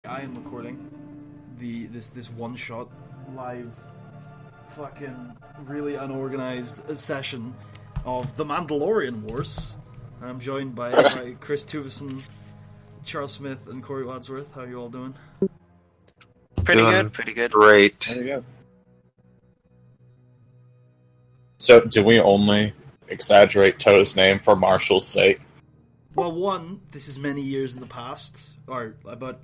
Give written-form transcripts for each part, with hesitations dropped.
I am recording this one shot live fucking really unorganized session of the Mandalorian Wars. I'm joined by Chris Tuvison, Charles Smith, and Corey Wadsworth. How are you all doing? Pretty good. Great. There you go. So, do we only exaggerate Toe's name for Marshall's sake? Well, one, this is many years in the past, or about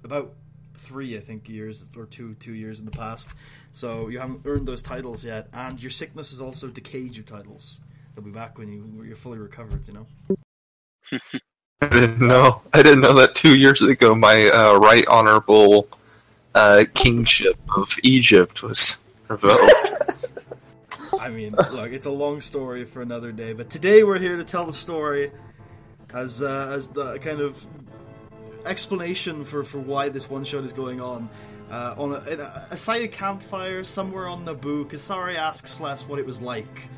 3, I think, years, or two years in the past. So you haven't earned those titles yet, and your sickness has also decayed your titles. They'll be back when you're fully recovered, you know? I didn't know that 2 years ago my right honorable kingship of Egypt was revoked. I mean, look, it's a long story for another day, but today we're here to tell the story as the kind of explanation for why this one shot is going on. On a side of campfire somewhere on Naboo, Kasari asks Sless what it was like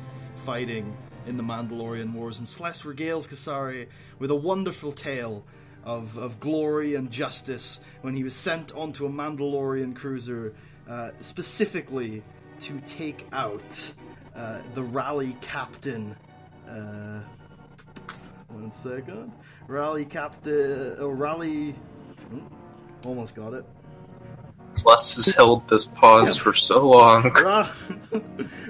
fighting in the Mandalorian Wars, and Sless regales Kasari with a wonderful tale of glory and justice when he was sent onto a Mandalorian cruiser specifically to take out the rally captain. One second. Almost got it. Sless has held this pause for so long.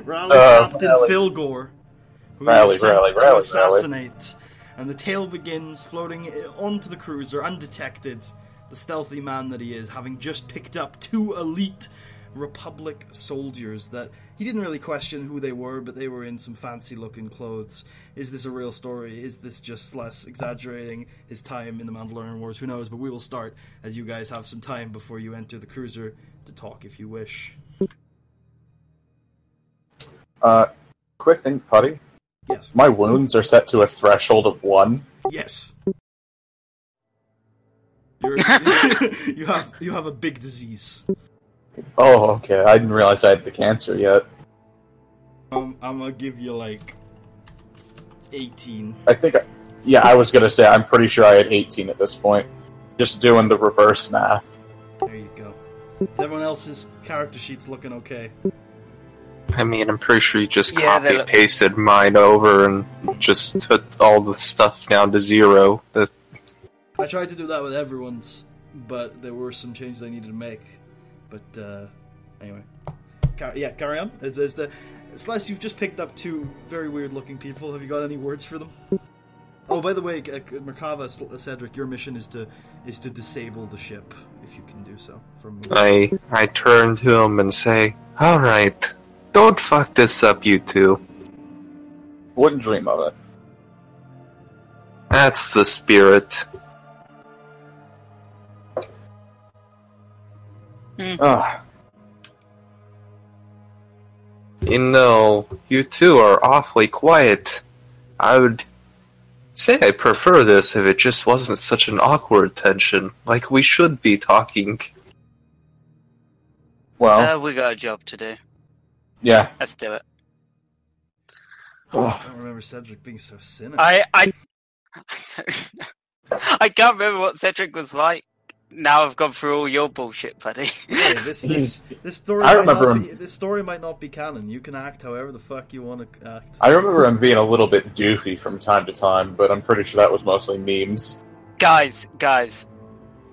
Rally Captain Philgore, who is sent to assassinate. And the tale begins floating onto the cruiser, undetected, the stealthy man that he is, having just picked up 2 elite Republic soldiers that he didn't really question who they were, but they were in some fancy-looking clothes. Is this a real story? Is this just less exaggerating his time in the Mandalorian Wars? Who knows? But we will start as you guys have some time before you enter the cruiser to talk if you wish. Quick thing, Putty. Yes. My wounds are set to a threshold of 1. Yes. You have a big disease. Oh, okay. I didn't realize I had the cancer yet. I'm gonna give you like 18. I was gonna say, I'm pretty sure I had 18 at this point. Just doing the reverse math. There you go. Is everyone else's character sheets looking okay? I mean, I'm pretty sure you just copy-pasted mine over and just put all the stuff down to 0. I tried to do that with everyone's, but there were some changes I needed to make. But, anyway. Carry on. Celeste, you've just picked up 2 very weird-looking people. Have you got any words for them? Oh, by the way, Merkava, Cedric, your mission is to disable the ship, if you can do so. I turn to him and say, "Alright, don't fuck this up, you two." Wouldn't dream of it. That's the spirit. You know, you two are awfully quiet. I would say I prefer this if it just wasn't such an awkward tension. Like, we should be talking. Well, we got a job to do. Yeah. Let's do it. I don't remember Cedric being so cynical. I can't remember what Cedric was like. Now I've gone through all your bullshit, buddy. Hey, this story. This story might not be canon. You can act however the fuck you want to act. I remember him being a little bit doofy from time to time, but I'm pretty sure that was mostly memes. Guys,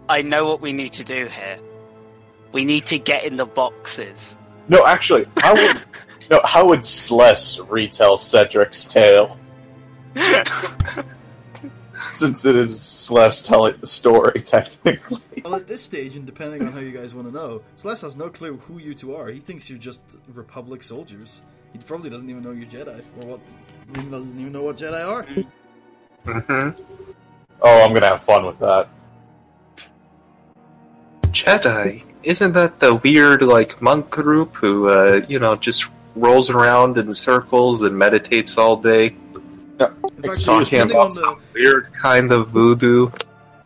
I know what we need to do here. We need to get in the boxes. No, actually, how would Sless retell Cedric's tale? Since it is Celeste telling the story, technically. Well, at this stage, and depending on how you guys want to know, Celeste has no clue who you two are. He thinks you're just Republic soldiers. He probably doesn't even know you're Jedi, or what. He doesn't even know what Jedi are. Mm-hmm. Oh, I'm gonna have fun with that. Jedi? Isn't that the weird, monk group who, just rolls around in circles and meditates all day? In fact, Talking about some weird kind of voodoo.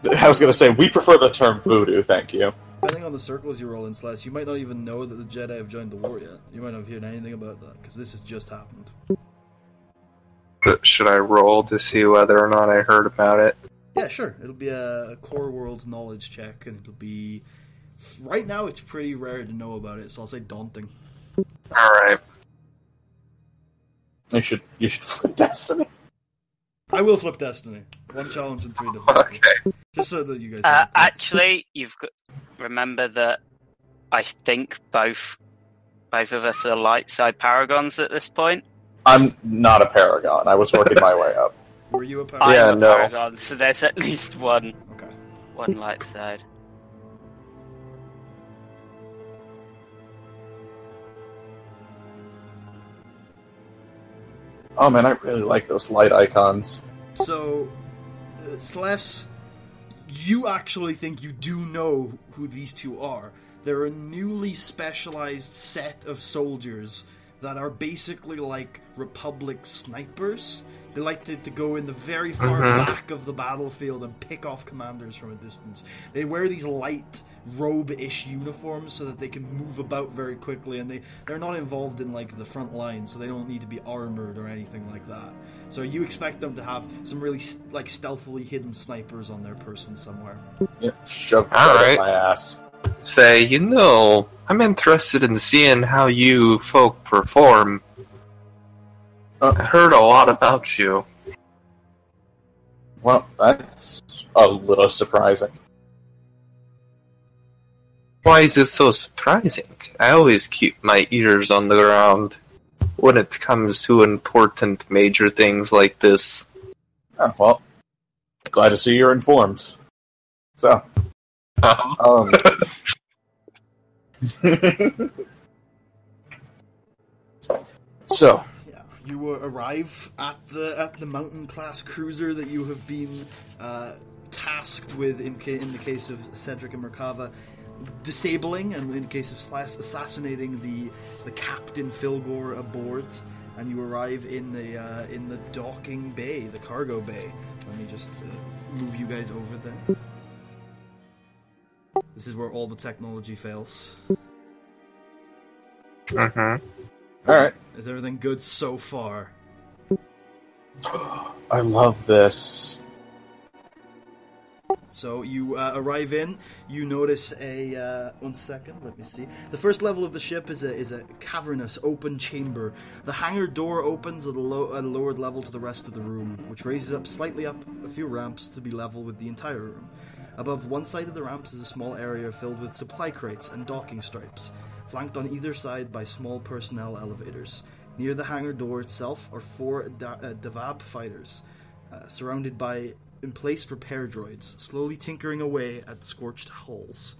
I was going to say, we prefer the term voodoo, thank you. Depending on the circles you roll in Celeste, you might not even know that the Jedi have joined the war yet. You might not have heard anything about that, because this has just happened. Should I roll to see whether or not I heard about it? Yeah, sure. It'll be a core world knowledge check, and it'll be Right now, it's pretty rare to know about it, so I'll say daunting. Alright. You should flip Destiny. I will flip Destiny. 1 challenge and 3 difficulty. Okay. Just so that you guys know. Actually, remember that I think both of us are light side paragons at this point. I'm not a paragon. I was working my way up. Were you a paragon? Yeah, I'm a no. paragon, so there's at least one Okay. light side. Oh man, I really like those light icons. So, Celeste, you actually think you do know who these two are. They're a newly specialized set of soldiers that are basically like Republic snipers. They like to go in the very far back of the battlefield and pick off commanders from a distance. They wear these light robe-ish uniforms so that they can move about very quickly, and they're not involved in like the front line, so they don't need to be armored or anything like that. So you expect them to have some really like stealthily hidden snipers on their person somewhere. Yeah, shoved All right right. up my ass. Say, I'm interested in seeing how you folk perform. I heard a lot about you. Well, that's a little surprising. Why is it so surprising? I always keep my ears on the ground when it comes to important major things like this. Oh, well, glad to see you're informed. So, so Yeah, you arrive at the mountain class cruiser that you have been tasked with in the case of Cedric and Merkava, disabling, and in the case of Slash, assassinating the captain Filgor aboard. And you arrive in the docking bay, the cargo bay. Let me just move you guys over there. This is where all the technology fails. alright. Is everything good so far? I love this. So you arrive in, you notice a... 1 second, let me see. The first level of the ship is a cavernous, open chamber. The hangar door opens at a lowered level to the rest of the room, which raises up slightly up a few ramps to be level with the entire room. Above one side of the ramps is a small area filled with supply crates and docking stripes, flanked on either side by small personnel elevators. Near the hangar door itself are 4 Devab fighters, surrounded by emplaced repair droids, slowly tinkering away at scorched hulls.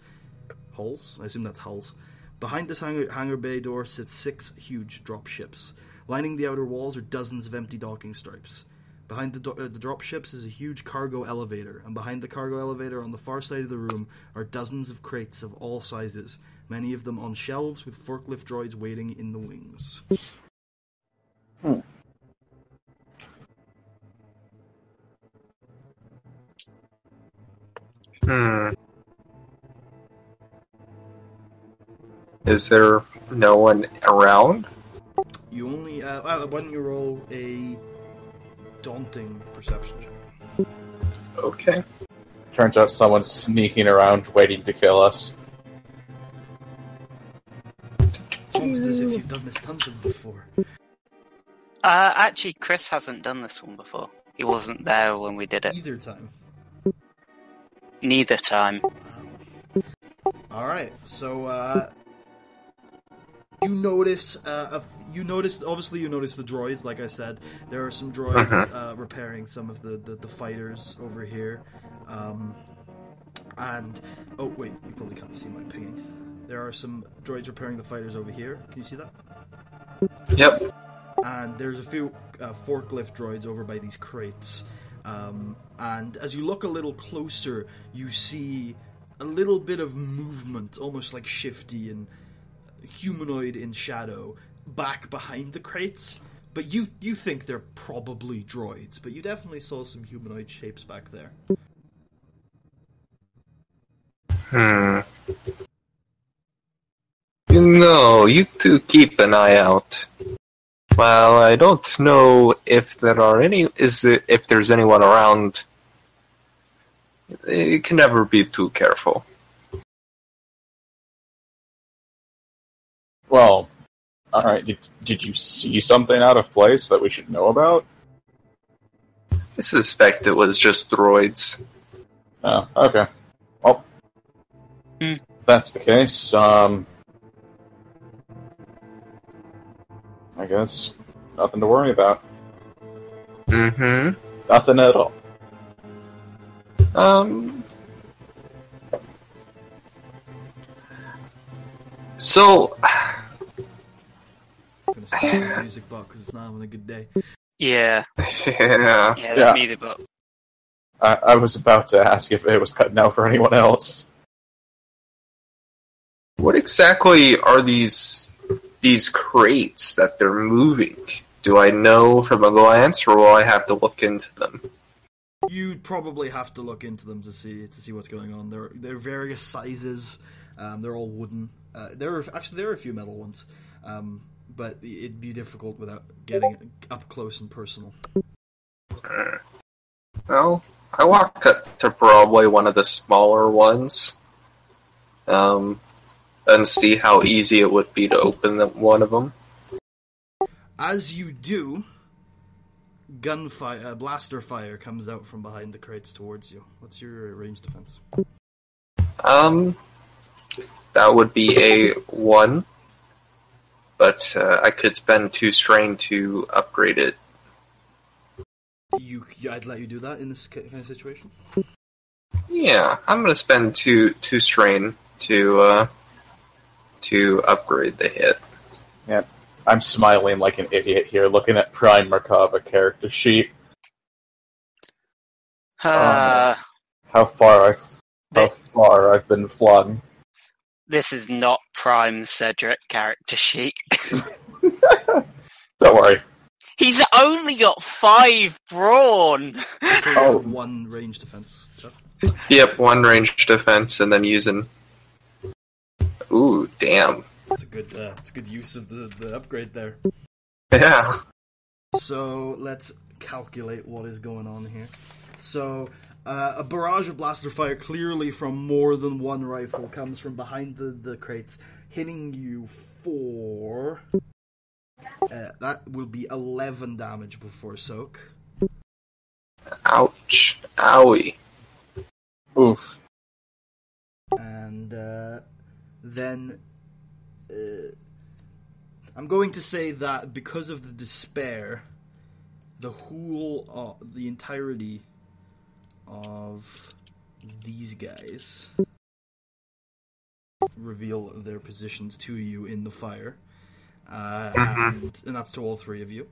Hulls? I assume that's hulls. Behind this hangar bay door sits 6 huge drop ships. Lining the outer walls are dozens of empty docking stripes. Behind the drop ships is a huge cargo elevator, and behind the cargo elevator on the far side of the room are dozens of crates of all sizes, many of them on shelves with forklift droids waiting in the wings. Is there no one around? You only... why don't you roll a daunting perception check? Okay. Turns out someone's sneaking around waiting to kill us. It's almost as if you've done this dungeon before. Actually, Chris hasn't done this one before. He wasn't there when we did it. Either time. Neither time. Alright, so, you notice the droids, like I said. There are some droids repairing some of the fighters over here. And, oh wait, you probably can't see my pinging. There are some droids repairing the fighters over here. Can you see that? Yep. And there's a few forklift droids over by these crates. And as you look a little closer, you see a little bit of movement, almost like shifty and humanoid in shadow, back behind the crates. But you think they're probably droids, but you definitely saw some humanoid shapes back there. You two keep an eye out. Well, I don't know if if there's anyone around. You can never be too careful. Well, alright, did you see something out of place that we should know about? I suspect it was just droids. Oh, okay. Well, if that's the case, I guess nothing to worry about. Mm-hmm. Nothing at all. So, I'm gonna stop the music box because it's not having a good day. Yeah. yeah. Yeah, that music box. I was about to ask if it was cutting out for anyone else. What exactly are these crates that they're moving? Do I know from a glance, or will I have to look into them? You'd probably have to look into them to see what's going on. They're various sizes. They're all wooden. There are a few metal ones, but it'd be difficult without getting up close and personal. Well, I walk up to probably one of the smaller ones, and see how easy it would be to open one of them. As you do, gunfire, blaster fire comes out from behind the crates towards you. What's your range defense? That would be a 1, but I could spend 2 strain to upgrade it. I'd let you do that in this kind of situation. Yeah, I'm gonna spend 2 strain to upgrade the hit. Yeah, I'm smiling like an idiot here, looking at Prime Merkava character sheet. How far I've been flung. This is not Prime Cedric character sheet. Don't worry. He's only got 5 brawn! So 1 range defense. So. Yep, 1 range defense, and then using... Ooh, damn. It's a good use of the upgrade there. Yeah. So let's calculate what is going on here. So a barrage of blaster fire, clearly from more than one rifle, comes from behind the crates, hitting you for... that will be 11 damage before soak. Ouch. Owie. Oof. And then I'm going to say that because of the despair, the entirety of these guys reveal their positions to you in the fire. And that's to all 3 of you.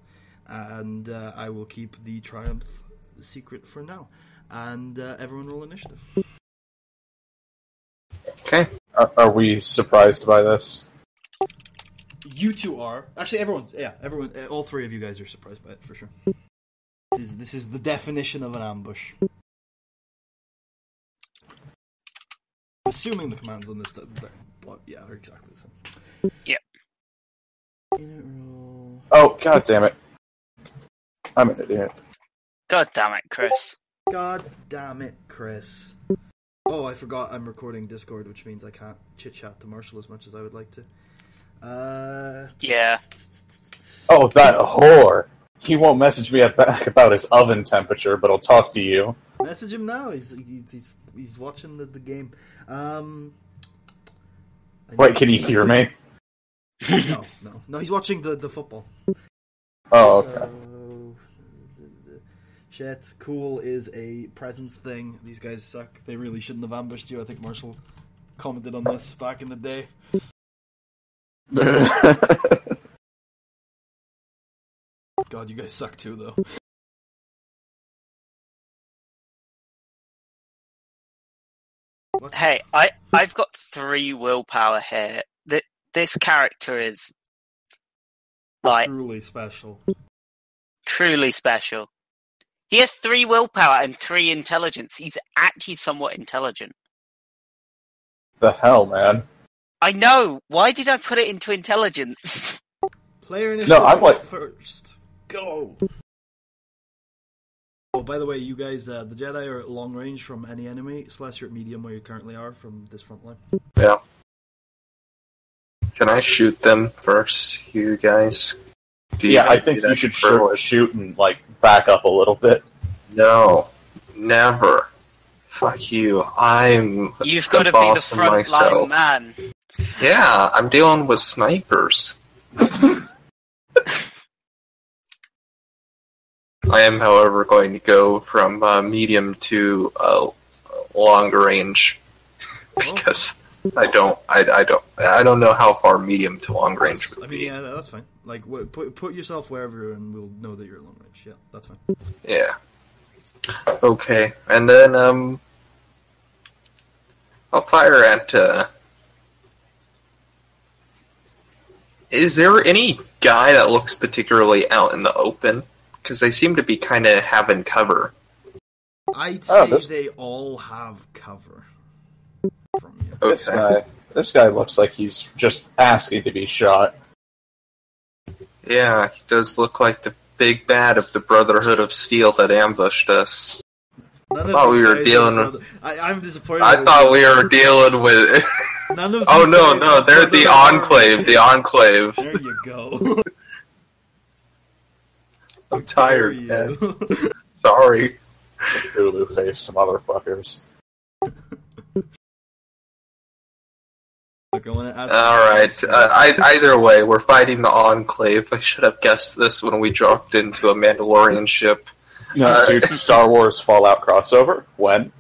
And I will keep the triumph secret for now. And everyone roll initiative. Okay. Are we surprised by this? You two are. Actually, everyone, all 3 of you guys are surprised by it, for sure. This is the definition of an ambush. Assuming the commands on this, yeah, are exactly the same. Yep. Oh, god damn it. I'm an idiot. God damn it, Chris. God damn it, Chris. Oh, I forgot I'm recording Discord, which means I can't chit-chat to Marshall as much as I would like to. Yeah. Oh, that whore. He won't message me back about his oven temperature, but he'll talk to you. Message him now. He's watching the game. Wait, can you hear me? No. He's watching the football. Oh, okay. So, shit, cool is a presence thing. These guys suck. They really shouldn't have ambushed you. I think Marshall commented on this back in the day. God, you guys suck too, though. Hey, I've got 3 willpower here. This character is like Truly special. Truly special. He has 3 willpower and 3 intelligence. He's actually somewhat intelligent. The hell, man? I know. Why did I put it into intelligence? Player initiative I'm like... first. Go! Oh, by the way, you guys, the Jedi are at long range from any enemy, / you're at medium where you currently are from this front line. Yeah. Can I shoot them first, you guys? Yeah, I think you should shoot and, like, back up a little bit. No. Never. Fuck you. You've got to be the front line man. Yeah, I'm dealing with snipers. I am, however, going to go from medium to longer range because I don't know how far medium to long range would be. Yeah, that's fine. Like, put yourself wherever, and we'll know that you're long range. Yeah, that's fine. Yeah. Okay, and then I'll fire at. Is there any guy that looks particularly out in the open? Because they seem to be kind of having cover. I'd say they all have cover from you. Okay. This guy looks like he's just asking to be shot. Yeah, he does look like the big bad of the Brotherhood of Steel that ambushed us. I thought we were dealing with... I'm disappointed. I thought we were dealing with... None of oh, no, they're the Enclave. The Enclave. There you go. I'm tired, man. Sorry. Cthulhu-faced motherfuckers. Alright, either way, we're fighting the Enclave. I should have guessed this when we dropped into a Mandalorian ship. Dude, Star Wars Fallout crossover? When?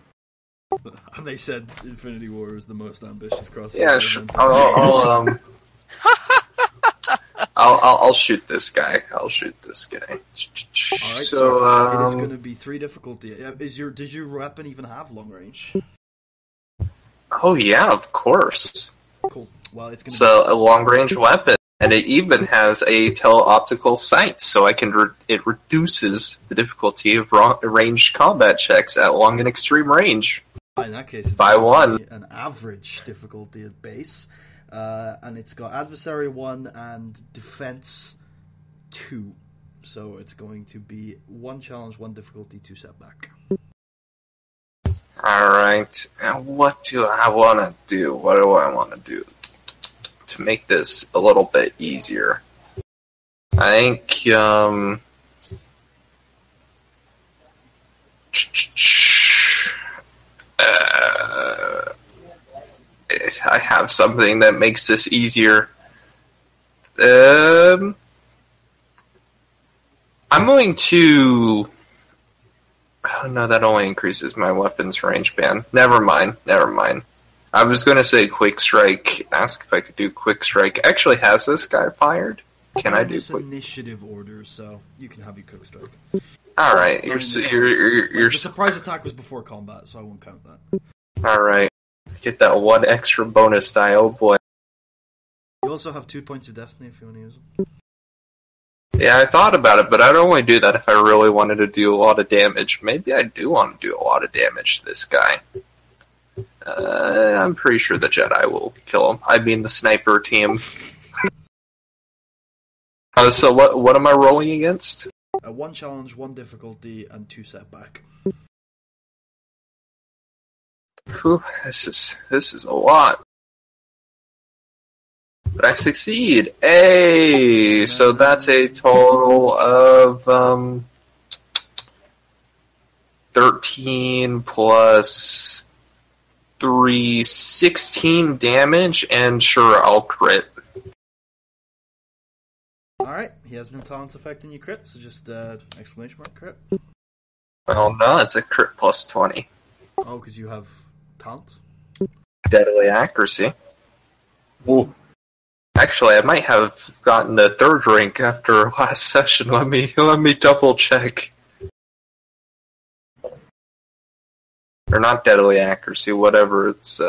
And they said Infinity War is the most ambitious crossover. Yeah, I'll shoot this guy. Alright, so it is going to be 3 difficulty. Did your weapon even have long range? Oh yeah, of course. Cool. Well, it's a long range weapon, and it even has a teleoptical sight, so it reduces the difficulty of ranged combat checks at long and extreme range. In that case, it's by 1. An average difficulty at base, and it's got adversary 1 and defense 2. So it's going to be 1 challenge, 1 difficulty, 2 setback. Alright, and what do I want to do? What do I want to do to make this a little bit easier? I think, I have something that makes this easier. I'm going to... Oh, no, that only increases my weapons range band. Never mind. I was going to say Quick Strike. Ask if I could do Quick Strike. Actually, has this guy fired? Can I do this initiative order, so you can have your Quick Strike. Alright, you're the surprise attack was before combat, so I won't count that. Alright. Get that 1 extra bonus die, oh boy. You also have 2 points of destiny if you want to use them. Yeah, I thought about it, but I'd only do that if I really wanted to do a lot of damage. Maybe I do want to do a lot of damage to this guy. I'm pretty sure the Jedi will kill him. I mean the sniper team. So what am I rolling against? 1 challenge, 1 difficulty, and 2 setback. Whew, this is a lot. But I succeed. Hey, so that's a total of 13 plus 3, 16 damage, and sure, I'll crit. Alright, he has no talents affecting you crit, so just exclamation mark crit. Well, no, it's a crit plus 20. Oh, because you have talent? Deadly accuracy. Ooh. Actually, I might have gotten the 3rd rank after last session. Let me double check. Or not deadly accuracy, whatever it's,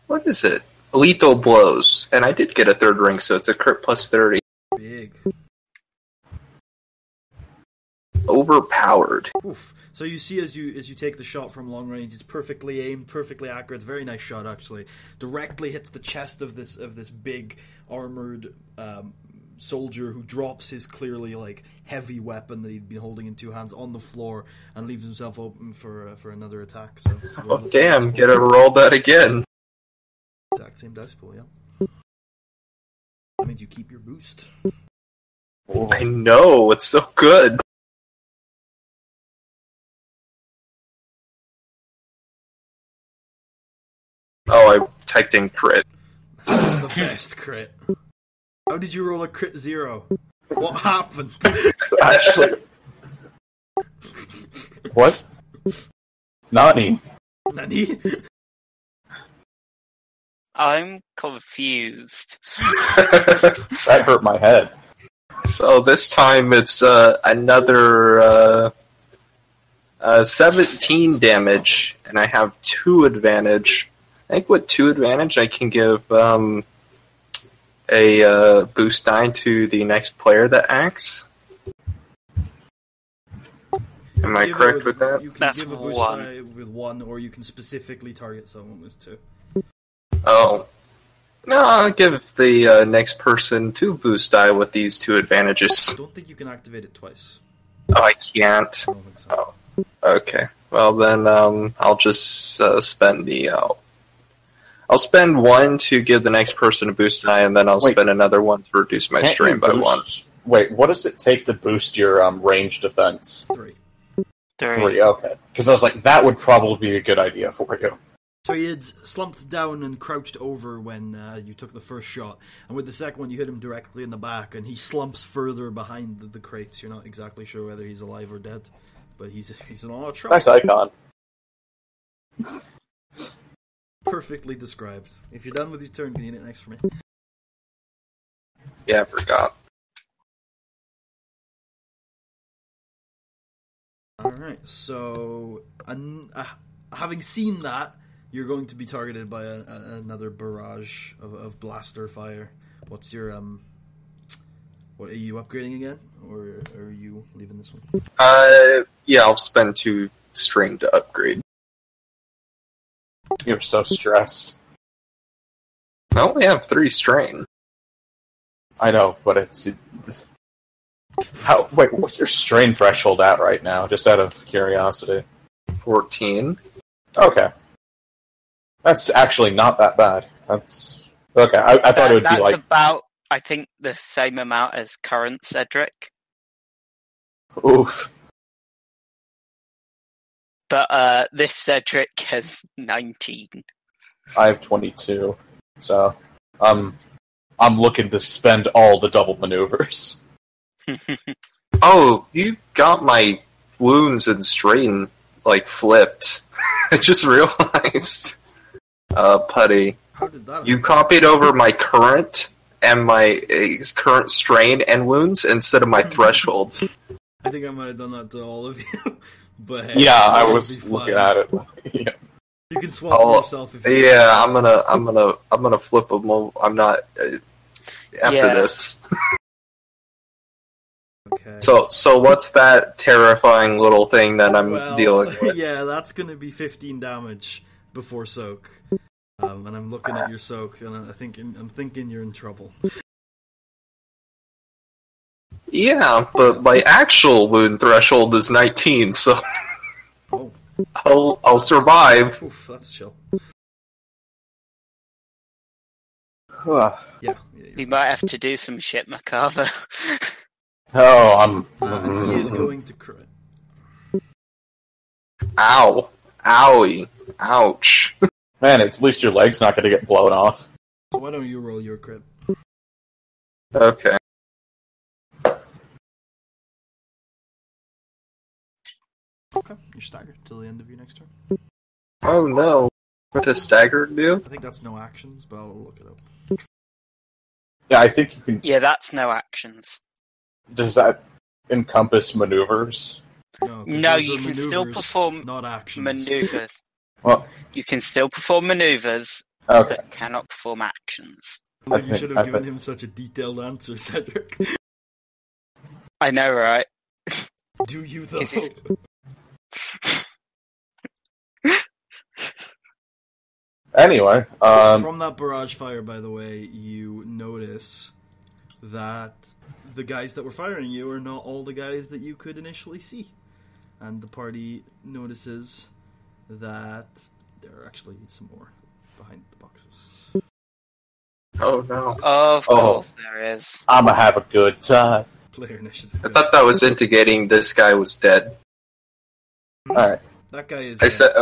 what is it? Lethal blows. And I did get a 3rd rank, so it's a crit plus 30. Big. Overpowered. Oof. So you see as you take the shot from long range, it's perfectly aimed, perfectly accurate. Very nice shot, actually. Directly hits the chest of this big armored soldier who drops his clearly like heavy weapon that he'd been holding in 2 hands on the floor and leaves himself open for another attack. So oh damn! Get to roll that again. Exact same dice pool, yeah. That means you keep your boost. I know, it's so good. Oh, I typed in crit. The best crit. How did you roll a crit 0? What happened? Actually, what? Nani? Nani? I'm confused. That hurt my head. So this time it's another 17 damage, and I have 2 advantage. I think with 2 advantage I can give a boost die to the next player that acts. Am I correct with that? You can That's give a boost 1. die with 1, or you can specifically target someone with 2. Oh. No, I'll give the next person 2 boost die with these 2 advantages. I don't think you can activate it twice. Oh, I can't. I don't think so. Oh, okay. Well then, I'll just spend the. I'll spend 1 to give the next person a boost die, and then I'll spend another 1 to reduce my Can't strain you by boost- 1. Wait, what does it take to boost your range defense? 3. 3, okay. Because I was like, that would probably be a good idea for you. So he had slumped down and crouched over when you took the first shot, and with the second one you hit him directly in the back, and he slumps further behind the crates. You're not exactly sure whether he's alive or dead, but he's in a lot of trouble. Nice icon. Perfectly described. If you're done with your turn, can you hit it next for me? Yeah, I forgot. Alright, so having seen that, you're going to be targeted by another barrage of blaster fire. What's your what, are you upgrading again, or are you leaving this one? Yeah, I'll spend 2 strain to upgrade. You're so stressed. I only have 3 strain. I know, but it's... Wait, what's your strain threshold at right now? Just out of curiosity. 14. Okay. That's actually not that bad. That's... Okay, I thought it would be That's like... about, I think, the same amount as current Cedric. Oof. But this Cedric has 19. I have 22. So, I'm looking to spend all the double maneuvers. Oh, you got my wounds and strain, flipped. I just realized. Putty. How did that You copied over my current and my current strain and wounds instead of my threshold. I think I might have done that to all of you. But hey, Yeah, I that'll was be looking fine. at it. Yeah. You can swap yourself if you Yeah, I'm gonna flip them. I'm not after this. Okay. So what's that terrifying little thing that I'm dealing with? Yeah, that's going to be 15 damage before soak. And I'm looking at your soak, and I'm thinking you're in trouble. Yeah, but my actual wound threshold is 19, so Oh, I'll survive. oof, that's chill. Oh, Yeah. We might have to do some shit macabre. I'm... He is going to crit. Ow. Owie. Ouch. Man, at least your leg's not going to get blown off. So why don't you roll your crit? Okay. Okay, you're staggered till the end of your next turn. Oh no. What does stagger do? I think that's no actions, but I'll look it up. Yeah, I think you can... Yeah, that's no actions. Does that encompass maneuvers? No, 'cause No, those you are can still maneuvers, perform not actions. maneuvers. Well, You can still perform maneuvers, okay. but cannot perform actions. Like, I you think- should I have given think- him such a detailed answer, Cedric. I know, right? Do you though? Is it- Anyway, From that barrage fire, by the way, you notice that the guys that were firing you are not all the guys that you could initially see. And the party notices that there are actually some more behind the boxes. Oh no. Of course there is. I'ma have a good time. Player initiative. I thought that was indicating this guy was dead. Alright. That guy is. I said,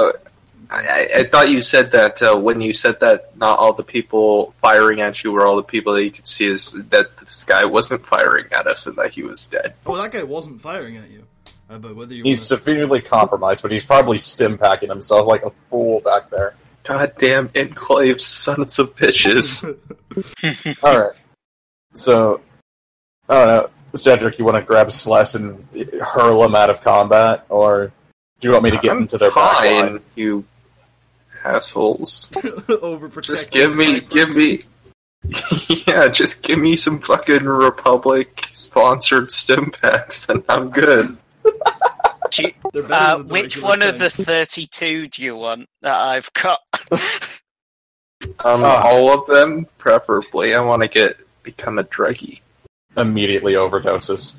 I thought you said that when you said that not all the people firing at you were all the people that you could see is that this guy wasn't firing at us and that he was dead. Oh, that guy wasn't firing at you. But whether you He's severely compromised, but he's probably stim packing himself like a fool back there. Goddamn enclave sons of bitches. Alright. So, I don't know. Cedric, you want to grab Celeste and hurl him out of combat? Or do you want me to get into their back line? You assholes. overprotective. Just give me... Yeah, just give me some fucking Republic-sponsored stim packs and I'm good. Which one of the 32 do you want that I've got? All of them, preferably. I want to become a druggie. Immediately overdoses.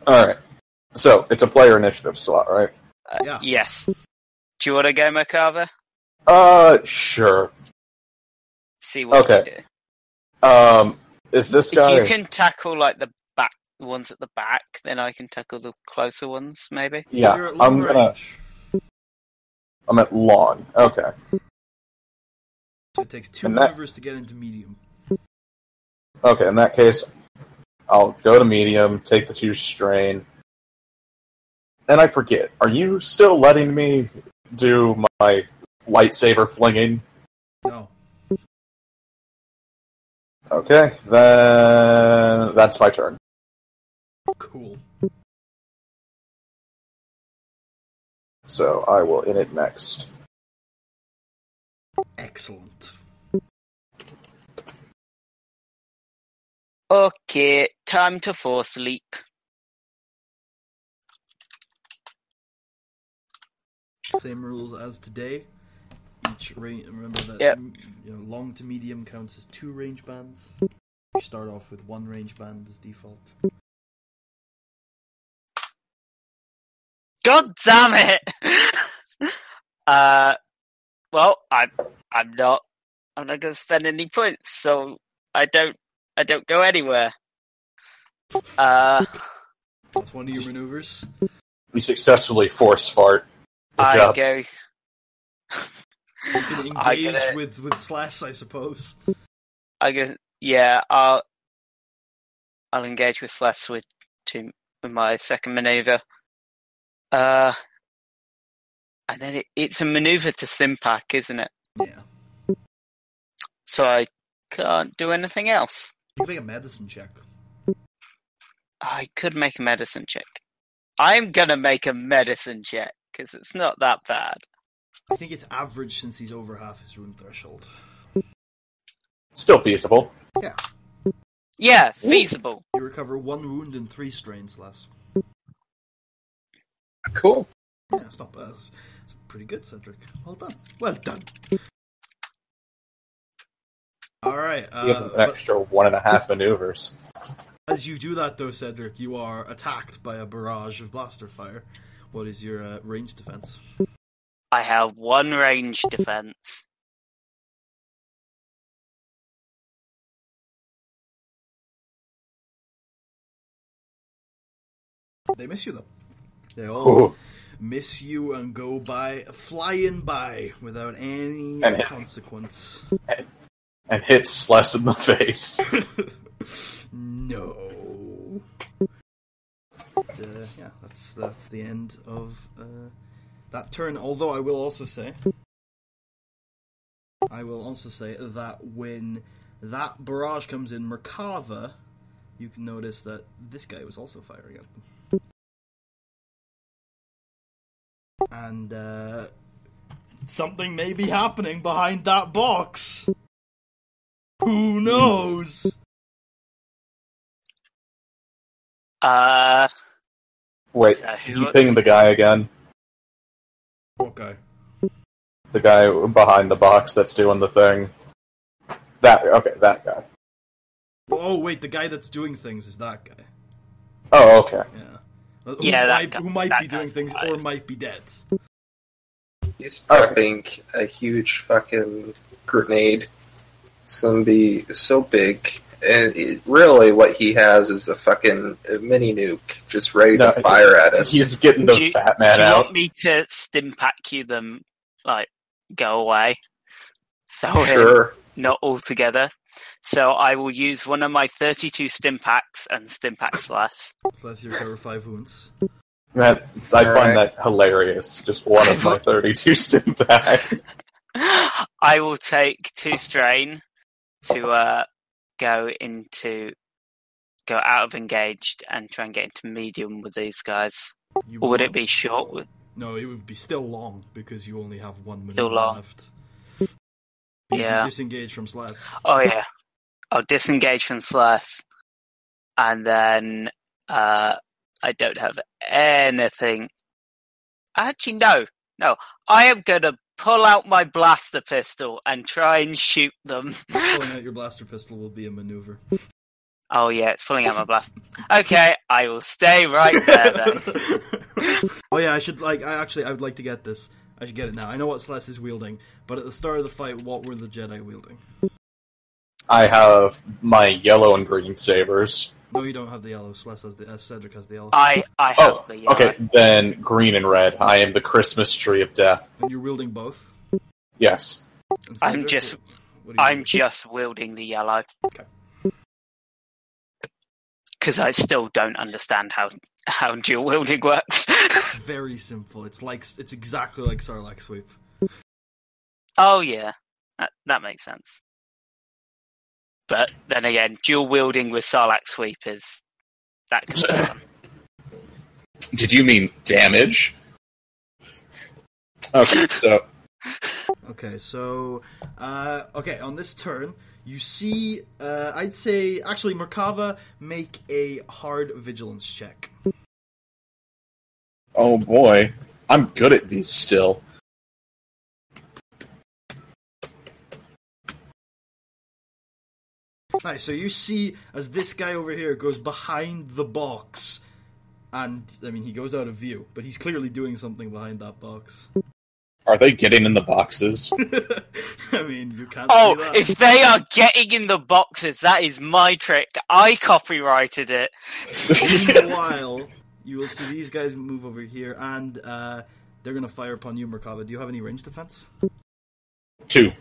Alright. So, it's a player initiative slot, right? Yeah. Yes. Do you want to go, Macarver? Sure. See what you do. Is this If guy... you can tackle, like, the ones at the back, then I can tackle the closer ones, maybe? Yeah, You're at long range. I'm at long. Okay. So it takes 2 maneuvers to get into medium. Okay, in that case, I'll go to medium, take the 2 strain. And I forget, are you still letting me do my lightsaber flinging? No. Okay, then that's my turn. Cool. So I will in it next. Excellent. Okay, time to force leap. Same rules as today. Each range. Remember that. Yep. Long to medium counts as 2 range bands. You start off with 1 range band as default. God damn it! Well, I'm not going to spend any points, so I don't go anywhere. That's one of your maneuvers. We successfully force fart. Good job. go. You can engage with Slash, I suppose. I'll engage with Slash with my second maneuver. And then it's a maneuver to Simpack, isn't it? Yeah. So I can't do anything else. You can make a medicine check. I could make a medicine check. I'm gonna make a medicine check, because it's not that bad. I think it's average since he's over half his wound threshold. Still feasible. Yeah. Yeah, feasible. You recover 1 wound and 3 strains less. Cool. Yeah, it's not bad. It's pretty good, Cedric. Well done. Well done. Alright. You have an extra 1.5 maneuvers. As you do that, though, Cedric, you are attacked by a barrage of blaster fire. What is your range defense? I have 1 range defense. They miss you, though. They all miss you and go flying by without any consequence. And hit Sless in the face. No. Yeah, that's the end of that turn. Although I will also say that when that barrage comes in Merkava, you can notice that this guy was also firing at them. And something may be happening behind that box. Who knows? Wait, did you ping the guy again? What guy? The guy behind the box that's doing the thing. That guy. Oh, wait, the guy that's doing things is that guy. Oh, okay. Yeah. Who might be doing things or might be dead. He's prepping a huge fucking grenade. It's gonna be so big. And really what he has is a fucking mini nuke just ready to fire at us. He's getting the fat man out. Do you want me to stimpack you them, like, go away? So Sure. Not all together. So I will use one of my 32 stimpacks and stimpack Slash. Slash, you recover 5 wounds. I find that hilarious. Just one of my 32 stimpack. I will take 2 strain to go out of engaged and try and get into medium with these guys. Or would it be short? No, it would be still long because you only have 1 minute left. You can disengage from Slash. Oh yeah, I'll disengage from Slash, and then I don't have anything. Actually, no. I am gonna pull out my blaster pistol and try and shoot them. Pulling out your blaster pistol will be a maneuver. Oh yeah, it's pulling out my blaster. Okay, I will stay right there then. Oh yeah, I would like to get this. I should get it now. I know what Slash is wielding, but at the start of the fight, what were the Jedi wielding? I have my yellow and green sabers. No, you don't have the yellow. Slash has Cedric has the yellow. I have the yellow. Okay, then green and red. I am the Christmas tree of death. And you're wielding both? Yes. And Cedric, I'm just wielding the yellow. Okay. Because I still don't understand how dual wielding works. It's very simple. It's exactly like Sarlacc Sweep. Oh yeah, that makes sense. But then again, dual wielding with Sarlacc Sweep that can be done. Did you mean damage? Okay, so. On this turn, you see, I'd say, actually, Merkava, make a hard vigilance check. Oh boy, I'm good at these still. Nice, so you see, as this guy over here goes behind the box, and, I mean, he goes out of view, but he's clearly doing something behind that box. Are they getting in the boxes? I mean, you can't see that. If they are getting in the boxes, that is my trick. I copyrighted it. Meanwhile, you will see these guys move over here, and they're going to fire upon you, Merkava. Do you have any range defense? 2.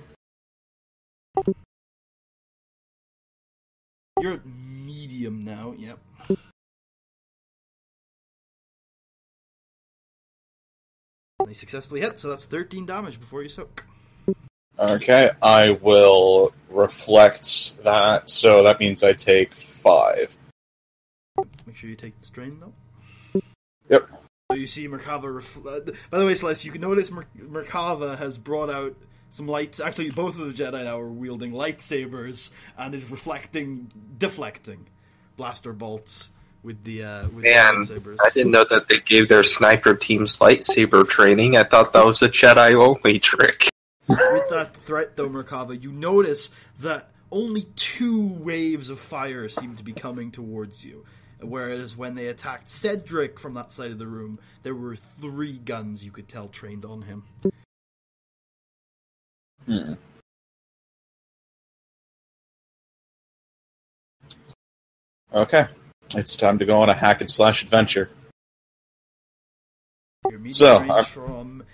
You're at medium now, yep. They successfully hit, so that's 13 damage before you soak. Okay, I will reflect that, so that means I take 5. Make sure you take the strain, though. Yep. So you see Merkava... By the way, Celeste, you can notice Merkava has brought out some lights. Actually, both of the Jedi now are wielding lightsabers and is deflecting blaster bolts with the lightsabers. I didn't know that they gave their sniper teams lightsaber training. I thought that was a Jedi-only trick. With that threat, though, Merkava, you notice that only 2 waves of fire seem to be coming towards you. Whereas when they attacked Cedric from that side of the room, there were 3 guns you could tell trained on him. Okay. It's time to go on a hack and slash adventure. Your medium range from...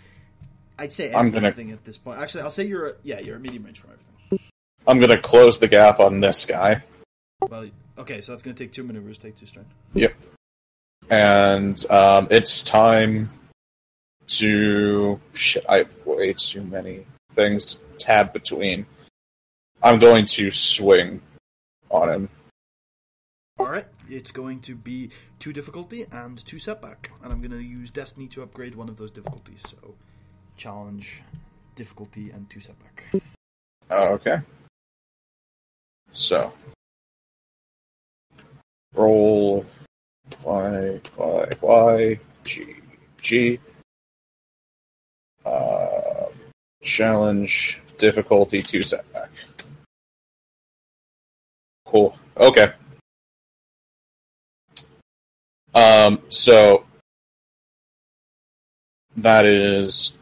I'd say everything at this point. Actually, I'll say you're at medium range from everything. I'm going to close the gap on this guy. Well, okay, so that's going to take 2 maneuvers, take 2 strain. Yep. And it's time to... Shit, I have way too many things to tab between. I'm going to swing on him. Alright, it's going to be 2 difficulty and 2 setback. And I'm going to use Destiny to upgrade one of those difficulties. So, challenge, difficulty, and 2 setback. Okay. So, roll Y, G. Challenge, difficulty, 2 setback. Cool. Okay. So that is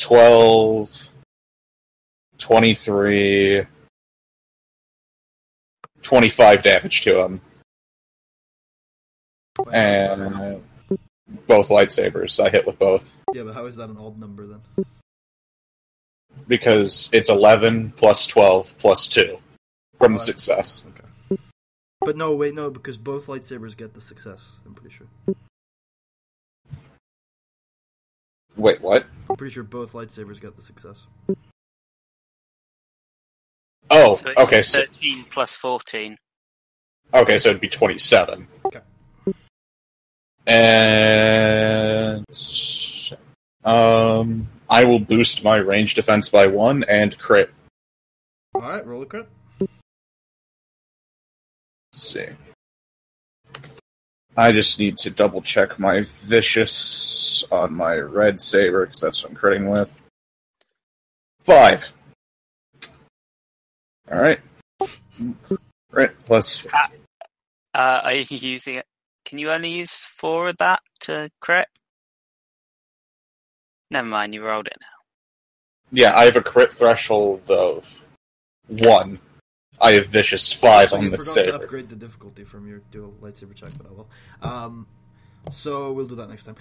12, 23, 25 damage to him. And both lightsabers. I hit with both. Yeah, but how is that an odd number then? Because it's 11 plus 12 plus 2 from the success. Okay. But no, wait, no, because both lightsabers get the success, I'm pretty sure. Wait, what? I'm pretty sure both lightsabers get the success. Oh, So it's okay. 13 plus 14. Okay, so it'd be 27. Okay. And I will boost my range defense by 1 and crit. Alright, roll a crit. Let's see. I just need to double check my vicious on my red saber, because that's what I'm critting with. 5. Alright. Crit plus... Are you using it? Can you only use 4 of that to crit? Never mind, you rolled it now. Yeah, I have a crit threshold of 1. I have vicious 5 so on the you saber. forgot to upgrade the difficulty from your dual lightsaber check, but I will. So we'll do that next time.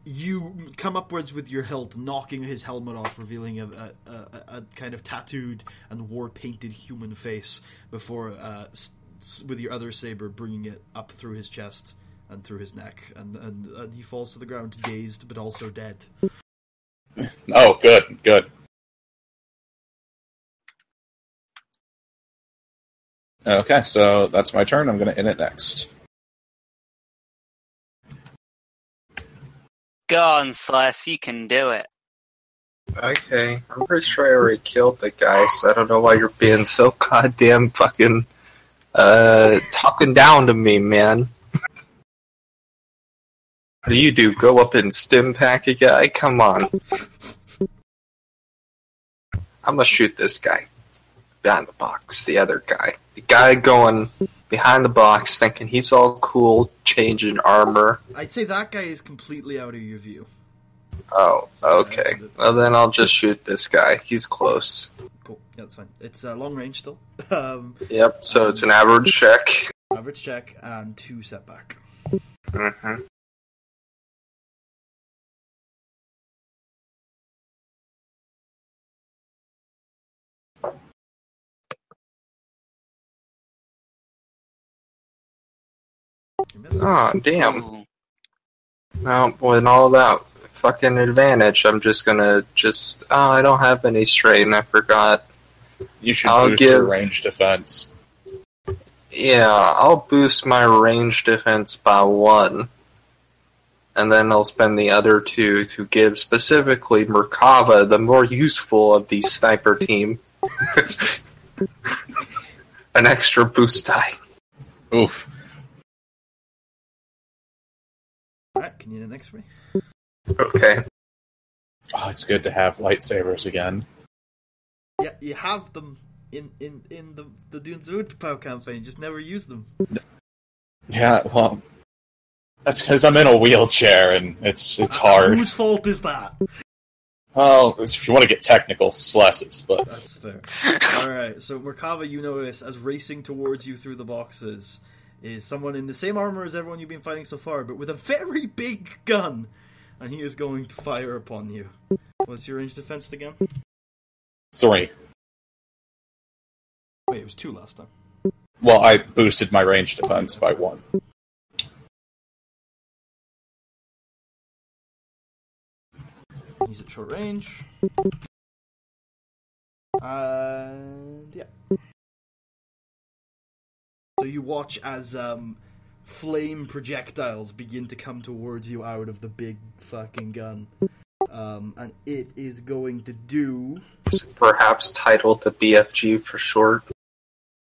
You come upwards with your hilt, knocking his helmet off, revealing a kind of tattooed and war-painted human face before, with your other saber, bringing it up through his chest and through his neck, and he falls to the ground, dazed but also dead. Oh, good. Okay, so that's my turn. I'm going to end it next. Go on, Celeste, you can do it. Okay, I'm pretty sure I already killed the guy, so I don't know why you're being so goddamn fucking, talking down to me, man. What do you do? Go up and stim pack a guy? Come on. I'm gonna shoot this guy. Behind the box, the other guy. The guy going behind the box, thinking he's all cool, changing armor. I'd say that guy is completely out of your view. Oh, okay. Well, then I'll just shoot this guy. He's close. Cool, yeah, that's fine. It's long range still. Yep, so it's an average check. Average check and 2 setback. Mm-hmm. Oh, damn. Ooh. Well, with all that fucking advantage, I'm just gonna oh, I don't have any strain, I forgot. You should I'll boost your give- range defense. Yeah, I'll boost my range defense by 1. And then I'll spend the other 2 to give specifically Merkava, the more useful of the sniper team, an extra boost die. Oof. Alright, can you do it next for me? Okay. Oh, it's good to have lightsabers again. Yeah, you have them in the Dunes of Utapau campaign, just never use them. Yeah, well, that's because I'm in a wheelchair and it's hard. Whose fault is that? Well, if you want to get technical, Celeste's, but... That's fair. Alright, so Merkava, you notice, as racing towards you through the boxes, is someone in the same armor as everyone you've been fighting so far, but with a very big gun, and he is going to fire upon you. What's your range defense again? 3. Wait, it was 2 last time. Well, I boosted my range defense by 1. He's at short range. And yeah. So you watch as flame projectiles begin to come towards you out of the big fucking gun. And it is going to do... Perhaps titled the BFG for short.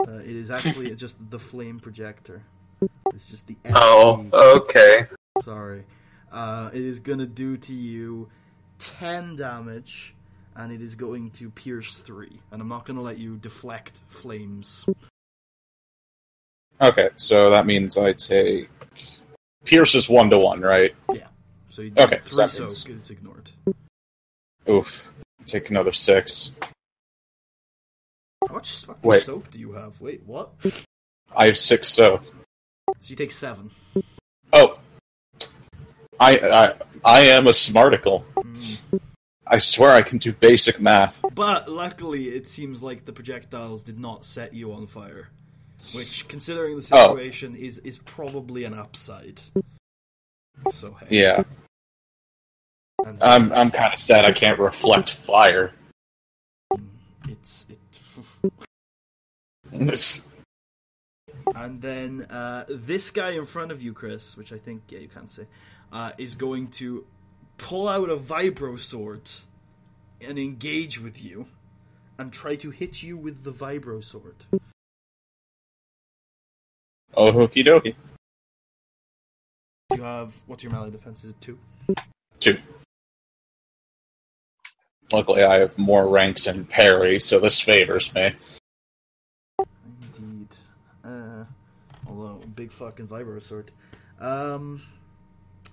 it is actually just the flame projector. It's just the FaD. Oh, okay. Sorry. It is going to do to you 10 damage, and it is going to pierce 3. And I'm not going to let you deflect flames. Okay, so that means I take... Pierce is 1-1, right? Yeah. So you do Okay, 3 so that soak, means- it's ignored. Oof. Take another 6. How much fucking Wait. soap do you have? Wait, what? I have 6 soap. So you take 7. Oh. I am a smarticle. I swear I can do basic math. But luckily, it seems like the projectiles did not set you on fire. Which, considering the situation, is probably an upside. So, hey. Yeah. And, I'm kind of sad I can't reflect fire. And then this guy in front of you, Chris, which I think, you can't say, is going to pull out a vibro sword and engage with you and try to hit you with the vibro sword. Oh, okie dokie. You have, what's your melee defense? Is it 2? 2. Luckily, I have more ranks in parry, so this favors me. Indeed. Although, big fucking vibro sword.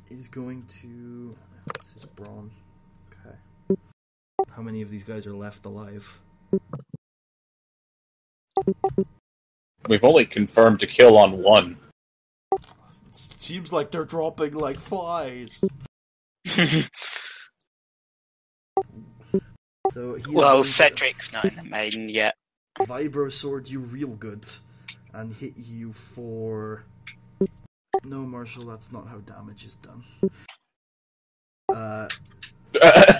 Is going to... This is brawn. Okay. How many of these guys are left alive? We've only confirmed a kill on 1. It seems like they're dropping like flies. So well, Cedric's not in the main yet. Vibro sword you real good and hit you for... No, Marshall, that's not how damage is done.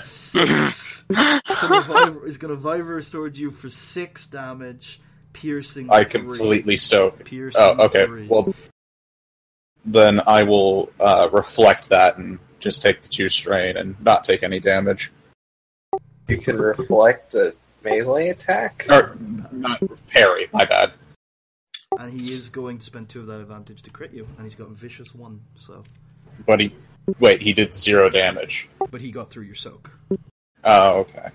6. It's gonna vibro sword you for 6 damage, piercing. I 3. completely soak. Piercing. Oh, okay. 3. Well, then I will reflect that and just take the 2 strain and not take any damage. You can reflect a melee attack? Or, not parry, my bad. And he is going to spend 2 of that advantage to crit you, and he's got vicious 1. So, But he did 0 damage. but he got through your soak. Oh, okay.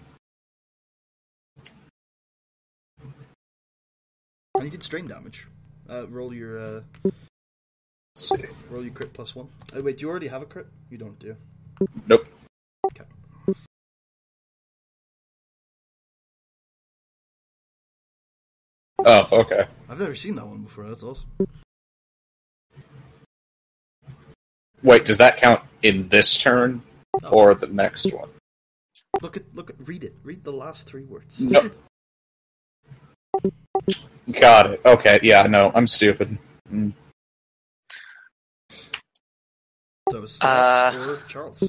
And he did strain damage. Roll your Let's see. roll your crit plus 1. Oh wait, do you already have a crit? You don't, do you? Nope. Okay. Oh, okay. I've never seen that one before. That's awesome. Wait, does that count in this turn or the next one? Read it. Read the last 3 words. No. Got it. Okay, yeah, no, I'm stupid. So, Stas or Charles?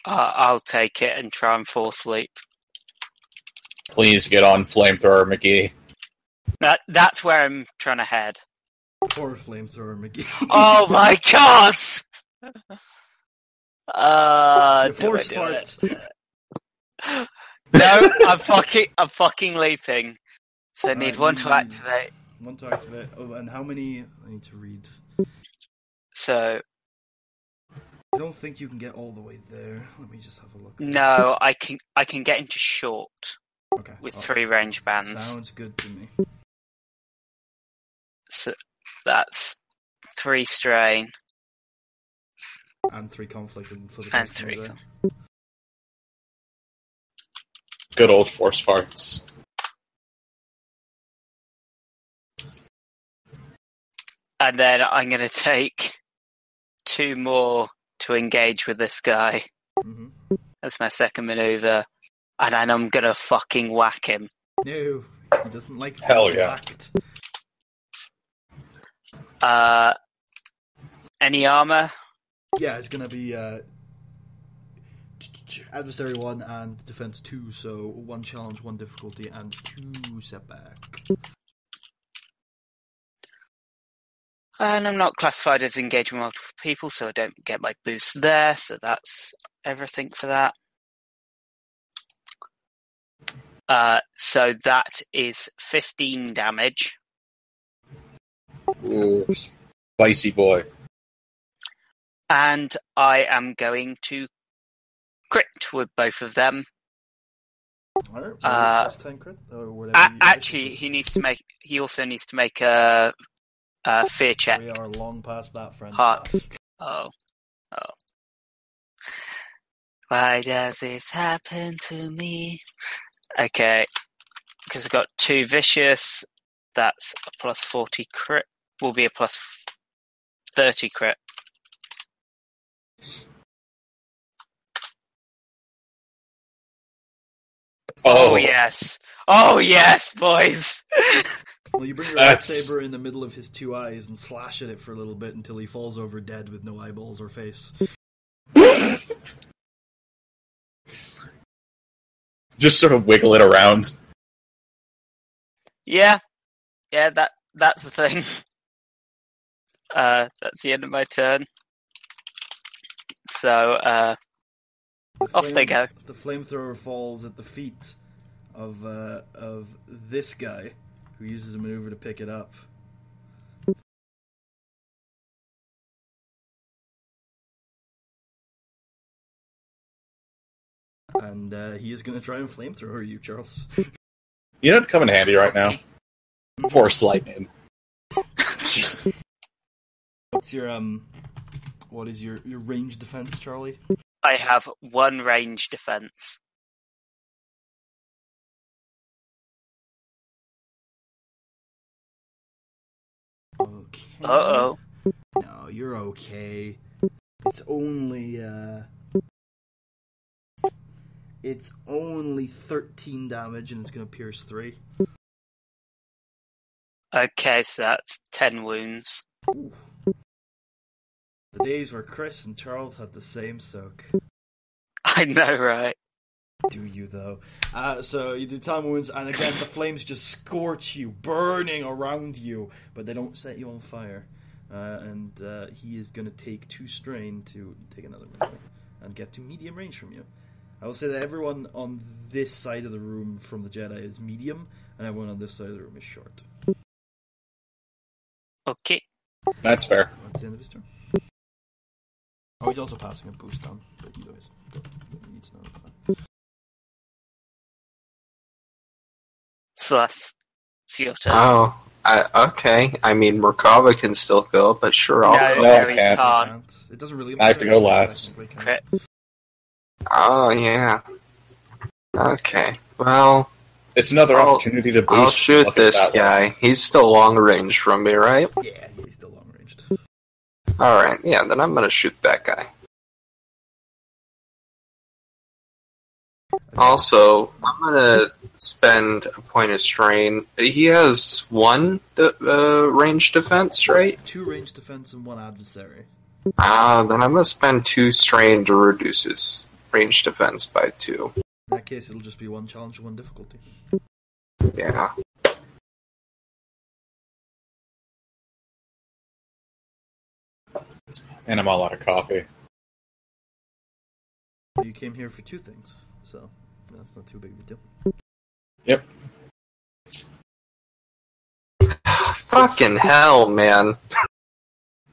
I'll take it and try and fall asleep. Please get on Flamethrower McGee. That's where I'm trying to head. Or Flamethrower McGee. Oh my god! Force fart. No, I'm fucking leaping. So I need 1 to activate. 1 to activate. Oh, and how many? I need to read. So I don't think you can get all the way there. Let me just have a look. no, I can get into short Okay. with 3 range bands. Sounds good to me. So that's 3 strain And 3 conflict for the and customer 3. there. Good old force farts. And then I'm going to take 2 more to engage with this guy. Mm-hmm. That's my second maneuver. And then I'm going to fucking whack him. No, he doesn't like Hell being yeah. whacked. Any armor? Yeah, it's gonna be adversary 1 and defense 2, so 1 challenge, 1 difficulty, and 2 setback. And I'm not classified as engaging multiple people, so I don't get my boost there, so that's everything for that. So that is 15 damage. Ooh, spicy boy. And I am going to crit with both of them. Alright, plus 10 crit, or whatever. Actually, he also needs to make a fear check. We are long past that, friend. Heart. Oh. Why does this happen to me? Okay, because I've got 2 vicious. That's a plus 40 crit. Will be a plus 30 crit. Oh yes! Oh yes, boys! Well, you bring your lightsaber in the middle of his 2 eyes and slash at it for a little bit until he falls over dead with no eyeballs or face. Just sort of wiggle it around. Yeah, that's the thing. That's the end of my turn. So, off they go. The flamethrower falls at the feet of this guy, who uses a maneuver to pick it up. And he is going to try and flamethrower you, Charles. You know what'd come in handy right now? Force lightning. What's your what is your range defense, Charlie? I have 1 range defense. Okay. Uh-oh. No, you're okay. It's only 13 damage, and it's going to pierce 3. Okay, so that's 10 wounds. Ooh. The days where Chris and Charles had the same soak. I know, right? Do you, though? So you do 10 wounds, and again, the flames just scorch you, burning around you, but they don't set you on fire. And he is going to take 2 strain to take another maneuver and get to medium range from you. I will say that everyone on this side of the room from the Jedi is medium, and everyone on this side of the room is short. Okay. That's fair. That's the end of his turn. Oh, he's also passing a boost on, but you guys need to know that. Celeste, it's your turn. Oh, okay. I mean, Merkava can still go, but sure, I'll go. No, he can't. can't. It doesn't really I have to go last. Crit. Oh, yeah. Okay. Well, It's another opportunity to boost. I'll shoot Look at this that guy. one. He's still long range from me, right? Yeah, he's still long ranged. Alright, yeah, then I'm gonna shoot that guy. Also, I'm gonna spend a point of strain. He has 1 range defense, right? 2 range defense and 1 adversary. Then I'm gonna spend 2 strain to reduce his range defense by 2. In that case, it'll just be 1 challenge, 1 difficulty. Yeah. And I'm all out of coffee. You came here for 2 things, so that's not too big of a deal. Yep. Fucking hell, man.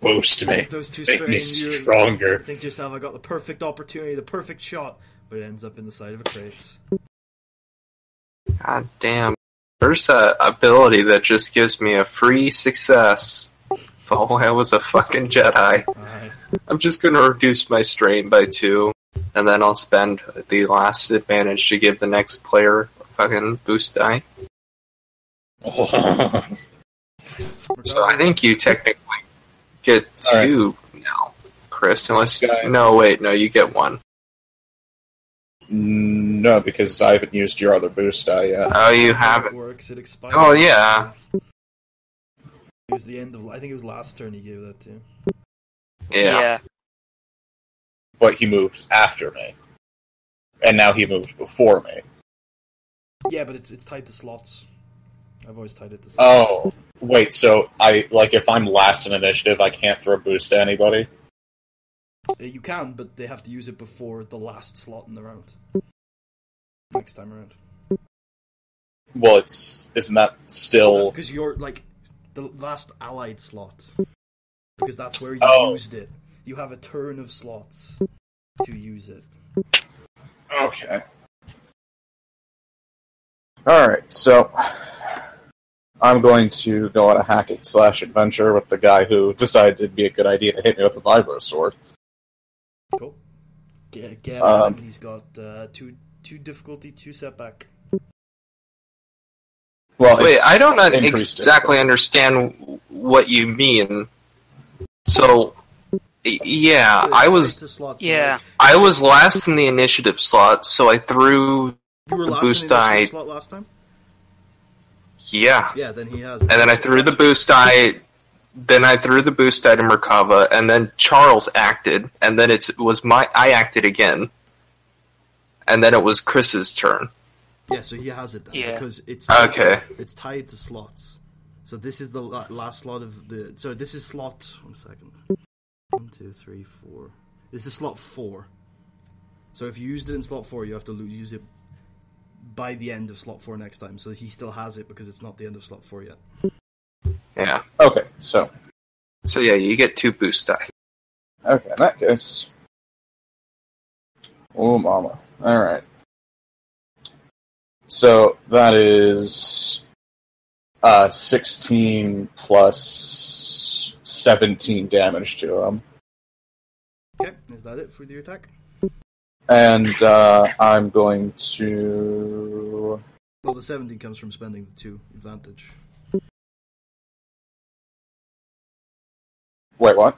Boost me. Those 2 Make me strain, you stronger. think to yourself, I got the perfect opportunity, the perfect shot, but it ends up in the side of a crate. God damn. There's a ability that just gives me a free success. Oh, I was a fucking Jedi. I'm just gonna reduce my strain by 2, and then I'll spend the last advantage to give the next player a fucking boost die. So I think you technically get 2 now, Chris, unless... No, wait, no, you get 1. No, because I haven't used your other boost die yet. Oh, you haven't? It works, it expires. Oh, yeah. It was the end of... I think it was last turn he gave that to. Yeah. But he moved after me. And now he moved before me. Yeah, but it's tied to slots. I've always tied it to slots. Oh, wait, so if I'm last in initiative, I can't throw a boost to anybody? You can, but they have to use it before the last slot in the round. Next time around. Well, isn't that still... Because you're, the last allied slot. Because that's where you used it. You have a turn of slots to use it. Okay. Alright, so... I'm going to go on a hack-it/adventure with the guy who decided it'd be a good idea to hit me with a vibro sword. Cool. Get him. He's got two difficulty, 2 setback. Well, wait, I don't increased exactly understand what you mean. So, yeah, I was last in the initiative slot, so I threw You were the last boost in the die. initiative slot last time? Yeah. Yeah, then he has. And then I threw the boost die. Then I threw the boost die to Merkava, and then Charles acted, and then I acted again, and then it was Chris's turn. Yeah, so he has it then, because it's It's tied to slots. So this is the last slot of the. So this is slot. 1 second. 1, 2, 3, 4. This is slot 4. So if you used it in slot 4, you have to use it by the end of slot 4 next time. So he still has it because it's not the end of slot 4 yet. Yeah. Okay, so yeah, you get 2 boost die. Okay, in that case. Oh, mama. Alright. So that is 16 plus 17 damage to him. Okay, is that it for your attack? And I'm going to... Well, the 17 comes from spending the 2 advantage. Wait, what?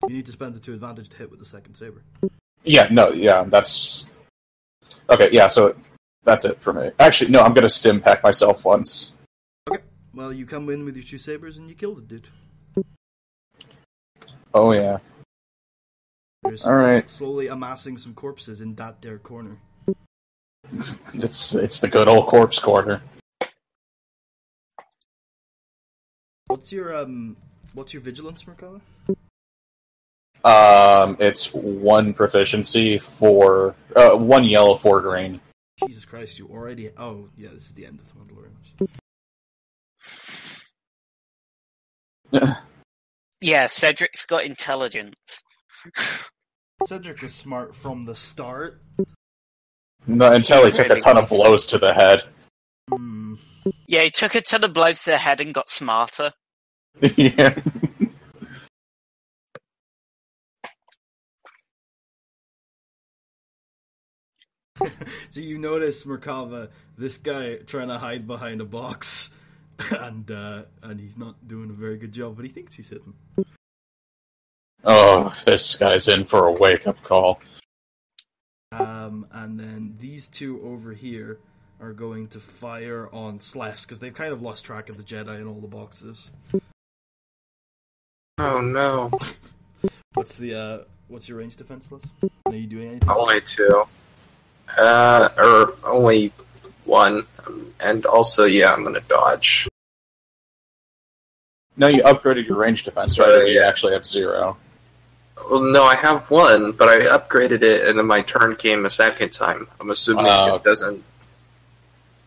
You need to spend the 2 advantage to hit with the second saber. Yeah, that's... Okay, yeah, so that's it for me. Actually, no, I'm going to stim pack myself once. Okay, well, you come in with your 2 sabers and you kill the dude. Oh, yeah. You're Alright. slowly amassing some corpses in that there corner. It's the good old corpse corner. What's your vigilance, Merkava? It's 1 proficiency for 1 yellow, 4 green. Jesus Christ, you already... Oh, yeah, this is the end of the Mandalorian. Yeah, Cedric's got intelligence. Cedric was smart from the start. No, until he took a ton of blows to the head. Yeah, he took a ton of blows to the head and got smarter. Yeah. So you notice, Merkava, this guy trying to hide behind a box, and he's not doing a very good job, but he thinks he's hidden. Oh, this guy's in for a wake-up call. And then these 2 over here are going to fire on Sless, because they've kind of lost track of the Jedi in all the boxes. Oh no. What's your range defense, Sless? Are you doing anything? Only 2. Or only 1. And also, yeah, I'm gonna dodge. No, you upgraded your range defense, right? You actually have 0. Well, no, I have 1, but I upgraded it, and then my turn came a second time. I'm assuming it doesn't...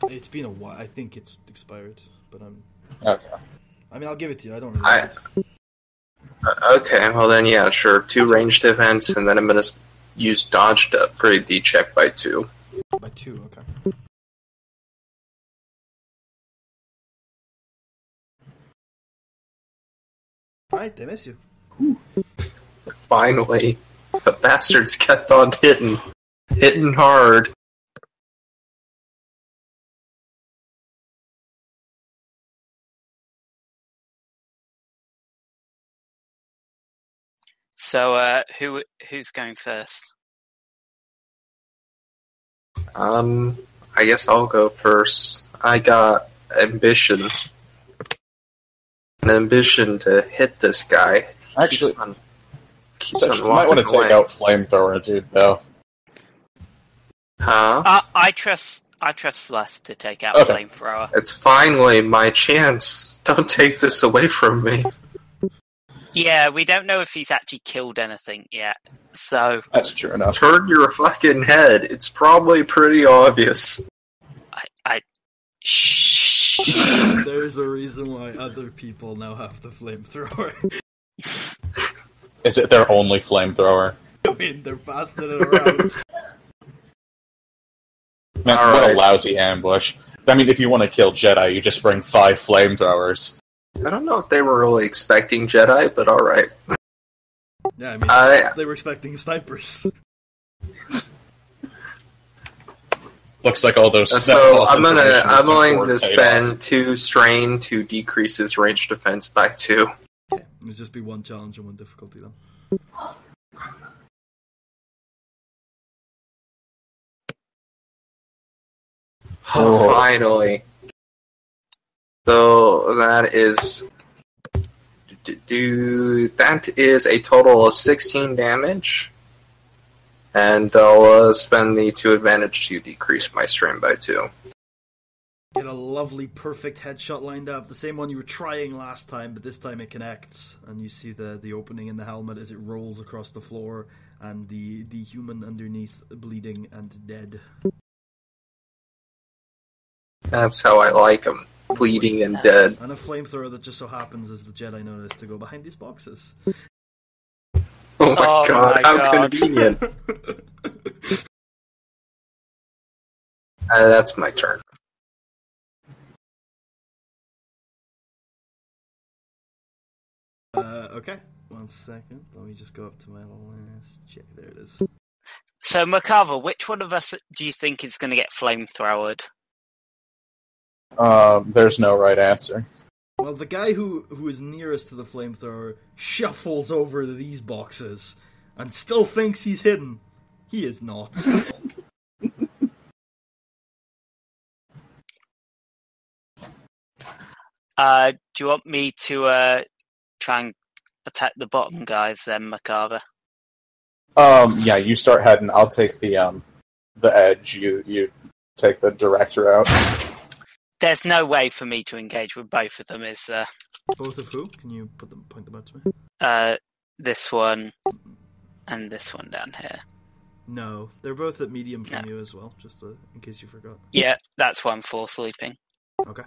It's been a while. I think it's expired, but I'm... Okay. I mean, I'll give it to you. I don't really know. Okay, well then, yeah, sure. 2 range defense, and then I'm gonna use dodge to upgrade the check by 2. By 2, okay. Alright, they miss you. Finally. The bastards kept on hitting. Hitting hard. So, who's going first? I guess I'll go first. I got ambition. An ambition to hit this guy. Actually, keeps on you might want to take out flamethrower, dude, though. Huh? I trust Celeste to take out flamethrower. It's finally my chance. Don't take this away from me. Yeah, we don't know if he's actually killed anything yet, so... That's true enough. Turn your fucking head. It's probably pretty obvious. Shh. There's a reason why other people now have the flamethrower. Is it their only flamethrower? I mean, they're passing it around. Man, what a lousy ambush. I mean, if you want to kill Jedi, you just bring 5 flamethrowers. I don't know if they were really expecting Jedi, but alright. Yeah, I mean, they were expecting snipers. Looks like all those. So I'm willing to spend 2 strain to decrease his range defense by 2. Okay, it'll just be 1 challenge and 1 difficulty then. Oh, finally. So that is that is a total of 16 damage. And I'll spend the 2 advantage to decrease my strain by 2. Get a lovely, perfect headshot lined up. The same one you were trying last time, but this time it connects. And you see the opening in the helmet as it rolls across the floor, and the human underneath bleeding and dead. That's how I like him. Bleeding and dead. And a flamethrower that just so happens, as the Jedi noticed, to go behind these boxes. Oh my god, how convenient. That's my turn. Okay. 1 second. Let me just go up to my last check. There it is. So, Makava, which one of us do you think is going to get flamethrowered? There's no right answer. Well, the guy who is nearest to the flamethrower shuffles over to these boxes and still thinks he's hidden. He is not. Do you want me to try and attack the bottom guys then, Makava? Yeah, you start heading. I'll take the edge. You take the direct route. There's no way for me to engage with both of them. Is Both of who? Can you point them out to me? This one and this one down here. No, they're both at medium from you as well, just in case you forgot. Yeah, that's why I'm force leaping. Okay.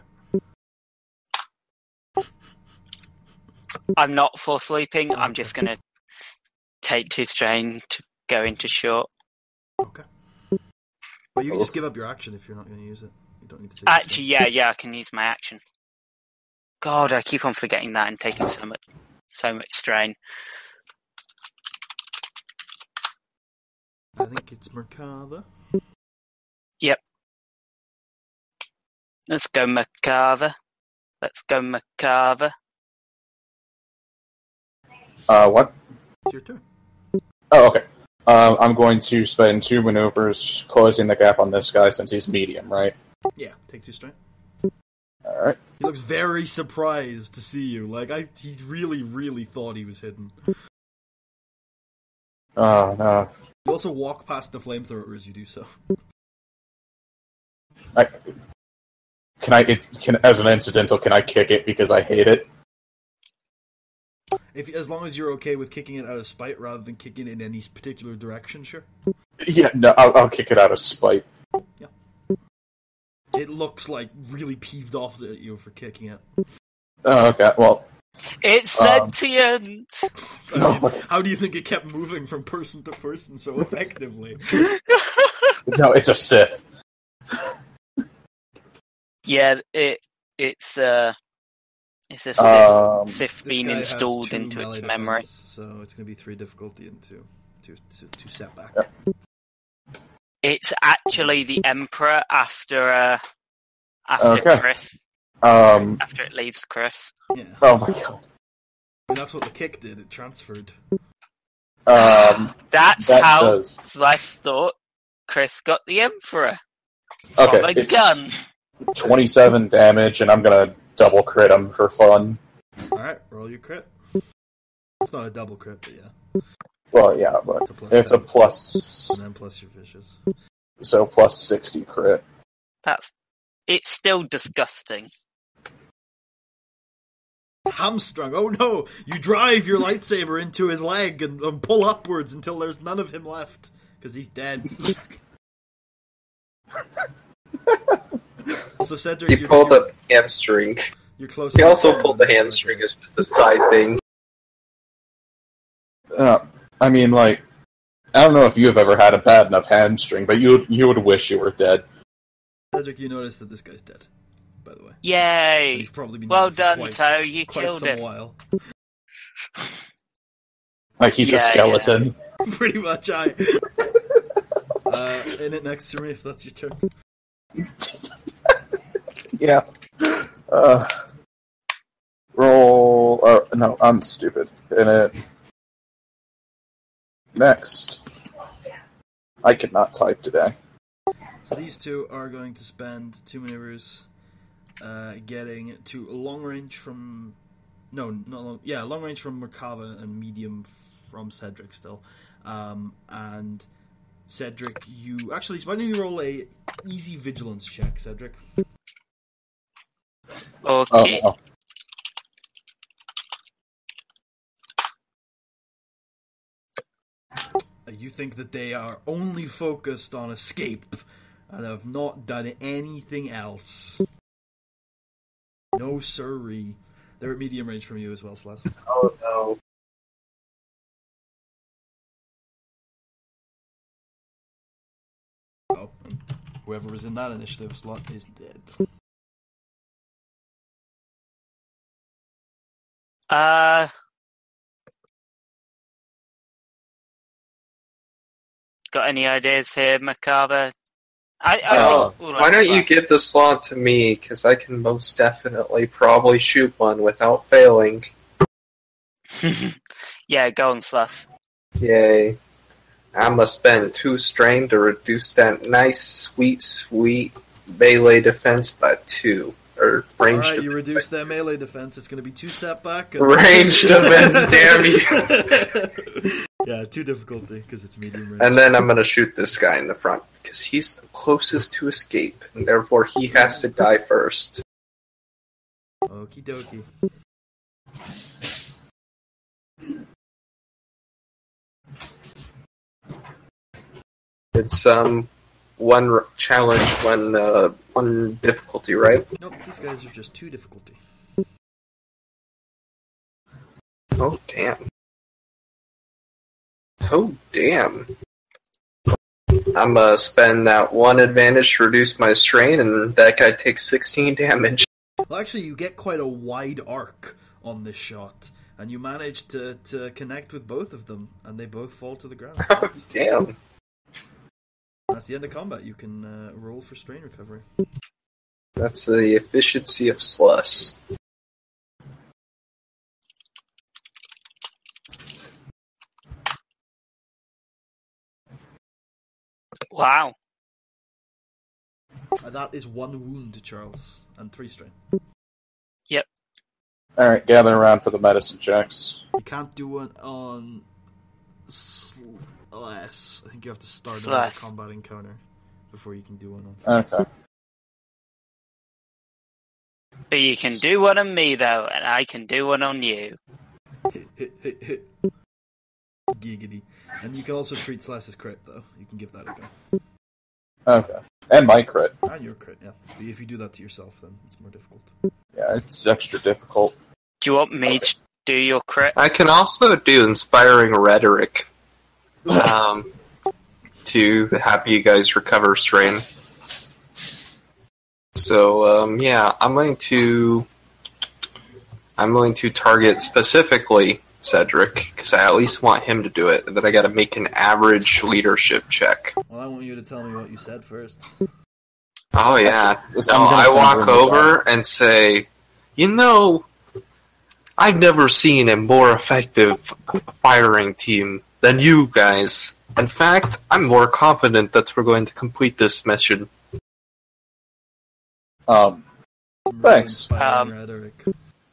I'm not force leaping. I'm just going to take 2 strain to go into short. Okay. Well, you can just give up your action if you're not going to use it. You don't need to take Actually, yeah, I can use my action. God, I keep on forgetting that and taking so much strain. I think it's Merkava. Yep. Let's go Makava. What? It's your turn. Oh, okay. I'm going to spend 2 maneuvers closing the gap on this guy since he's medium, right? Yeah, take 2 strain. Alright. He looks very surprised to see you. He really, really thought he was hidden. Oh, no. You also walk past the flamethrower as you do so. As an incidental, can I kick it because I hate it? As long as you're okay with kicking it out of spite rather than kicking it in any particular direction, sure. Yeah, no, I'll kick it out of spite. Yeah. It looks like really peeved off at you for kicking it. Oh, okay, well... It's sentient! How do you think it kept moving from person to person so effectively? No, it's a Sith. Yeah, it's a Sith being installed into its memory. So it's going to be 3 difficulty and 2 setback. Yeah. It's actually the Emperor after Chris. After it leaves Chris. Yeah. Oh my god. And that's what the kick did, it transferred. That's how does. Slice thought Chris got the Emperor. Okay, From a it's gun. 27 damage, and I'm gonna double crit him for fun. Alright, roll your crit. It's not a double crit, but yeah. Well, yeah, but it's a plus... And then plus your vicious. So plus 60 crit. It's still disgusting. Hamstrung. Oh no! You drive your lightsaber into his leg and pull upwards until there's none of him left. Because he's dead. So Cedric, he pulled a hamstring. You're close. He also pulled the hamstring as just a side thing. I mean, I don't know if you have ever had a bad enough hamstring, but you would wish you were dead. Cedric, you notice that this guy's dead, by the way. Yay! He's probably been well dead done, for Toe. You quite killed some him. while. He's a skeleton. Pretty much, in it next to me, if that's your turn. Yeah. Roll. No, I'm stupid. Next. I cannot type today. So these two are going to spend 2 maneuvers getting to long range from... No, not long... Yeah, long range from Merkava and medium from Cedric still. And Cedric, you... Actually, why don't you roll a easy vigilance check, Cedric? Okay. Oh. You think that they are only focused on escape and have not done anything else. No sirree. They're at medium range from you as well, Slash. Oh no. Oh, and whoever was in that initiative slot is dead. Got any ideas here, Macabre? Why don't you give the slot to me, because I can most definitely probably shoot one without failing. Yeah, go on, Sluss. Yay. I'ma spend 2 strain to reduce that nice, sweet melee defense by 2. Or range Alright, defense. you reduce their melee defense, it's going to be 2 setback. And... Range defense, damn you! Yeah, 2 difficulty, because it's medium range. And then I'm gonna shoot this guy in the front, because he's the closest to escape, and therefore he has to die first. Okie dokie. It's, one challenge, one difficulty, right? Nope, these guys are just 2 difficulty. Oh, damn. Oh, damn. I'm gonna spend that 1 advantage to reduce my strain, and that guy takes 16 damage. Well, actually, you get quite a wide arc on this shot, and you manage to connect with both of them, and they both fall to the ground. Oh, damn. That's the end of combat. You can roll for strain recovery. That's the efficiency of Sluss. Wow. That is 1 wound, Charles, and 3 strain. Yep. Alright, gather around for the medicine checks. You can't do one on less. I think you have to start on a combat encounter before you can do one on Slash. Okay. But you can do one on me, though, and I can do one on you. Hit. Giggity. And you can also treat Slash as crit, though. You can give that a go. Okay. And my crit. And your crit, yeah. But if you do that to yourself, then it's more difficult. Yeah, it's extra difficult. Do you want me to do your crit? I can also do inspiring rhetoric. To have you guys recover strain. So, yeah, I'm going to target specifically Cedric, because I at least want him to do it, and then I gotta make an average leadership check. Well, I want you to tell me what you said first. Oh, yeah. That's- No, I'm gonna I send walk her in the over and say, I've never seen a more effective firing team than you guys. In fact, I'm more confident that we're going to complete this mission. Thanks. Rhetoric.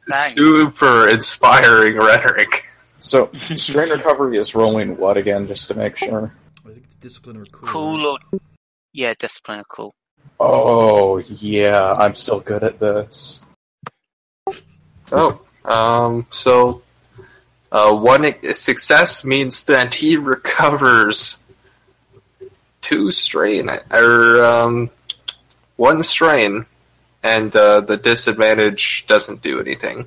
Thanks. Super inspiring rhetoric. So, strain recovery is rolling what again, just to make sure? I think it's discipline or cool. Cool or... Yeah, discipline or cool. Oh, yeah, I'm still good at this. Oh, so, 1 success means that he recovers 2 strain, or, 1 strain, and, the disadvantage doesn't do anything.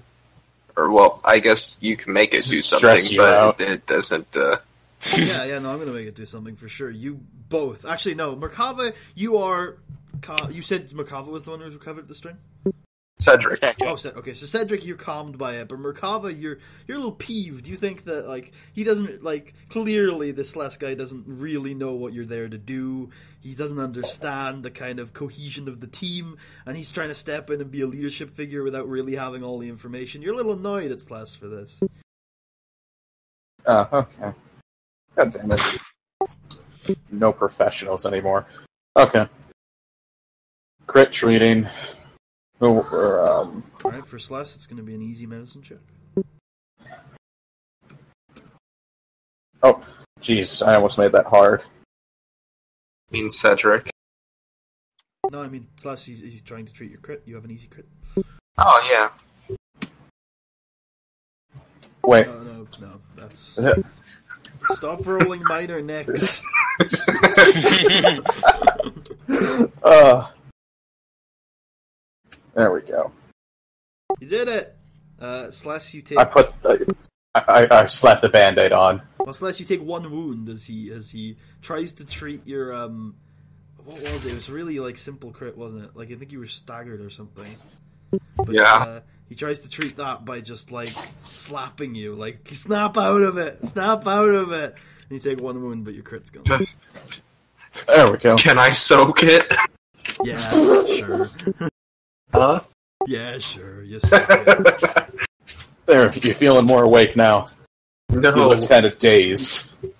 Or, well, I guess you can make it do something, but it doesn't, Yeah, no, I'm gonna make it do something for sure. You both. Actually, no, Merkava, you said Merkava was the one who recovered the strain? Cedric. Cedric. Oh, okay. So Cedric, you're calmed by it, but Merkava, you're a little peeved. You think that like he doesn't like clearly this last guy doesn't really know what you're there to do. He doesn't understand the kind of cohesion of the team, and he's trying to step in and be a leadership figure without really having all the information. You're a little annoyed at Slash for this. Okay. God damn it. No professionals anymore. Okay. Crit treating. Alright, for Slash, it's going to be an easy medicine check. Oh, jeez, I almost made that hard. Mean Cedric. No, I mean, Slash, he's trying to treat your crit. You have an easy crit. Oh, yeah. Wait. No, that's... Stop rolling minor necks. There we go. You did it! Slash, you take... I slapped the Band-Aid on. Well, Slash, you take one wound as he tries to treat your, what was it? It was really, like, simple crit, wasn't it? Like, I think you were staggered or something. But, yeah. He tries to treat that by just, like, slapping you. Like, snap out of it! Snap out of it! And you take one wound, but your crit's gone. There we go. Can I soak it? Yeah, sure. Huh? Yeah, sure. Yes. Sir. There, you're feeling more awake now. No. You looked kind of dazed. Do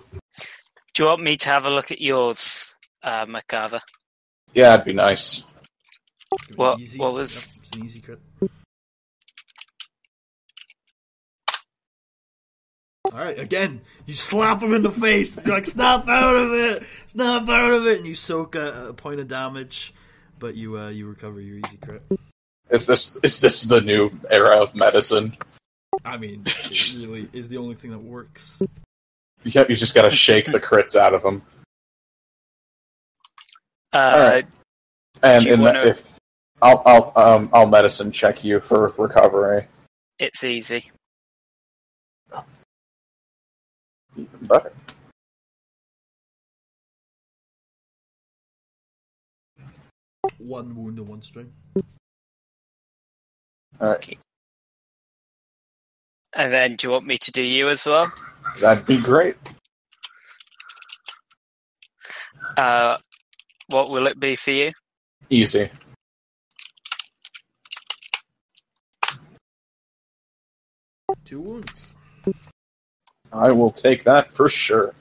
you want me to have a look at yours, Makava? Yeah, that'd be nice. What was... Yep, it's an easy crit. Alright, again, you slap him in the face. You're like, snap out of it! Snap out of it! And you soak a point of damage, but you recover your easy crit. Is this the new era of medicine? I mean, it really is the only thing that works. You just gotta shake the crits out of them. Alright. And if I'll medicine check you for recovery. It's easy. Even better. One wound and one strain. Alright. Okay. And then, do you want me to do you as well? That'd be great. What will it be for you? Easy. Two wounds. I will take that for sure.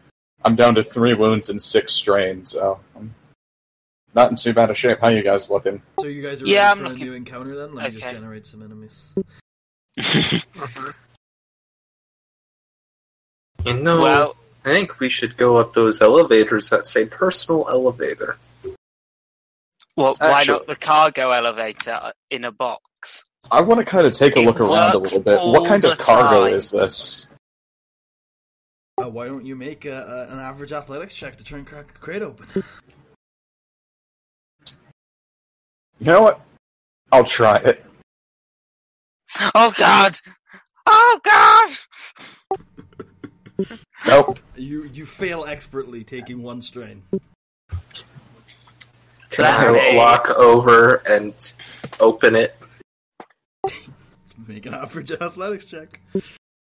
I'm down to 3 wounds and 6 strains, so I'm not in too bad a shape. How you guys looking? So you guys are ready for a new looking... encounter then? Let me just Okay. generate some enemies. You know, Well, I think we should go up those elevators that say personal elevator. why Actually- not the cargo elevator in a box? I want to kind of take a It look around a works little bit. What all kind of the cargo time. is this? Why don't you make an average athletics check to try and crack the crate open? You know what? I'll try it. Oh god! Oh god! Nope. You fail expertly, taking one strain. Can That- I walk over and open it? Make an average athletics check.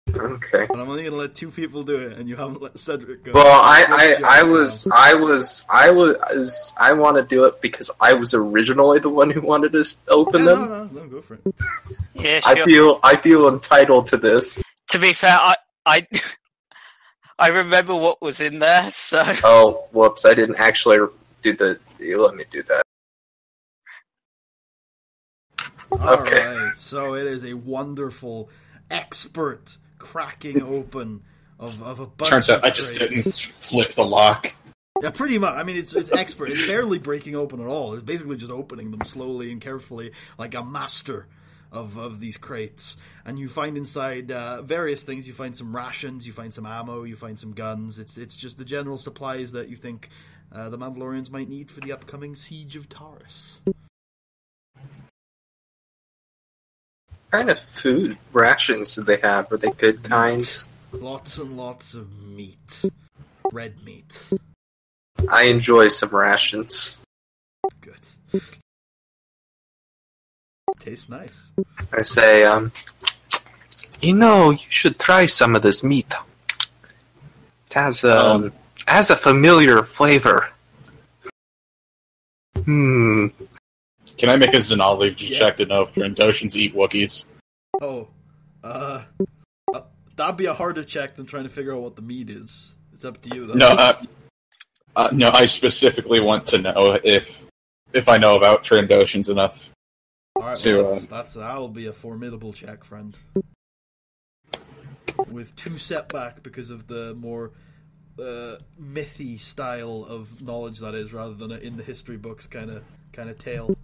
Okay. But I'm only going to let 2 people do it, and you haven't let Cedric go. Well, I want to do it because I was originally the one who wanted to open them. No, go for it. Yeah, sure. I feel entitled to this. To be fair, I remember what was in there, so... Oh, whoops! I didn't actually do the. You let me do that. Okay. Alright, so it is a wonderful, expert cracking open of a bunch Turns of out I just crates. didn't flip the lock. Yeah, pretty much. I mean, it's expert. It's barely breaking open at all. It's basically just opening them slowly and carefully, like a master of these crates. And you find inside various things. You find some rations, you find some ammo, you find some guns. It's just the general supplies that you think the Mandalorians might need for the upcoming siege of Taurus. What kind of food rations do they have? Are they good kinds? Lots and lots of meat. Red meat. I enjoy some rations. Good. Tastes nice. I say, you should try some of this meat. It has a familiar flavor. Can I make a xenology check to know if Trandoshans eat Wookiees? Oh, that'd be a harder check than trying to figure out what the meat is. It's up to you, though. No, I specifically want to know if I know about Trandoshans enough. Alright, well, that'll be a formidable check, friend. With 2 setback because of the more mythy style of knowledge that is, rather than in the history books kind of tale.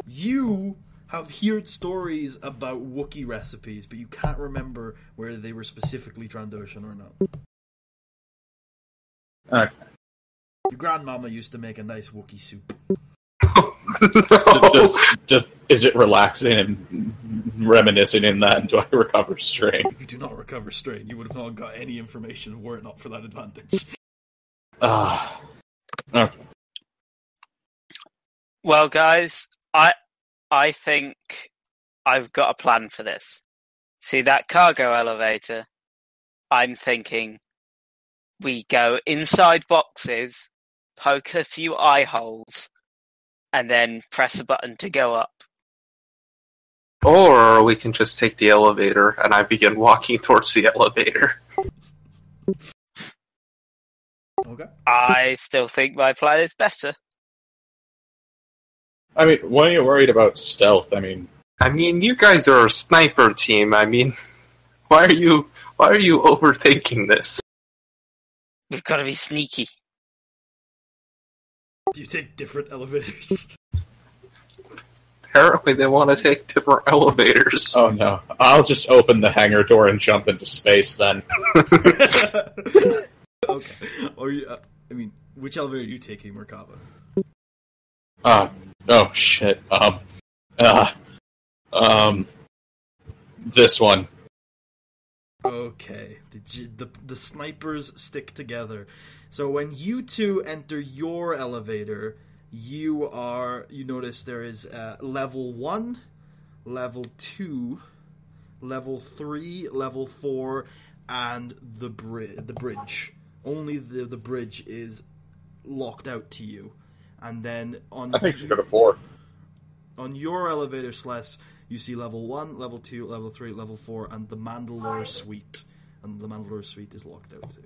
You have heard stories about Wookiee recipes, but you can't remember whether they were specifically Trandoshan or not. Okay. Your grandmama used to make a nice Wookiee soup. Just is it relaxing and reminiscing in that? Do I recover strain? You do not recover strain. You would have not got any information were it not for that advantage. Okay. Well, guys, I think I've got a plan for this. See that cargo elevator? I'm thinking we go inside boxes, poke a few eye holes, and then press a button to go up. Or we can just take the elevator, and I begin walking towards the elevator. Okay. I still think my plan is better. I mean, why are you worried about stealth? I mean, you guys are a sniper team. Why are you overthinking this? We've got to be sneaky. Do you take different elevators? Apparently they want to take different elevators. Oh no. I'll just open the hangar door and jump into space then. Okay. Or which elevator are you taking, Merkava? Oh shit. This one. Okay. The snipers stick together. So when you two enter your elevator, you notice there is level 1, level 2, level 3, level 4, and the bridge. Only the bridge is locked out to you. And then I think you go to 4. On your elevator, Celeste, you see level 1, level 2, level 3, level 4, and the Mandalore suite. And the Mandalore suite is locked out too.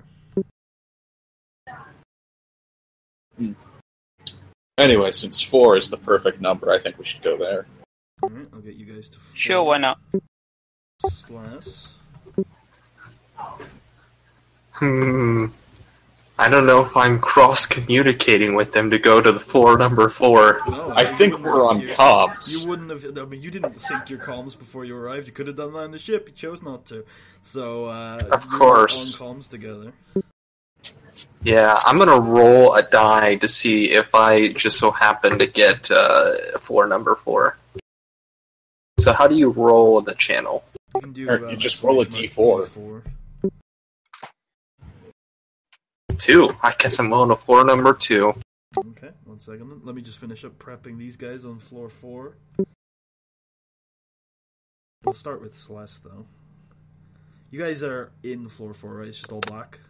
Anyway, since 4 is the perfect number, I think we should go there. Alright, I'll get you guys to 4. Sure, why not? Slash. I don't know if I'm cross-communicating with them to go to the number 4. No, I think we're on comms. You wouldn't have. You didn't sync your comms before you arrived. You could have done that on the ship. You chose not to. So, of course, on comms together. Yeah, I'm gonna roll a die to see if I just so happen to get number 4. So, how do you roll the channel? You can do. You just roll a D4. 2. I guess I'm on a floor number 2. Okay, 1 second. Then. Let me just finish up prepping these guys on floor 4. We'll start with Celeste, though. You guys are in floor 4, right? It's just all black?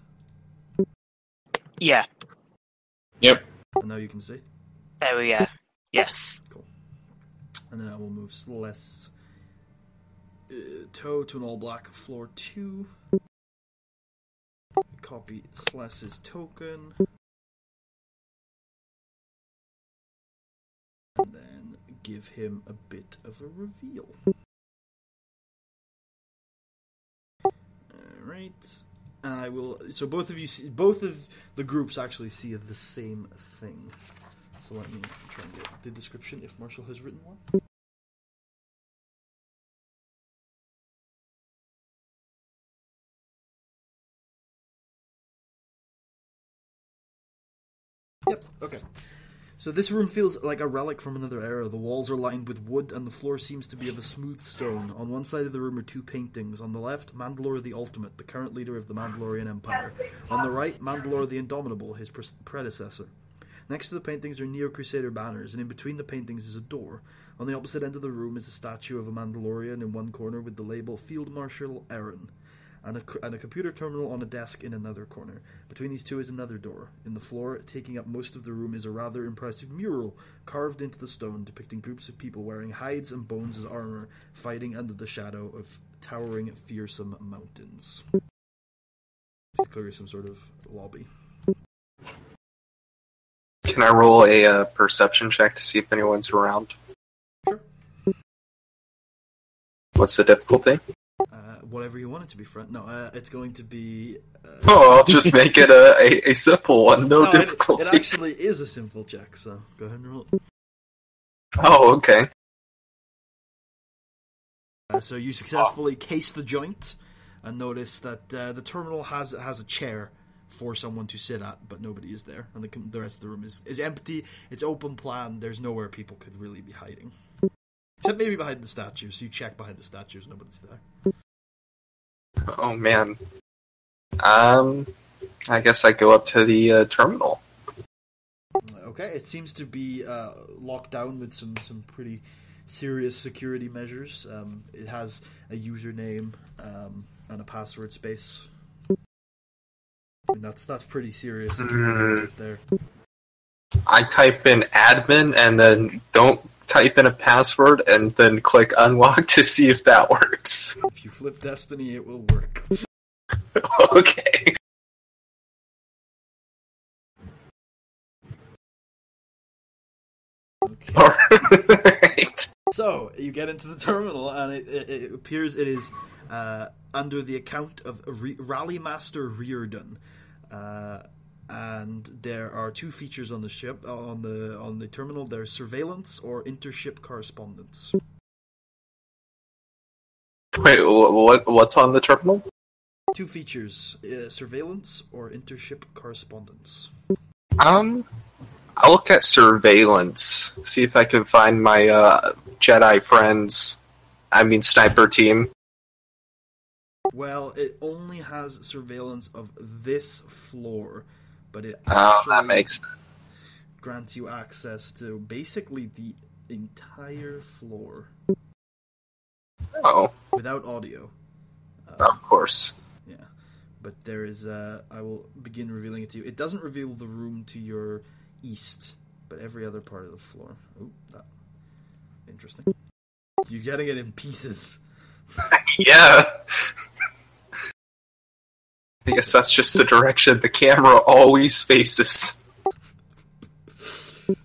Yeah. Yep. And now you can see? There we go. Yes. Cool. And then I will move Celeste's toe to an all black floor 2. Copy Celeste's token. And then give him a bit of a reveal. Alright. And I will. So both of the groups actually see the same thing. So let me try and get the description if Marshall has written one. Yep, okay. So this room feels like a relic from another era. The walls are lined with wood, and the floor seems to be of a smooth stone. On one side of the room are 2 paintings. On the left, Mandalore the Ultimate, the current leader of the Mandalorian Empire. On the right, Mandalore the Indomitable, his predecessor. Next to the paintings are Neo-Crusader banners, and in between the paintings is a door. On the opposite end of the room is a statue of a Mandalorian in one corner with the label Field Marshal Aaron, and a computer terminal on a desk in another corner. Between these two is another door. In the floor, taking up most of the room, is a rather impressive mural carved into the stone depicting groups of people wearing hides and bones as armor, fighting under the shadow of towering, fearsome mountains. It's clearly some sort of lobby. Can I roll a perception check to see if anyone's around? Sure. What's the difficulty? Whatever you want it to be, friend. No, it's going to be... I'll just make it a simple one. No difficulty. It actually is a simple check, so go ahead and roll it. Oh, okay. So you successfully case the joint, and notice that the terminal has a chair for someone to sit at, but nobody is there, and the rest of the room is empty. It's open plan. There's nowhere people could really be hiding, except maybe behind the statues. So you check behind the statues, nobody's there. Oh man. I guess I go up to the terminal. Okay, it seems to be locked down with some pretty serious security measures. It has a username and a password space. I mean, that's pretty serious security there. I type in admin and then don't type in a password and then click unlock to see if that works. If you flip Destiny, it will work. Okay. Alright. So, you get into the terminal, and it appears it is under the account of Rally Master Reardon. And there are two features on the ship, on the terminal. There's surveillance or intership correspondence. Wait, what's on the terminal? Two features, surveillance or intership correspondence. I'll look at surveillance, see if I can find my Jedi friends, sniper team. Well, it only has surveillance of this floor, but it that makes sense. Grants you access to basically the entire floor. Oh. Without audio. Of course. Yeah. But there is, I will begin revealing it to you. It doesn't reveal the room to your east, but every other part of the floor. Oh, that. Interesting. You're getting it in pieces. Yeah. I guess that's just the direction the camera always faces. You're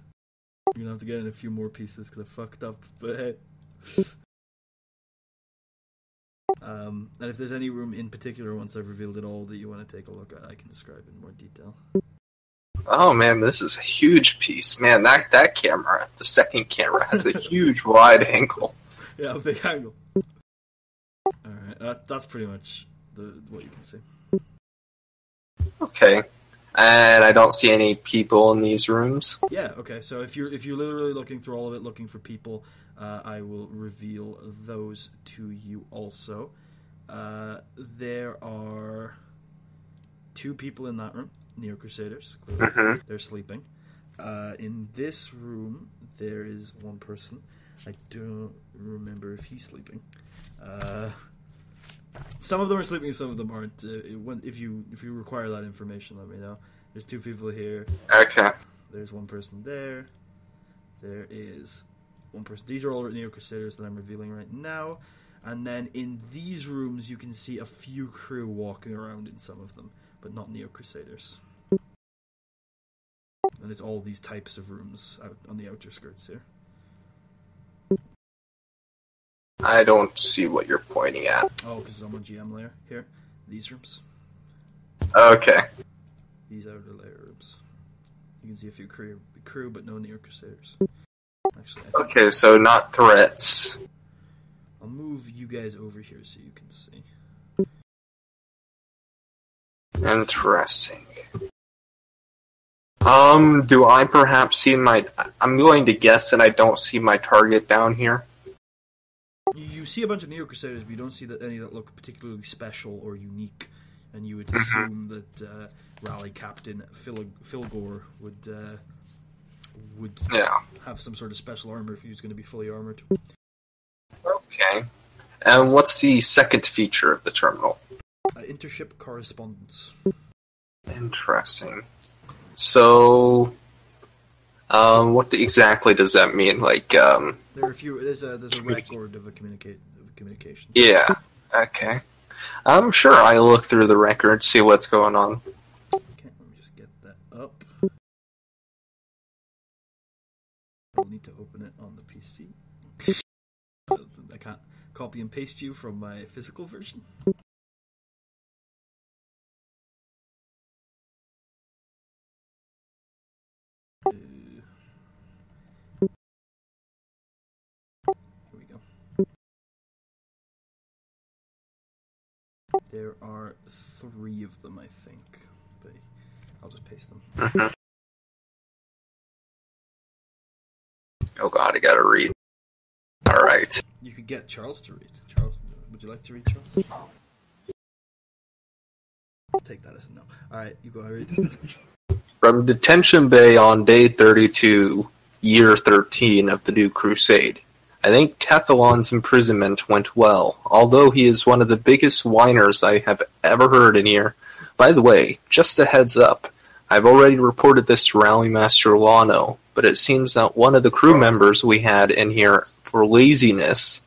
gonna have to get in a few more pieces because I fucked up, but hey. And if there's any room in particular, once I've revealed it all, that you want to take a look at, I can describe in more detail. Oh man, this is a huge piece. Man, that camera, the second camera, has a huge wide angle. Yeah, a big angle. Alright, that's pretty much what you can see. Okay. And I don't see any people in these rooms. Yeah, okay, so if you're literally looking through all of it, looking for people, I will reveal those to you also. There are two people in that room, Neo Crusaders. Clearly. Mm-hmm. They're sleeping. In this room, there is one person. I don't remember if he's sleeping. Some of them are sleeping, some of them aren't. If you require that information, let me know. There's two people here. Okay. There's one person there. There is one person. These are all Neo Crusaders that I'm revealing right now. And then in these rooms, you can see a few crew walking around in some of them, but not Neo Crusaders. And it's all these types of rooms out on the outer skirts here. I don't see what you're pointing at. Oh, because I'm on GM layer here. These rooms. Okay. These outer layer rooms. You can see a few crew, but no Neo Crusaders. Actually, okay, so not threats. I'll move you guys over here so you can see. Interesting. Do I perhaps see my... I'm going to guess that I don't see my target down here. You see a bunch of Neo Crusaders, but you don't see any that look particularly special or unique. And you would assume that Rally Captain Philgore would would have some sort of special armor if he was going to be fully armored. Okay. And what's the second feature of the terminal? Intership correspondence. Interesting. So, what exactly does that mean? Like, there are a few. There's a record of a communication. Yeah. Okay. I'm sure I'll look through the record, see what's going on. Okay, let me just get that up. I'll need to open it on the PC. I can't copy and paste you from my physical version. Here we go. There are 3 of them, I think. But I'll just paste them. Mm-hmm. Oh god, I gotta read. Alright. You could get Charles to read. Charles, would you like to read, Charles? I'll take that as a no. Alright, you go ahead. From detention bay on day 32, year 13 of the New Crusade. I think Tethalon's imprisonment went well, although he is one of the biggest whiners I have ever heard in here. By the way, just a heads up, I've already reported this to Rallymaster Lano, but it seems that one of the crew members we had in here for laziness,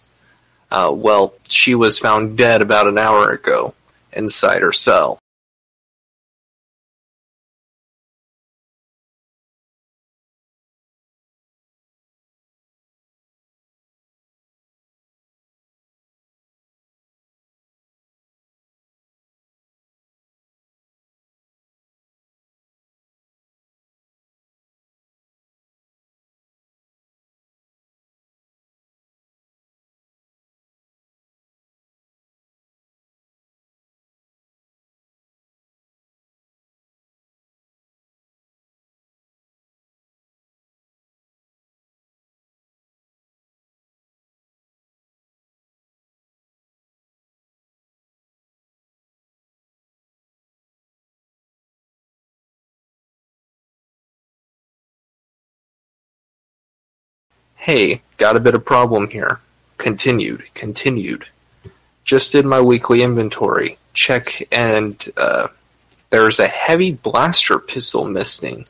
she was found dead about an hour ago, inside her cell. Hey, got a bit of problem here. Continued. Just did my weekly inventory. Check and, there's a heavy blaster pistol missing.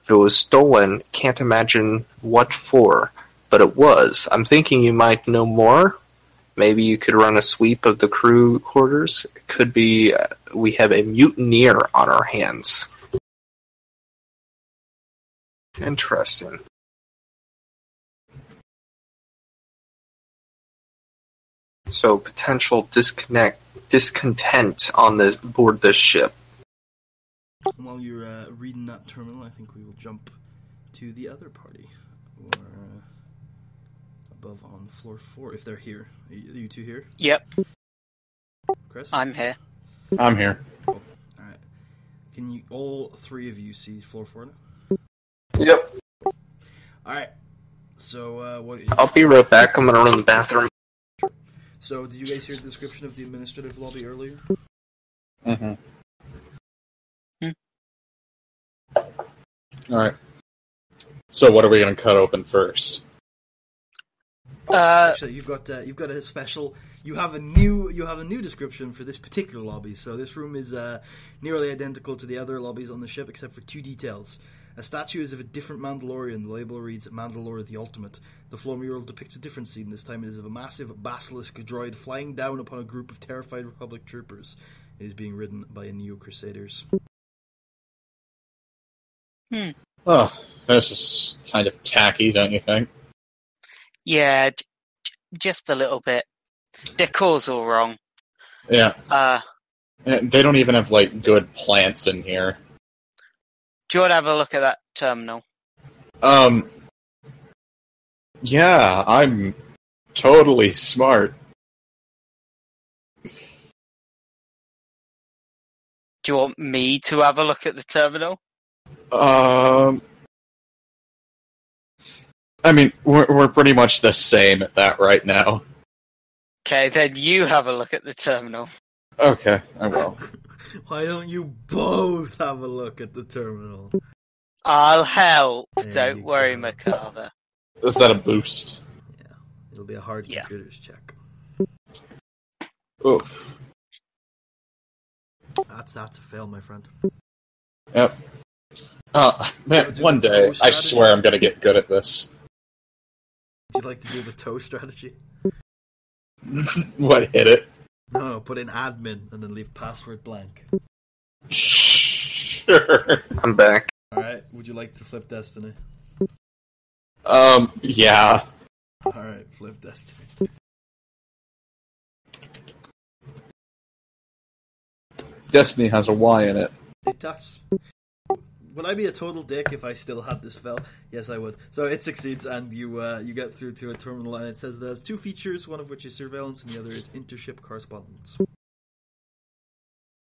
If it was stolen, can't imagine what for, but it was. I'm thinking you might know more? Maybe you could run a sweep of the crew quarters? Could be, we have a mutineer on our hands. Interesting. So potential discontent on board this ship. While you're reading that terminal, I think we will jump to the other party. Or above on floor 4, if they're here. Are you 2 here? Yep. Chris? I'm here. I'm here. Cool. Alright. Can you, all 3 of you, see floor 4 now? Yep. Alright. So, what... I'll be right back. I'm gonna run the bathroom. So, did you guys hear the description of the administrative lobby earlier? Mm-hmm. Alright. So what are we going to cut open first? Actually, you've got a special... You have a new description for this particular lobby. So this room is nearly identical to the other lobbies on the ship, except for 2 details. A statue is of a different Mandalorian. The label reads Mandalore the Ultimate. The floor mural depicts a different scene. This time it is of a massive basilisk droid flying down upon a group of terrified Republic troopers. It is being ridden by a Neo-Crusaders. Oh, this is kind of tacky, don't you think? Yeah, just a little bit. Decor's all wrong. Yeah. They don't even have, good plants in here. Do you want to have a look at that terminal? Yeah, I'm totally smart. Do you want me to have a look at the terminal? I mean, we're pretty much the same at that right now. Okay, then you have a look at the terminal. Okay, I will. Why don't you both have a look at the terminal? I'll help. There Don't you worry, go. Macabre. Is that a boost? Yeah, it'll be a hard Yeah. computers check. Oof. That's a fail, my friend. Yep. Man, Do one the day, toe I strategy? swear I'm gonna get good at this. Would you like to do the toe strategy? What, hit it? No, put in admin and then leave password blank. Sure. I'm back. Alright, would you like to flip Destiny? Yeah. Alright, flip Destiny. Destiny has a Y in it. It does. Would I be a total dick if I still had this spell? Yes, I would. So it succeeds, and you get through to a terminal, and it says there's two features, one of which is surveillance, and the other is intership correspondence.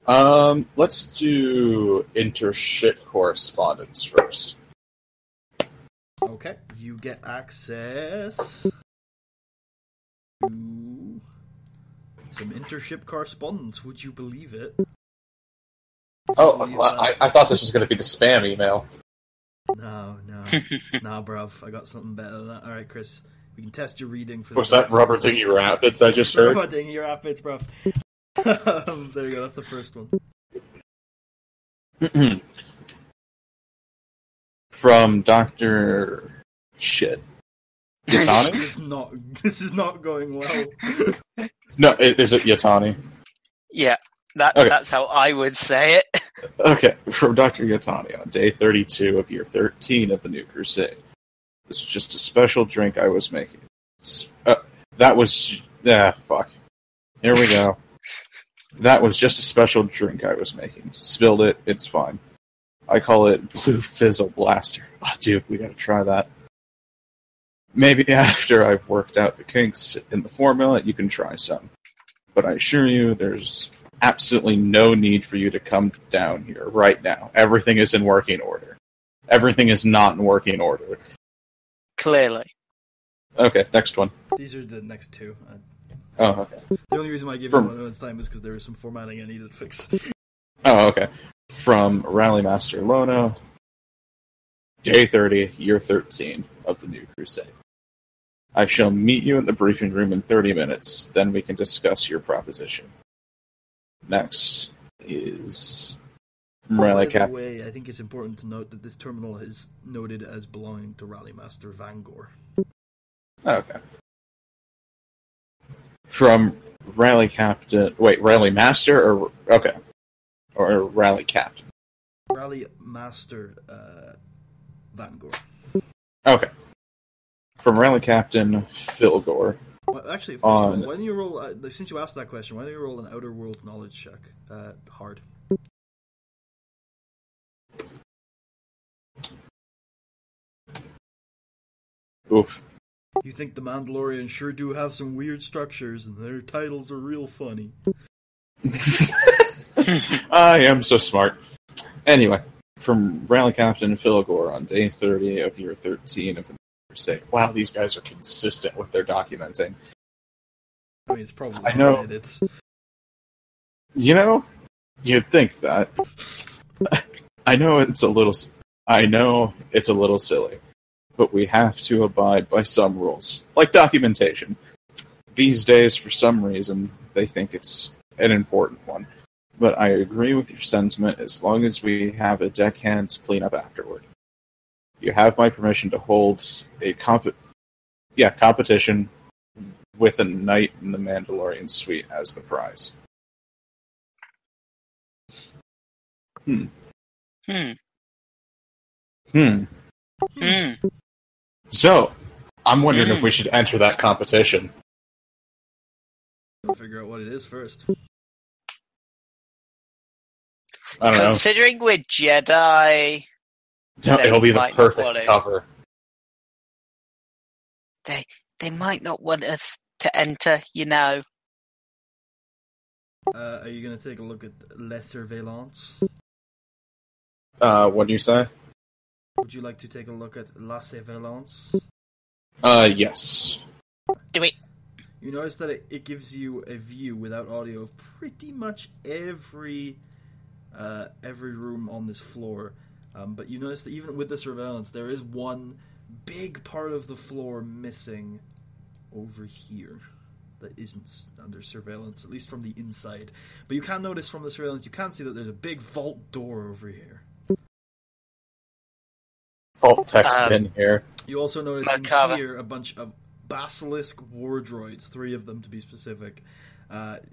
Let's do intership correspondence first. Okay, you get access to some intership correspondence. Would you believe it? Oh, I thought this was going to be the spam email. No, nah, bruv. I got something better than that. All right, Chris, we can test your reading for. Was that Rubber Dingy Rapids I just heard? Rubber Dingy Rapids, bruv. There you go. That's the first one. From Dr. Shit. Yatani? This is not going well. No, is it Yatani? Yeah, Okay. that's how I would say it. Okay, from Dr. Yatani on day 32 of year 13 of the New Crusade. This is just a special drink I was making. Fuck. Here we go. That was just a special drink I was making. Spilled it, it's fine. I call it Blue Fizzle Blaster. Oh, dude, we gotta try that. Maybe after I've worked out the kinks in the formula, you can try some. But I assure you, there's absolutely no need for you to come down here right now. Everything is in working order. Everything is not in working order. Clearly. Okay, next one. These are the next two. Oh, okay. The only reason why I gave you one this time is because there was some formatting I needed to fix. Oh, okay. From Rally Master Lono, day 30, year 13 of the New Crusade. I shall meet you in the briefing room in 30 minutes, then we can discuss your proposition. Next is Rally By Cap. the way, I think it's important to note that this terminal is noted as belonging to Rally Master Vangor. Okay. From Rally Captain. Wait, Rally Master or. Okay. Or Rally Captain. Rally Master Vangor. Okay. From Rally Captain Philgore. Well, actually, first of all, why don't you roll, since you asked that question, why don't you roll an Outer World knowledge check? Hard. Oof. You think the Mandalorian sure do have some weird structures, and their titles are real funny. I am so smart. Anyway, from Rally Captain Philgore on day 30 of year 13 of the Crusade. Wow, these guys are consistent with their documenting. I mean, it's probably I know. It's You know, you'd think that. I know it's a little silly, but we have to abide by some rules, like documentation. These days, for some reason, they think it's an important one. But I agree with your sentiment as long as we have a deckhand to clean up afterward. You have my permission to hold a competition with a knight in the Mandalorian suite as the prize. So, I'm wondering if we should enter that competition. I'll figure out what it is first. I don't know. Considering we're Jedi, No, it'll be the might not perfect want it. cover. they might not want us to enter, you know. Are you going to take a look at Les Surveillance? What do you say? Would you like to take a look at La Surveillance? Yes. Do we? You notice that it gives you a view without audio of pretty much every room on this floor. But you notice that even with the surveillance, there is one big part of the floor missing over here that isn't under surveillance, at least from the inside. But you can notice from the surveillance, you can see that there's a big vault door over here. Vault text in here. You also notice in here a bunch of basilisk war droids, 3 of them to be specific.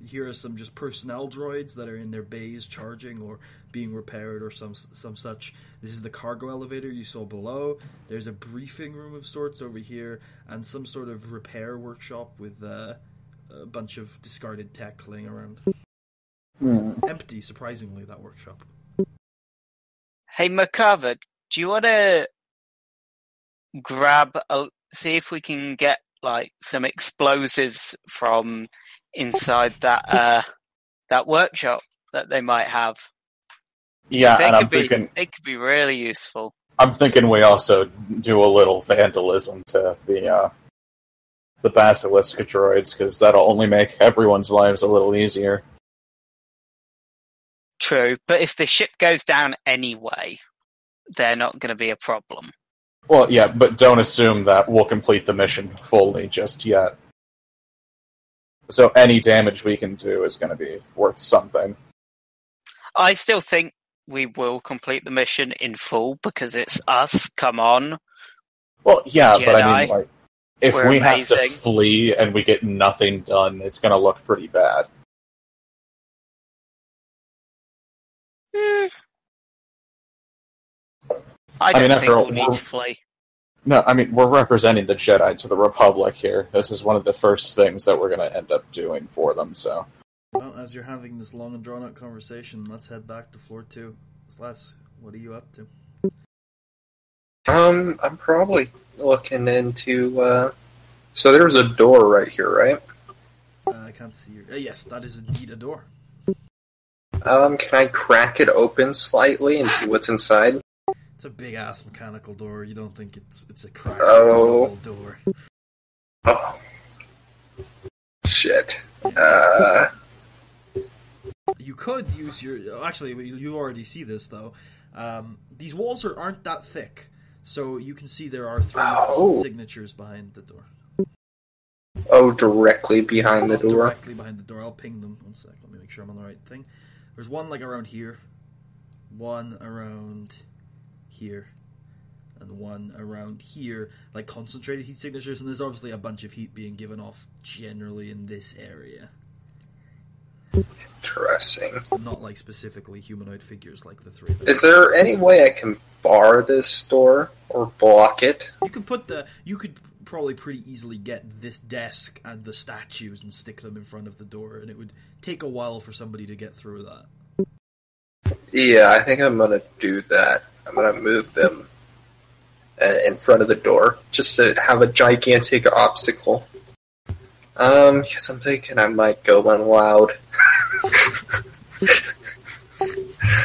Here are some just personnel droids that are in their bays charging or being repaired or some such. This is the cargo elevator you saw below. There's a briefing room of sorts over here and some sort of repair workshop with a bunch of discarded tech laying around. Empty, surprisingly, that workshop. Hey, Macabre, do you want to see if we can get like some explosives from inside that workshop that they might have? Yeah, and I'm thinking it could be really useful. I'm thinking we also do a little vandalism to the basilisk droids, because that'll only make everyone's lives a little easier. True, but if the ship goes down anyway, they're not going to be a problem. Well, yeah, but don't assume that we'll complete the mission fully just yet. So any damage we can do is going to be worth something. I still think we will complete the mission in full because it's us. Come on. Well, yeah, Jedi. But I mean, like, if We're we amazing. have to flee and we get nothing done, it's going to look pretty bad. I don't after think all, we'll need to flee. No, I mean, we're representing the Jedi to the Republic here. This is one of the first things that we're going to end up doing for them, so... Well, as you're having this long and drawn-out conversation, let's head back to floor 2. Slats, what are you up to? I'm probably looking into, so there's a door right here, right? I can't see your... yes, that is indeed a door. Can I crack it open slightly and see what's inside? It's a big-ass mechanical door. You don't think it's a cracked door. Oh. Shit. You could use your... Actually, you already see this, though. These walls aren't that thick, so you can see there are 3 signatures behind the door. Oh, directly behind the door? Directly behind the door. I'll ping them. One sec. Let me make sure I'm on the right thing. There's one, like, around here. One around here. And one around here. Like, concentrated heat signatures. And there's obviously a bunch of heat being given off generally in this area. Interesting. Not, like, specifically humanoid figures like the 3. Is there any way I can bar this door? Or block it? You could probably pretty easily get this desk and the statues and stick them in front of the door, and it would take a while for somebody to get through that. Yeah, I think I'm gonna do that. I'm gonna move them in front of the door, just to have a gigantic obstacle. Yes, I'm thinking I might go in loud.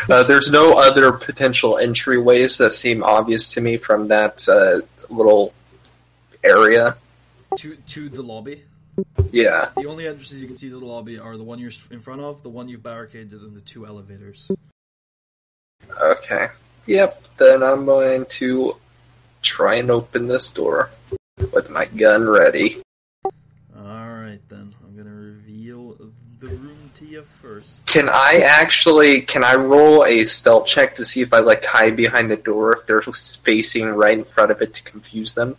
There's no other potential entryways that seem obvious to me from that little area. To the lobby? Yeah. The only entrances you can see to the lobby are the one you're in front of, the one you've barricaded, and the 2 elevators. Okay. Yep, then I'm going to try and open this door with my gun ready. Alright then, I'm gonna reveal the room to you first. Can I roll a stealth check to see if I, like, hide behind the door if they're spacing right in front of it to confuse them?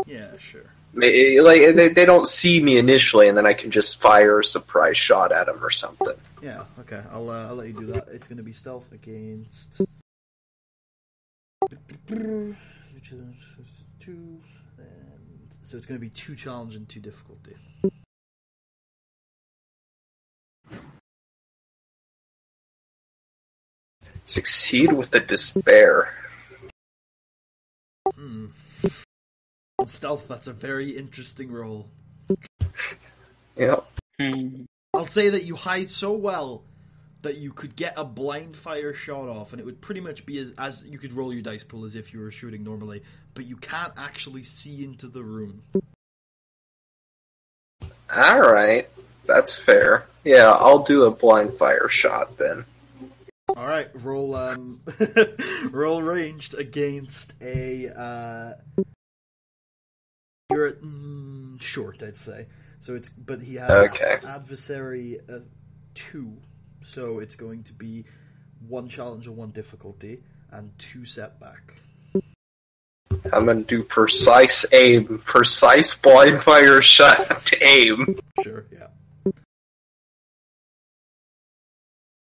Yeah, sure. Like, they don't see me initially, and then I can just fire a surprise shot at them or something. Yeah, okay, I'll let you do that. It's gonna be stealth against... Which is 2, and... So it's gonna be 2 challenge and 2 difficulty. Succeed with the despair. Stealth, that's a very interesting roll. Yep. I'll say that you hide so well that you could get a blind fire shot off, and it would pretty much be as you could roll your dice pool as if you were shooting normally, but you can't actually see into the room. Alright, that's fair. Yeah, I'll do a blind fire shot then. All right, roll roll ranged against a you're at short, I'd say. So he has adversary 2, so it's going to be 1 challenge and 1 difficulty and 2 setback. I'm gonna do precise aim, precise blind fire shot aim. Sure, yeah.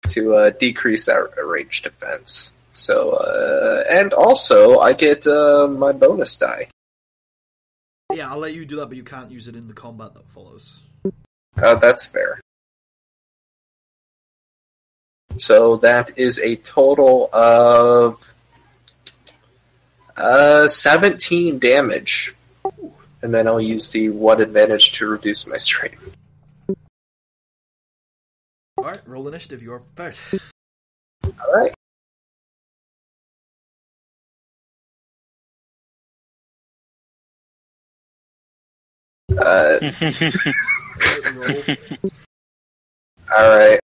To decrease that range defense. So, and also I get my bonus die. Yeah, I'll let you do that, but you can't use it in the combat that follows. That's fair. So that is a total of 17 damage. And then I'll use the 1 advantage to reduce my strain. Alright, roll initiative, you are prepared. Alright. Alright.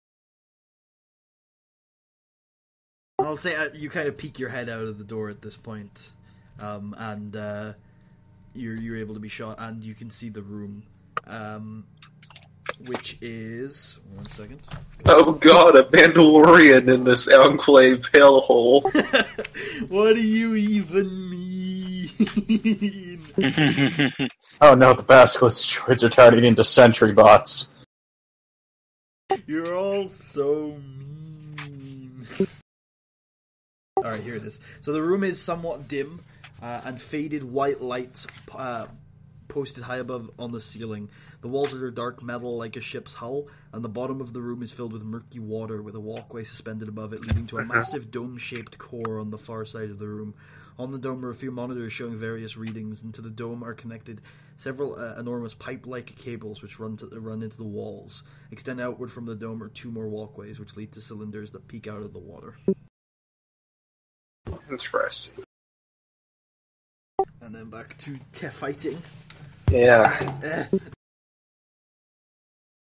I'll say you kind of peek your head out of the door at this point, and you're able to be shot, and you can see the room, which is 1 second. Oh god, a Mandalorian in this enclave hellhole. What do you even mean? Oh no, the Basilisk droids are turning into sentry bots. You're all so mean. Alright, here it is. So the room is somewhat dim, and faded white lights posted high above on the ceiling. The walls are dark metal like a ship's hull, and the bottom of the room is filled with murky water with a walkway suspended above it, leading to a massive dome-shaped core on the far side of the room. On the dome are a few monitors showing various readings, and to the dome are connected several enormous pipe-like cables which run into the walls. Extended outward from the dome are 2 more walkways which lead to cylinders that peek out of the water. Interesting. And then back to fighting. Yeah.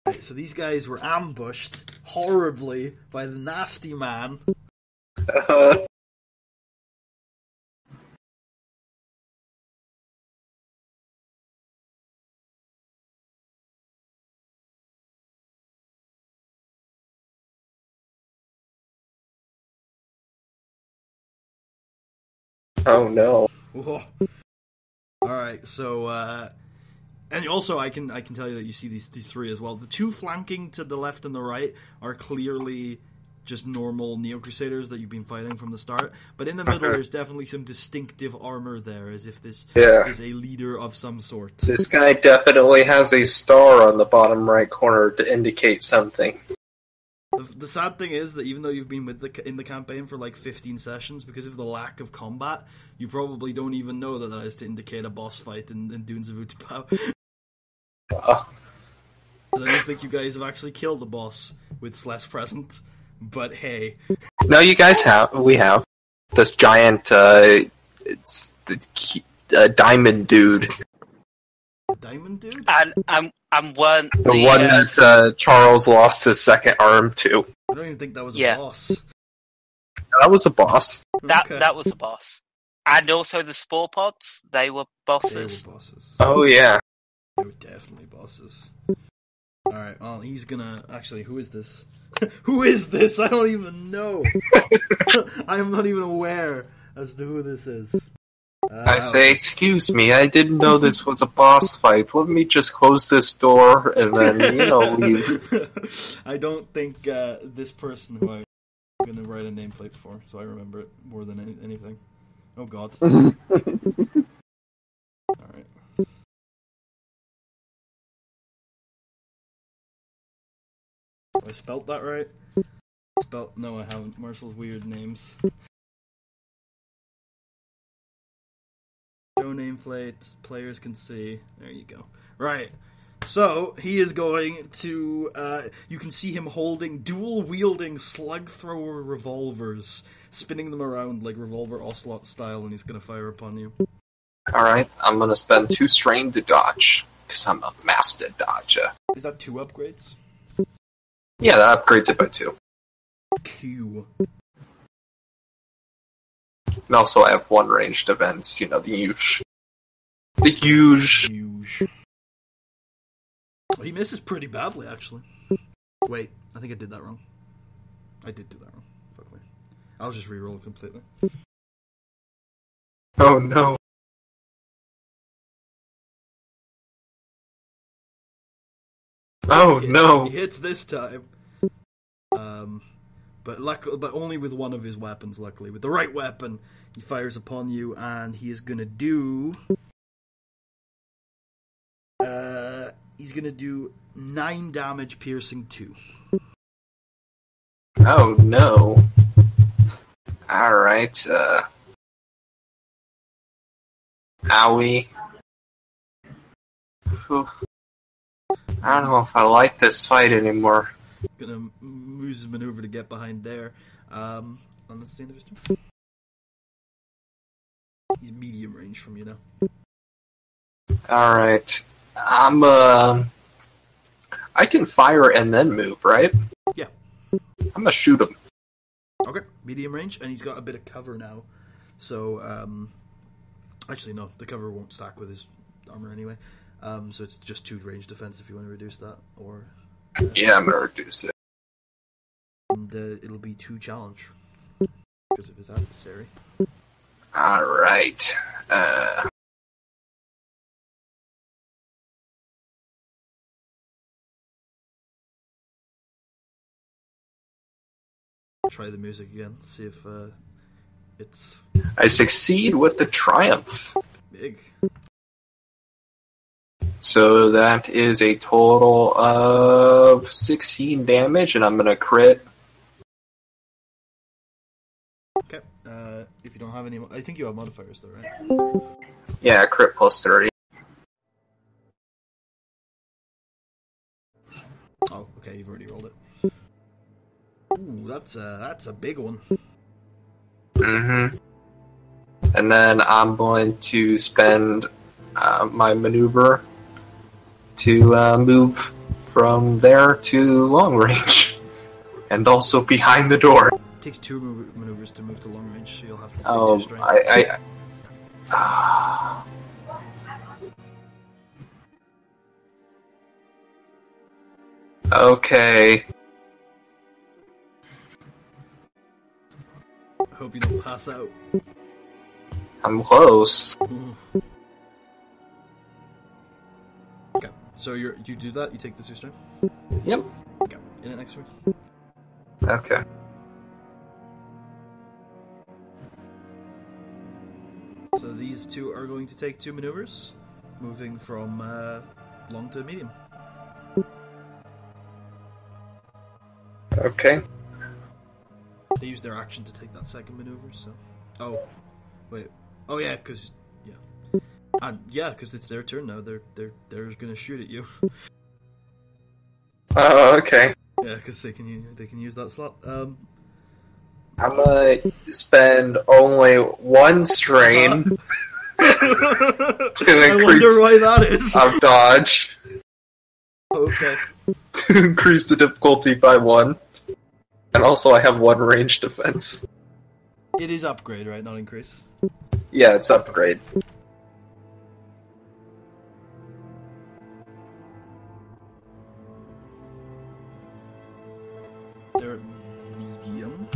Right, so these guys were ambushed horribly by the nasty man. Oh no. Whoa. Alright, so and also I can tell you that you see these 3 as well. The 2 flanking to the left and the right are clearly just normal Neo-Crusaders that you've been fighting from the start, but in the middle there's definitely some distinctive armor there, as if this is a leader of some sort. This guy definitely has a star on the bottom right corner to indicate something. The sad thing is that even though you've been in the campaign for like 15 sessions, because of the lack of combat, you probably don't even know that is to indicate a boss fight in Dunes of Utapau. I don't think you guys have actually killed a boss with Sless present, but hey. No, you guys have. We have. This giant, it's the diamond dude. Diamond dude? And one the one that Charles lost his second arm to. I don't even think that was a boss. That was a boss. That was a boss. And also the spore pods, they were bosses. They were bosses. Oh yeah. They were definitely bosses. Alright, well, he's gonna... Actually, who is this? Who is this? I don't even know. I am not even aware as to who this is. I say, excuse me, I didn't know this was a boss fight. Let me just close this door and then, leave. I don't think this person who I'm going to write a nameplate for, so I remember it more than anything. Oh god. Alright. Have I spelt that right? No, I haven't. Marcel's weird names. Show nameplate, players can see. There you go. Right. So, he is going to... you can see him holding dual-wielding slug-thrower revolvers, spinning them around like revolver ocelot style, and he's going to fire upon you. Alright, I'm going to spend 2 strain to dodge, because I'm a master dodger. Is that 2 upgrades? Yeah, that upgrades it by 2. Q. And also I have one ranged defense, the huge. The huge. Huge. He misses pretty badly, actually. Wait, I think I did that wrong. I did do that wrong. Fuck me. I'll just reroll completely. Oh no. Oh no. He hits this time. But only with one of his weapons, luckily. With the right weapon, he fires upon you, and he is gonna do... he's gonna do 9 damage, piercing 2. Oh no. Alright, owie. Whew. I don't know if I like this fight anymore. Gonna use his maneuver to get behind there. And that's the end of his turn. He's medium range from you now. Alright. I can fire and then move, right? Yeah. I'm gonna shoot him. Okay, medium range, and he's got a bit of cover now. So, actually no, the cover won't stack with his armor anyway. So it's just 2 range defense if you want to reduce that, or... Yeah, I'm gonna reduce it. And it'll be 2 challenge, because of his adversary. Alright. Try the music again, see if it's... I succeed with the triumph. big. So that is a total of 16 damage, and I'm gonna crit. Okay, if you don't have any... I think you have modifiers though, right? Yeah, crit plus 30. Oh, okay, you've already rolled it. Ooh, that's a big one. Mm-hmm. And then I'm going to spend my maneuver to move from there to long range. And also behind the door. It takes 2 maneuvers to move to long range, so you'll have to take 2 strength. Okay. Hope you don't pass out. I'm close. Okay, so you do that, you take the 2 strength? Yep. Okay, in it next turn. Okay. So these 2 are going to take 2 maneuvers, moving from long to medium. Okay. They use their action to take that second maneuver, so... Oh, wait. Oh yeah, because... Yeah. Yeah, because it's their turn now. They're going to shoot at you. Oh, okay. Yeah, because they can use that slot. I'm gonna spend only 1 strain to I increase wonder why that is. of dodge Okay. to increase the difficulty by 1. And also I have 1 range defense. It is upgrade, right? Not increase. Yeah, it's upgrade. They're medium.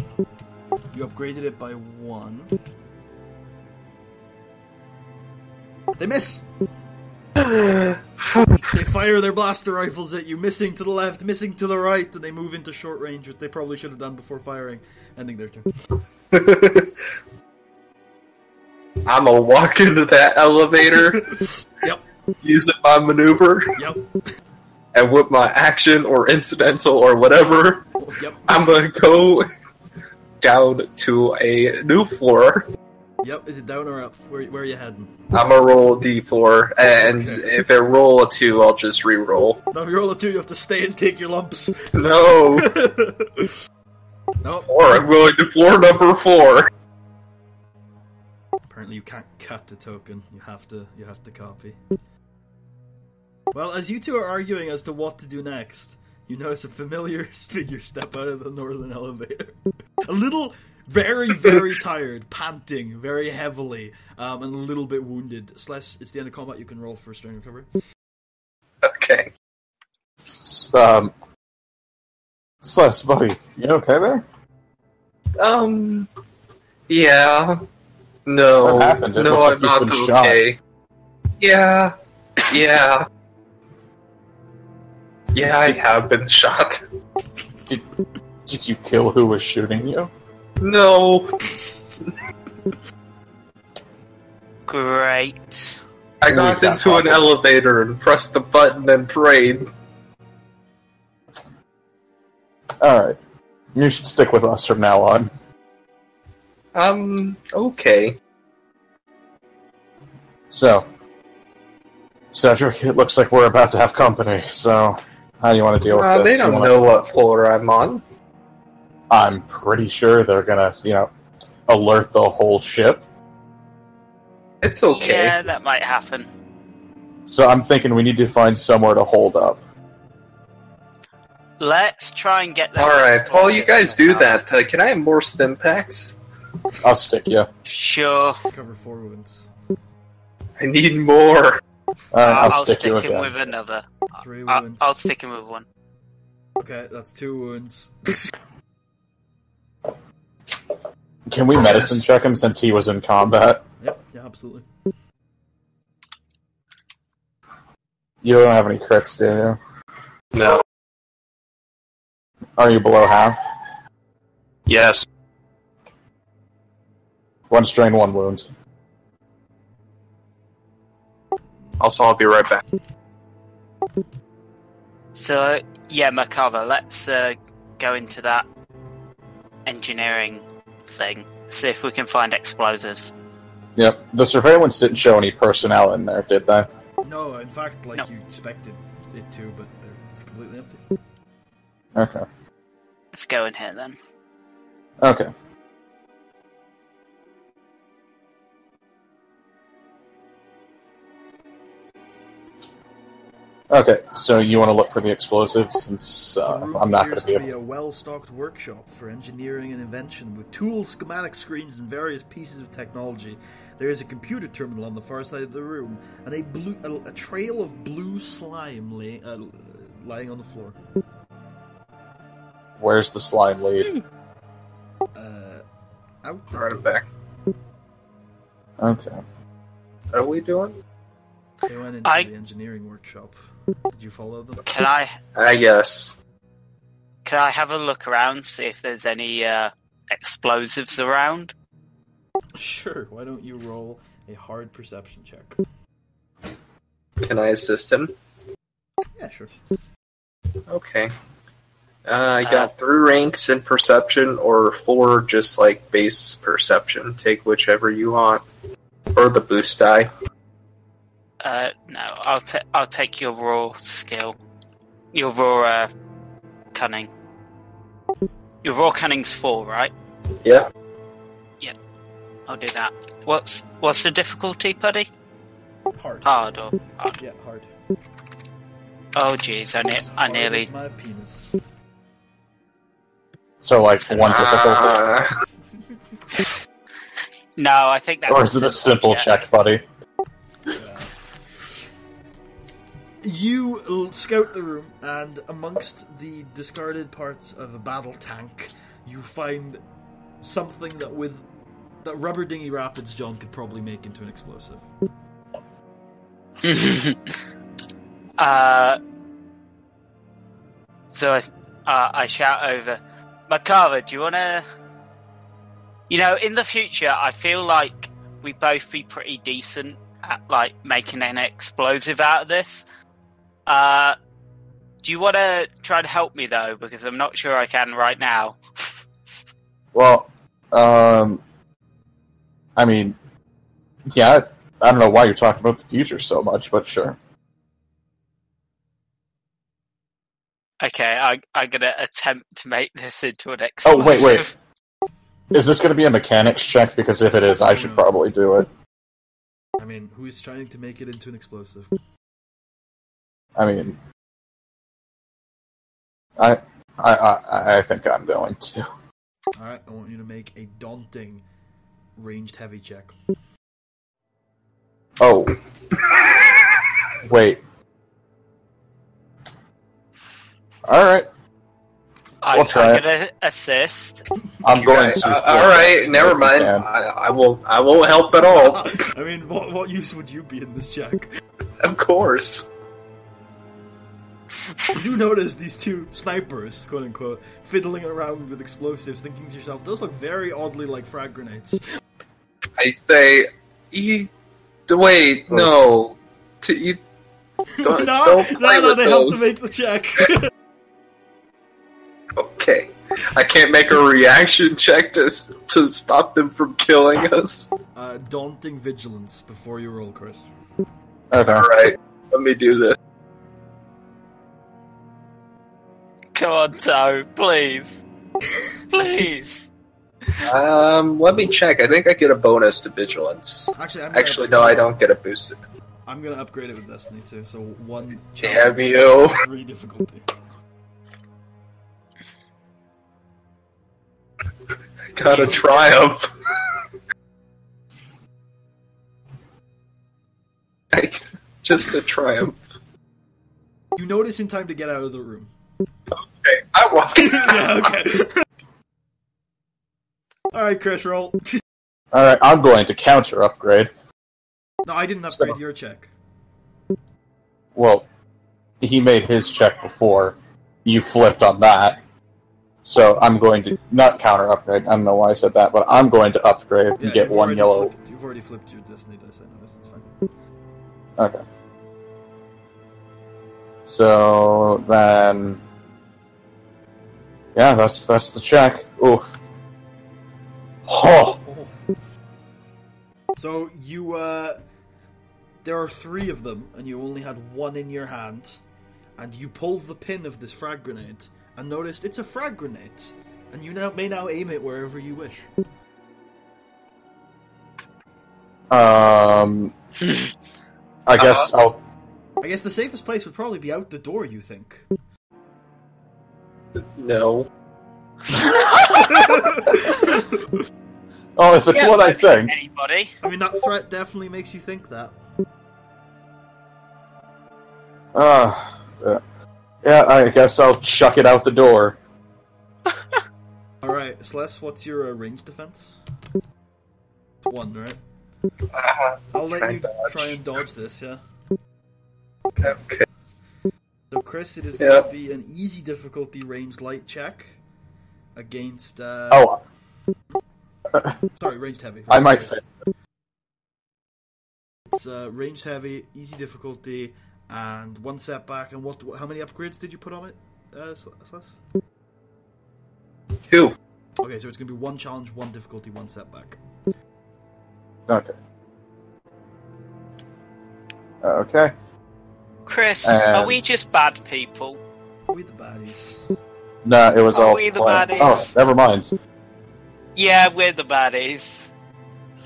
You upgraded it by 1. They miss! They fire their blaster rifles at you, missing to the left, missing to the right, and they move into short range, which they probably should have done before firing, ending their turn. I'm gonna walk into that elevator, Yep. using my maneuver, Yep. and with my action or incidental or whatever, Yep. I'm gonna go down to a new floor. Yep. Is it down or up? Where are you heading? I'm gonna roll a d4, and Okay. if I roll a 2, I'll just re-roll. Now if you roll a 2, you have to stay and take your lumps. No! Nope. Or I'm going to floor number 4. Apparently you can't cut the token. You have to copy. Well, as you 2 are arguing as to what to do next, you notice a familiar figure step out of the northern elevator. A little, very, very tired, panting very heavily, and a little bit wounded. Celeste, it's the end of combat. You can roll for strain recovery. Okay. Celeste, buddy, you okay there? Yeah. No. What happened? It No, looks like I'm you've not been shot. okay. Yeah. Yeah. Yeah, I have been shot. Did you kill who was shooting you? No. Great. I got into an elevator and pressed the button and prayed. Alright. You should stick with us from now on. Okay. So, Cedric, it looks like we're about to have company, so how do you want to deal with this? They don't know what floor I'm on. I'm pretty sure they're gonna, alert the whole ship. It's okay. Yeah, that might happen. So I'm thinking we need to find somewhere to hold up. Let's try and get them. Alright, while you guys do that, can I have more stim packs? I'll stick you. Sure. Cover 4 wounds. I need more. I'll stick stick you him again. with another. 3 wounds. I'll stick him with one. Okay, that's 2 wounds. Can we medicine check him since he was in combat? Yep, yeah, absolutely. You don't have any crits, do you? No. Are you below half? Yes. 1 strain, 1 wound. Also, I'll be right back. So, yeah, Makava, let's go into that engineering thing. See if we can find explosives. Yep. The surveillance didn't show any personnel in there, did they? No, in fact, No. you expected it to, but it's completely empty. Okay. Let's go in here then. Okay. Okay, so you want to look for the explosives since The room I'm not going appears to be to able. be a well-stocked workshop for engineering and invention, with tools, schematic screens, and various pieces of technology. There is a computer terminal on the far side of the room, and a trail of blue slime lying on the floor. Where's the slime lead? Out the Right door. back. Okay. What are we doing? They went into the engineering workshop. Did you follow them? Can I Yes. have a look around, see if there's any explosives around? Sure. Why don't you roll a hard perception check? Can I assist him? Yeah, sure. Okay. I got 3 ranks in perception, or 4 just like base perception. Take whichever you want. Or the boost die. No, I'll take your raw skill. Your raw cunning. Your raw cunning's 4, right? Yeah. I'll do that. What's the difficulty, Puddy? Hard. Hard or hard? Yeah, hard. Oh jeez, I Hard nearly. as my penis. So, like, 1 difficulty? No, I think that's. Or is it a simple check, buddy? You scout the room, and amongst the discarded parts of a battle tank, you find something that Rubber Dinghy Rapids John could probably make into an explosive. So I shout over, Makava, do you want to... in the future, I feel like we'd both be pretty decent at, making an explosive out of this. Do you want to try to help me, though? Because I'm not sure I can right now. Well, I mean, yeah, I don't know why you're talking about the future so much, but sure. Okay, I'm going to attempt to make this into an explosive. Oh, wait. Is this going to be a mechanics check? Because if it is, I should probably do it. I mean, who's trying to make it into an explosive? I mean, I think I'm going to. Alright, I want you to make a daunting ranged heavy check. Oh. Wait. Alright. I'm try gonna assist. I'm going to. Alright, never mind. I won't help at all. I mean, what use would you be in this check? Of course. You do notice these two snipers, quote unquote, fiddling around with explosives, thinking to yourself, those look very oddly like frag grenades. I say, wait, no. Don't play with they those. have to make the check. Okay. I can't make a reaction check to stop them from killing us. Daunting vigilance before you roll, Chris. Okay. Alright, let me do this. Come on, Toe, please. Please. Let me check. I think I get a bonus to vigilance. Actually, No, I don't get a boosted. I'm gonna upgrade it with Destiny too, so 1 Damn you. 3 difficulty. Got a triumph. Just a triumph. You notice in time to get out of the room. Okay, I walk in. Yeah, okay. Alright, Chris, roll. Alright, I'm going to counter upgrade. No, I didn't upgrade your check. Well, he made his check before. You flipped on that. So I'm going to not counter upgrade. I don't know why I said that, but I'm going to upgrade and get one yellow. You've already flipped your Destiny dice, I noticed. It's fine. Okay. So then, yeah, that's the check. Oof. Oh. So you, there are 3 of them, and you only had 1 in your hand, and you pull the pin of this frag grenade, and noticed it's a frag grenade, and you may now aim it wherever you wish. I guess I guess the safest place would probably be out the door, you think? No. Oh, if it's what I think. Anybody? I mean, that threat definitely makes you think that. Yeah, I guess I'll chuck it out the door. Alright, Celeste, what's your range defense? 1, right? I'll let you try and dodge this, yeah? Okay. So, Chris, it is going to be an easy difficulty ranged light check against. Sorry, ranged heavy. I might fit. It's ranged heavy, easy difficulty, and 1 setback. And how many upgrades did you put on it, Celeste? 2. Okay, so it's going to be 1 challenge, 1 difficulty, 1 setback. Okay. Okay. Chris, are we just bad people? Are we the baddies? No, it was all. Are we the planned. baddies? Oh, never mind. Yeah, we're the baddies.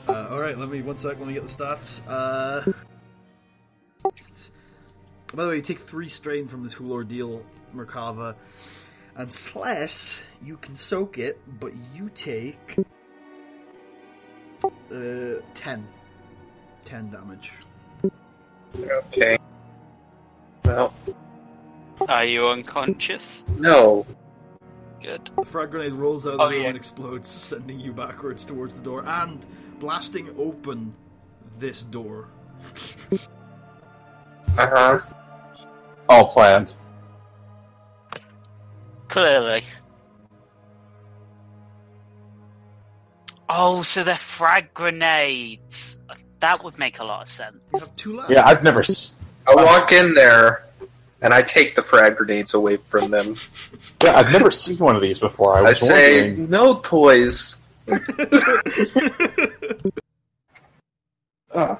Alright, let me get the stats. By the way, you take 3 strain from this whole ordeal, Merkava. And Celeste, you can soak it, but you take 10 damage. Okay. Well, Are you unconscious? no. Good. The frag grenade rolls out of the room yeah. and explodes, sending you backwards towards the door and blasting open this door. Uh-huh. All planned. Clearly. Oh, so they're frag grenades. That would make a lot of sense. You have 2 left. Yeah, I've never. I walk in there, and I take the frag grenades away from them. Yeah, I've never seen one of these before. I I was say, wondering. no toys. Well,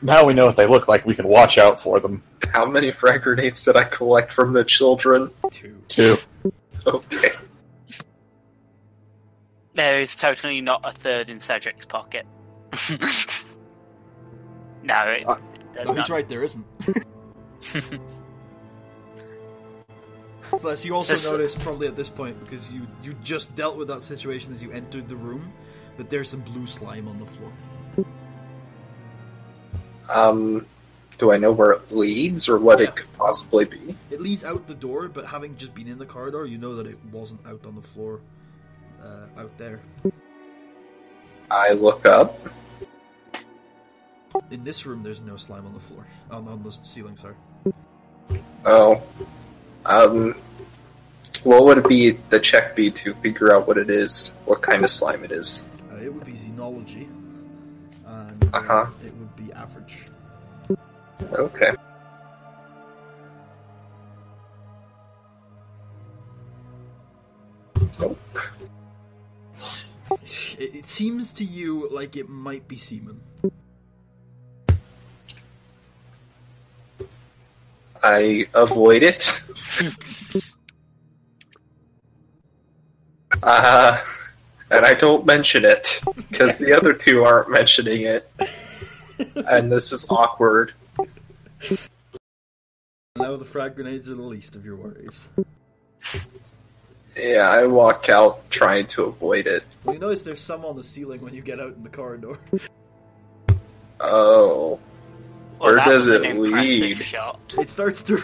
now we know what they look like. We can watch out for them. How many frag grenades did I collect from the children? 2. Okay. There is totally not a third in Cedric's pocket. No, No, he's right, there isn't. Celeste, you also notice, probably at this point, because you just dealt with that situation as you entered the room, that there's some blue slime on the floor. Do I know where it leads, or what it could possibly be? It leads out the door, but having just been in the corridor, you know that it wasn't out on the floor, out there. I look up. In this room, there's no slime on the floor. On the ceiling, sorry. Oh. What would it be, the check be, to figure out what it is? What kind of slime it is? It would be xenology. And it would be average. Okay. Nope. It seems to you like it might be semen. I avoid it. And I don't mention it, because the other two aren't mentioning it. And this is awkward. Now the frag grenades are the least of your worries. Yeah, I walk out trying to avoid it. Well, you notice there's some on the ceiling when you get out in the corridor. Oh. Well, Where does it lead? Shot. It starts to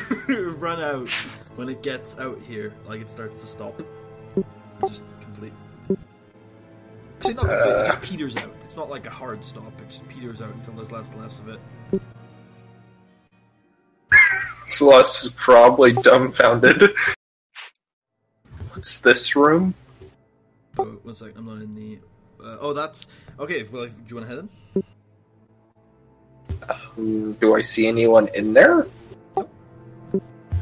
run out when it gets out here. Like, it starts to stop. Just complete. Actually, not complete, it just peters out. It's not like a hard stop, it just peters out until there's less and less of it. Celeste is probably dumbfounded. What's this room? Oh, 1 second, I'm not in the... that's... Okay, well, do you want to head in? Do I see anyone in there? Nope.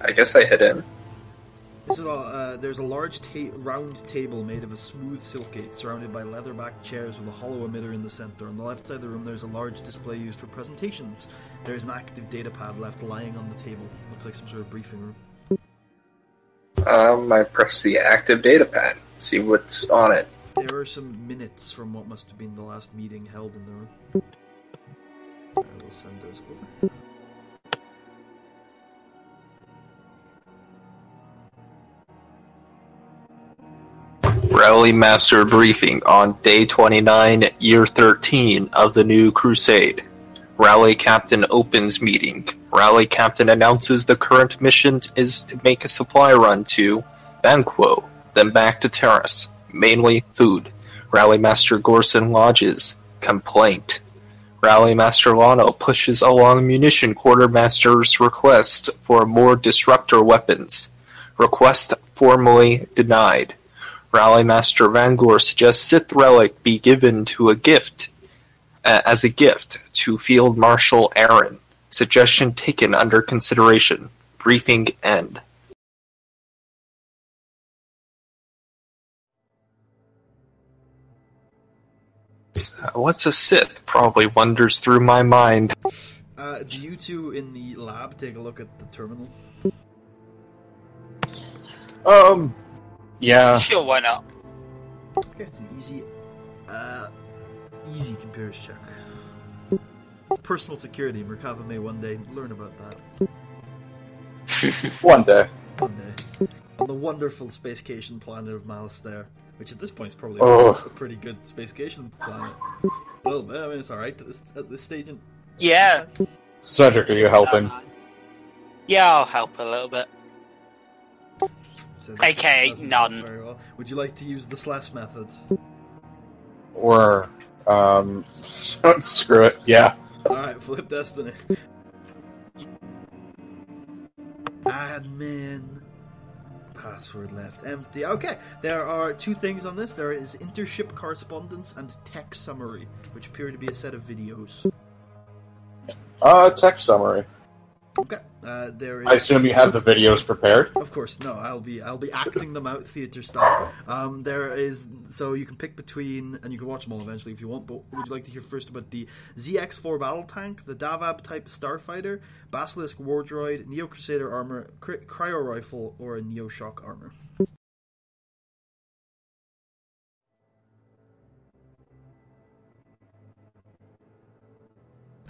I guess I head in. This is there's a large round table made of a smooth silkate surrounded by leather-backed chairs with a hollow emitter in the center. On the left side of the room there's a large display used for presentations. There is an active data pad left lying on the table. Looks like some sort of briefing room. I press the active data pad. See what's on it. There are some minutes from what must have been the last meeting held in the room. I will send those over. Rally Master briefing on day 29, year 13 of the new crusade. Rally Captain opens meeting. Rally Captain announces the current mission is to make a supply run to Banquo, then back to Terrace, mainly food. Rally Master Gorson lodges. Complaint. Rally Master Lano pushes along Munition Quartermaster's request for more disruptor weapons. Request formally denied. Rally Master Vangor suggests Sith Relic be given to as a gift to Field Marshal Aaron. Suggestion taken under consideration. Briefing end. What's a Sith? Probably wanders through my mind. Do you two in the lab take a look at the terminal? Yeah. Sure, why not? Okay, it's an easy computers check. It's personal security. Merkava may one day learn about that. One day. One day. On the wonderful spacecation planet of Malastare, which at this point is probably a pretty good spacecation planet. A little bit, I mean, it's alright at this stage. Yeah. Cedric, are you helping? Yeah, I'll help a little bit. So AKA none. Very well. Would you like to use the slash method? Or, screw it, yeah. Alright, flip destiny. Admin. Password left empty. Okay, there are two things on this. There is intership correspondence and tech summary, which appear to be a set of videos. Tech summary. Okay, there is... I assume you have the videos prepared? Of course, no. I'll be acting them out, theater style. There is, so you can pick between, and you can watch them all eventually if you want. But would you like to hear first about the ZX4 battle tank, the Davab type starfighter, Basilisk war droid, Neo Crusader armor, cryo rifle, or a Neo Shock armor?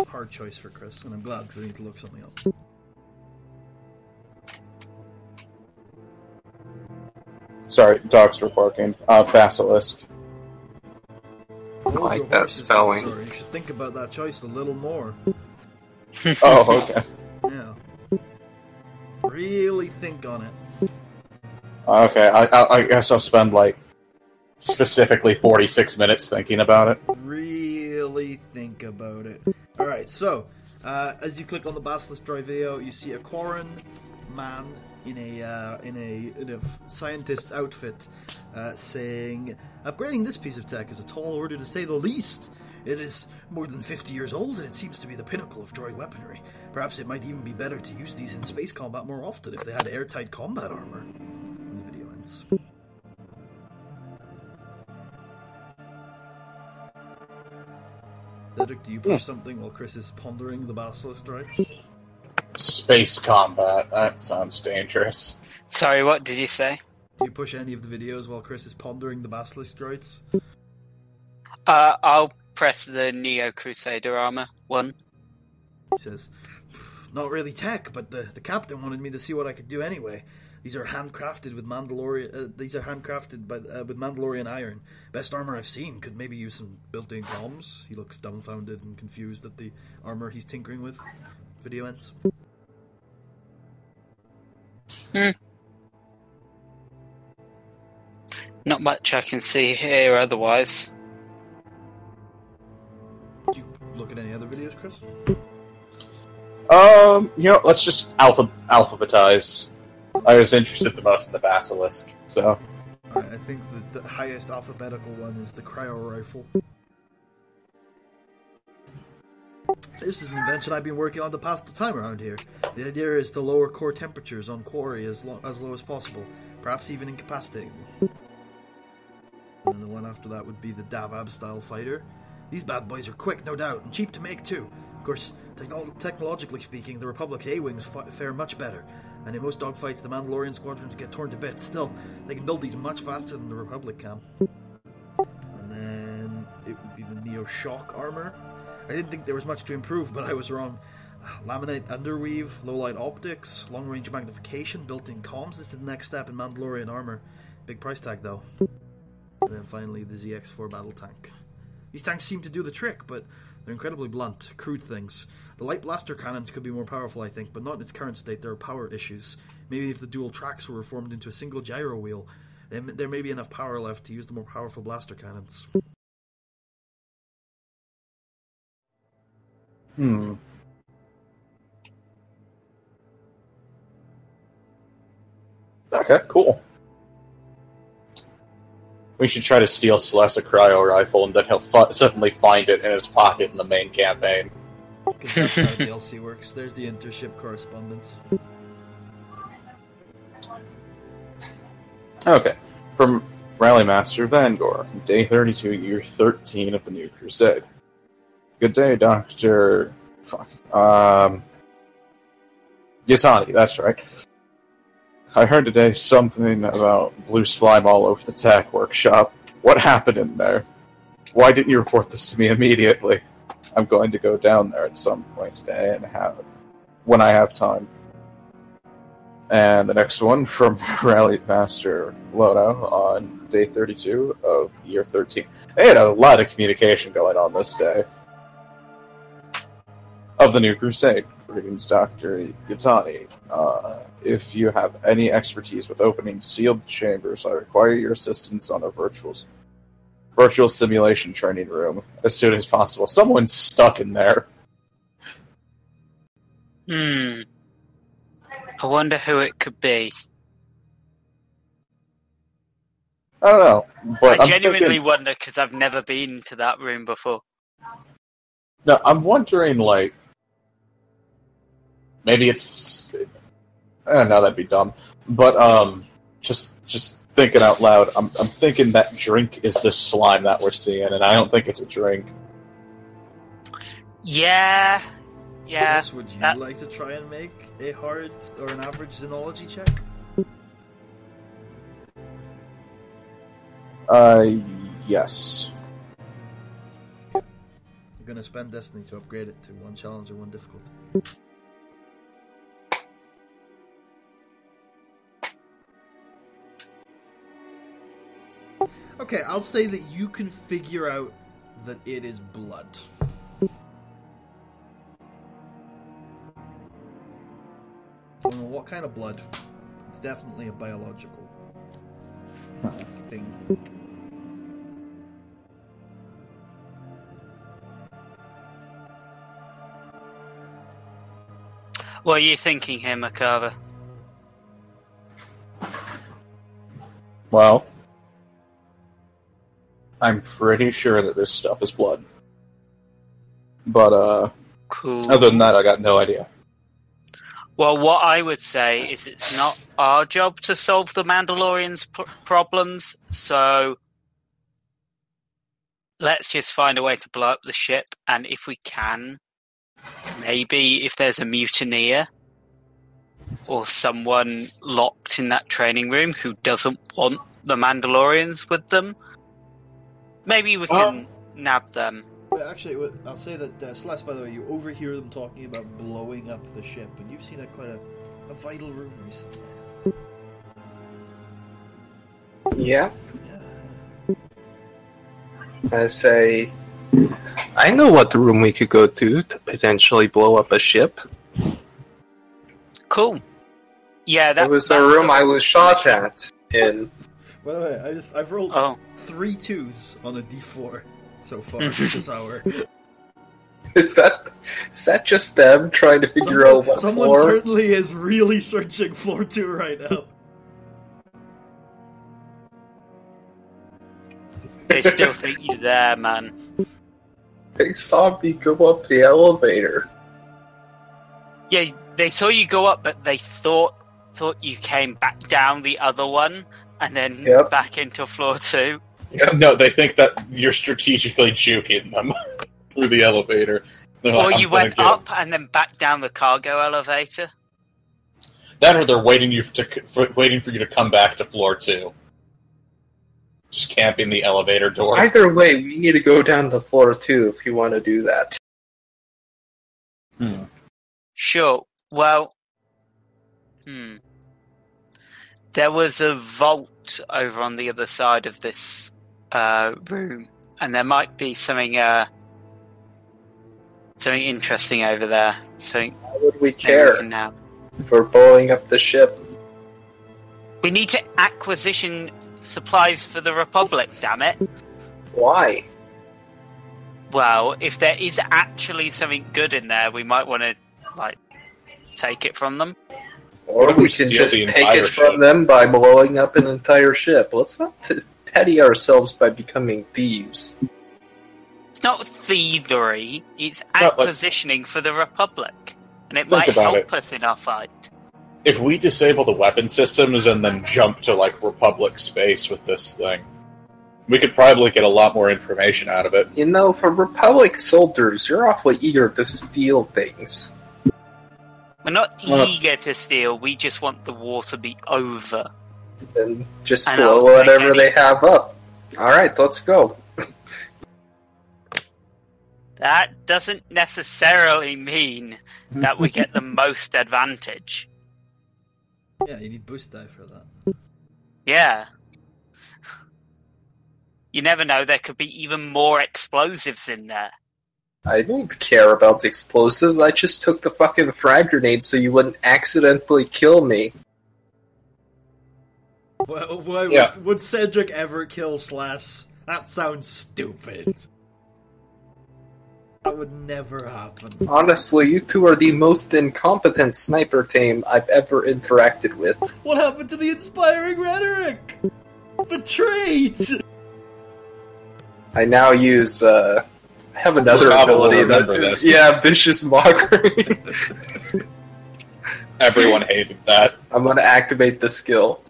Hard choice for Chris, and I'm glad because I need to look something up. Sorry, dogs were barking. Basilisk. Hold like your that horses, spelling. Sorry, you should think about that choice a little more. Oh, okay. Yeah. Really think on it. Okay, I guess I'll spend, like, specifically 46 minutes thinking about it. Really think about it. Alright, so, as you click on the Basilisk Drive video, you see a Quarren man in a scientist's outfit saying, "Upgrading this piece of tech is a tall order to say the least. It is more than 50 years old and it seems to be the pinnacle of droid weaponry. Perhaps it might even be better to use these in space combat more often if they had airtight combat armor." And the video ends. Cedric, do you push something while Chris is pondering the Basilisk Drive? Space combat. That sounds dangerous. Sorry, what did you say? Do you push any of the videos while Chris is pondering the Basilisk droids? I'll press the Neo Crusader armor one. He says, "Not really tech, but the captain wanted me to see what I could do anyway. These are handcrafted with Mandalorian. With Mandalorian iron. Best armor I've seen. Could maybe use some built-in comms." He looks dumbfounded and confused at the armor he's tinkering with. Video ends. Not much I can see here otherwise. Did you look at any other videos, Chris? Let's just alphabetize. I was interested the most in the Basilisk, so... I think the highest alphabetical one is the cryo rifle. This is an invention I've been working on to pass the time around here. The idea is to lower core temperatures on quarry as low as possible, perhaps even incapacitating them. And then the one after that would be the Davab-style fighter. These bad boys are quick, no doubt, and cheap to make too. Of course, technologically speaking, the Republic's A-Wings fare much better, and in most dogfights the Mandalorian squadrons get torn to bits. Still, they can build these much faster than the Republic can. And then it would be the Neo Shock armor. I didn't think there was much to improve, but I was wrong. Laminate underweave, low-light optics, long-range magnification, built-in comms. This is the next step in Mandalorian armor. Big price tag, though. And then finally, the ZX-4 battle tank. These tanks seem to do the trick, but they're incredibly blunt, crude things. The light blaster cannons could be more powerful, I think, but not in its current state. There are power issues. Maybe if the dual tracks were reformed into a single gyro wheel, then there may be enough power left to use the more powerful blaster cannons. Okay, cool. We should try to steal Celeste a cryo rifle, and then he'll suddenly find it in his pocket in the main campaign. Because that's how DLC works. There's the intership correspondence. Okay. From Rally Master Vangor, Day 32, Year 13 of the New Crusade. Good day, Dr. Yatani, that's right. I heard today something about blue slime all over the tech workshop. What happened in there? Why didn't you report this to me immediately? I'm going to go down there at some point today when I have time. And the next one from Rally Master Lono on Day 32 of Year 13. They had a lot of communication going on this day. Of the New Crusade. Greetings, Dr. Yatani. If you have any expertise with opening sealed chambers, I require your assistance on a virtual simulation training room as soon as possible. Someone's stuck in there. I wonder who it could be. I don't know, but I genuinely wonder because I've never been to that room before. No, I'm wondering, like, maybe it's... no, that'd be dumb. But, just thinking out loud, I'm thinking that drink is the slime that we're seeing, and I don't think it's a drink. Yeah. Chris, would you like to try and make a hard or an average xenology check? Yes. I'm gonna spend Destiny to upgrade it to 1 challenge and 1 difficulty. Okay, I'll say that you can figure out that it is blood. Don't know what kind of blood. It's definitely a biological thing. What are you thinking here, Makava? Well, I'm pretty sure that this stuff is blood. But, Cool. other than that, I got no idea. Well, what I would say is it's not our job to solve the Mandalorians' problems, so let's just find a way to blow up the ship, and if we can, maybe if there's a mutineer or someone locked in that training room who doesn't want the Mandalorians with them, maybe we can nab them. But actually, I'll say that, Celeste, by the way, you overhear them talking about blowing up the ship, and you've seen quite a vital room recently. Yeah. Yeah. I say, I know what room we could go to potentially blow up a ship. Cool. Yeah, that was the room I was shot at in. By the way, I've rolled 3 2s on a d4 so far this hour. Is that just them trying to figure out what someone floor? certainly is really searching floor 2 right now. They still think you're there, man. They saw me go up the elevator. Yeah, they saw you go up, but they thought you came back down the other one and then back into floor 2. No, they think that you're strategically juking them through the elevator. They're Or like, you went up and then back down the cargo elevator. That, or they're waiting for you to come back to floor 2. Just camping the elevator door. Either way, we need to go down to floor 2 if you want to do that. Sure. Well, there was a vault over on the other side of this room, and there might be something interesting over there. Why would we care? For blowing up the ship. We need to acquisition supplies for the Republic, damn it. Why? Well, if there is actually something good in there, we might want to, take it from them. Or we can just take it from them by blowing up an entire ship. Let's not petty ourselves by becoming thieves. It's not thievery, it's acquisitioning for the Republic. And it might help us in our fight. If we disable the weapon systems and then jump to, Republic space with this thing, we could probably get a lot more information out of it. You know, for Republic soldiers, you're awfully eager to steal things. We're not eager to steal, we just want the war to be over. Then just blow whatever they have up. Alright, let's go. That doesn't necessarily mean that we get the most advantage. Yeah, you need boost die for that. Yeah. You never know, there could be even more explosives in there. I don't care about the explosives, I just took the fucking frag grenade so you wouldn't accidentally kill me. Why would Cedric ever kill Slash? That sounds stupid. That would never happen. Honestly, you two are the most incompetent sniper team I've ever interacted with. What happened to the inspiring rhetoric? Betrayed! I now use, I have another ability that... Yeah, Vicious Mockery. Everyone hated that. I'm gonna activate the skill.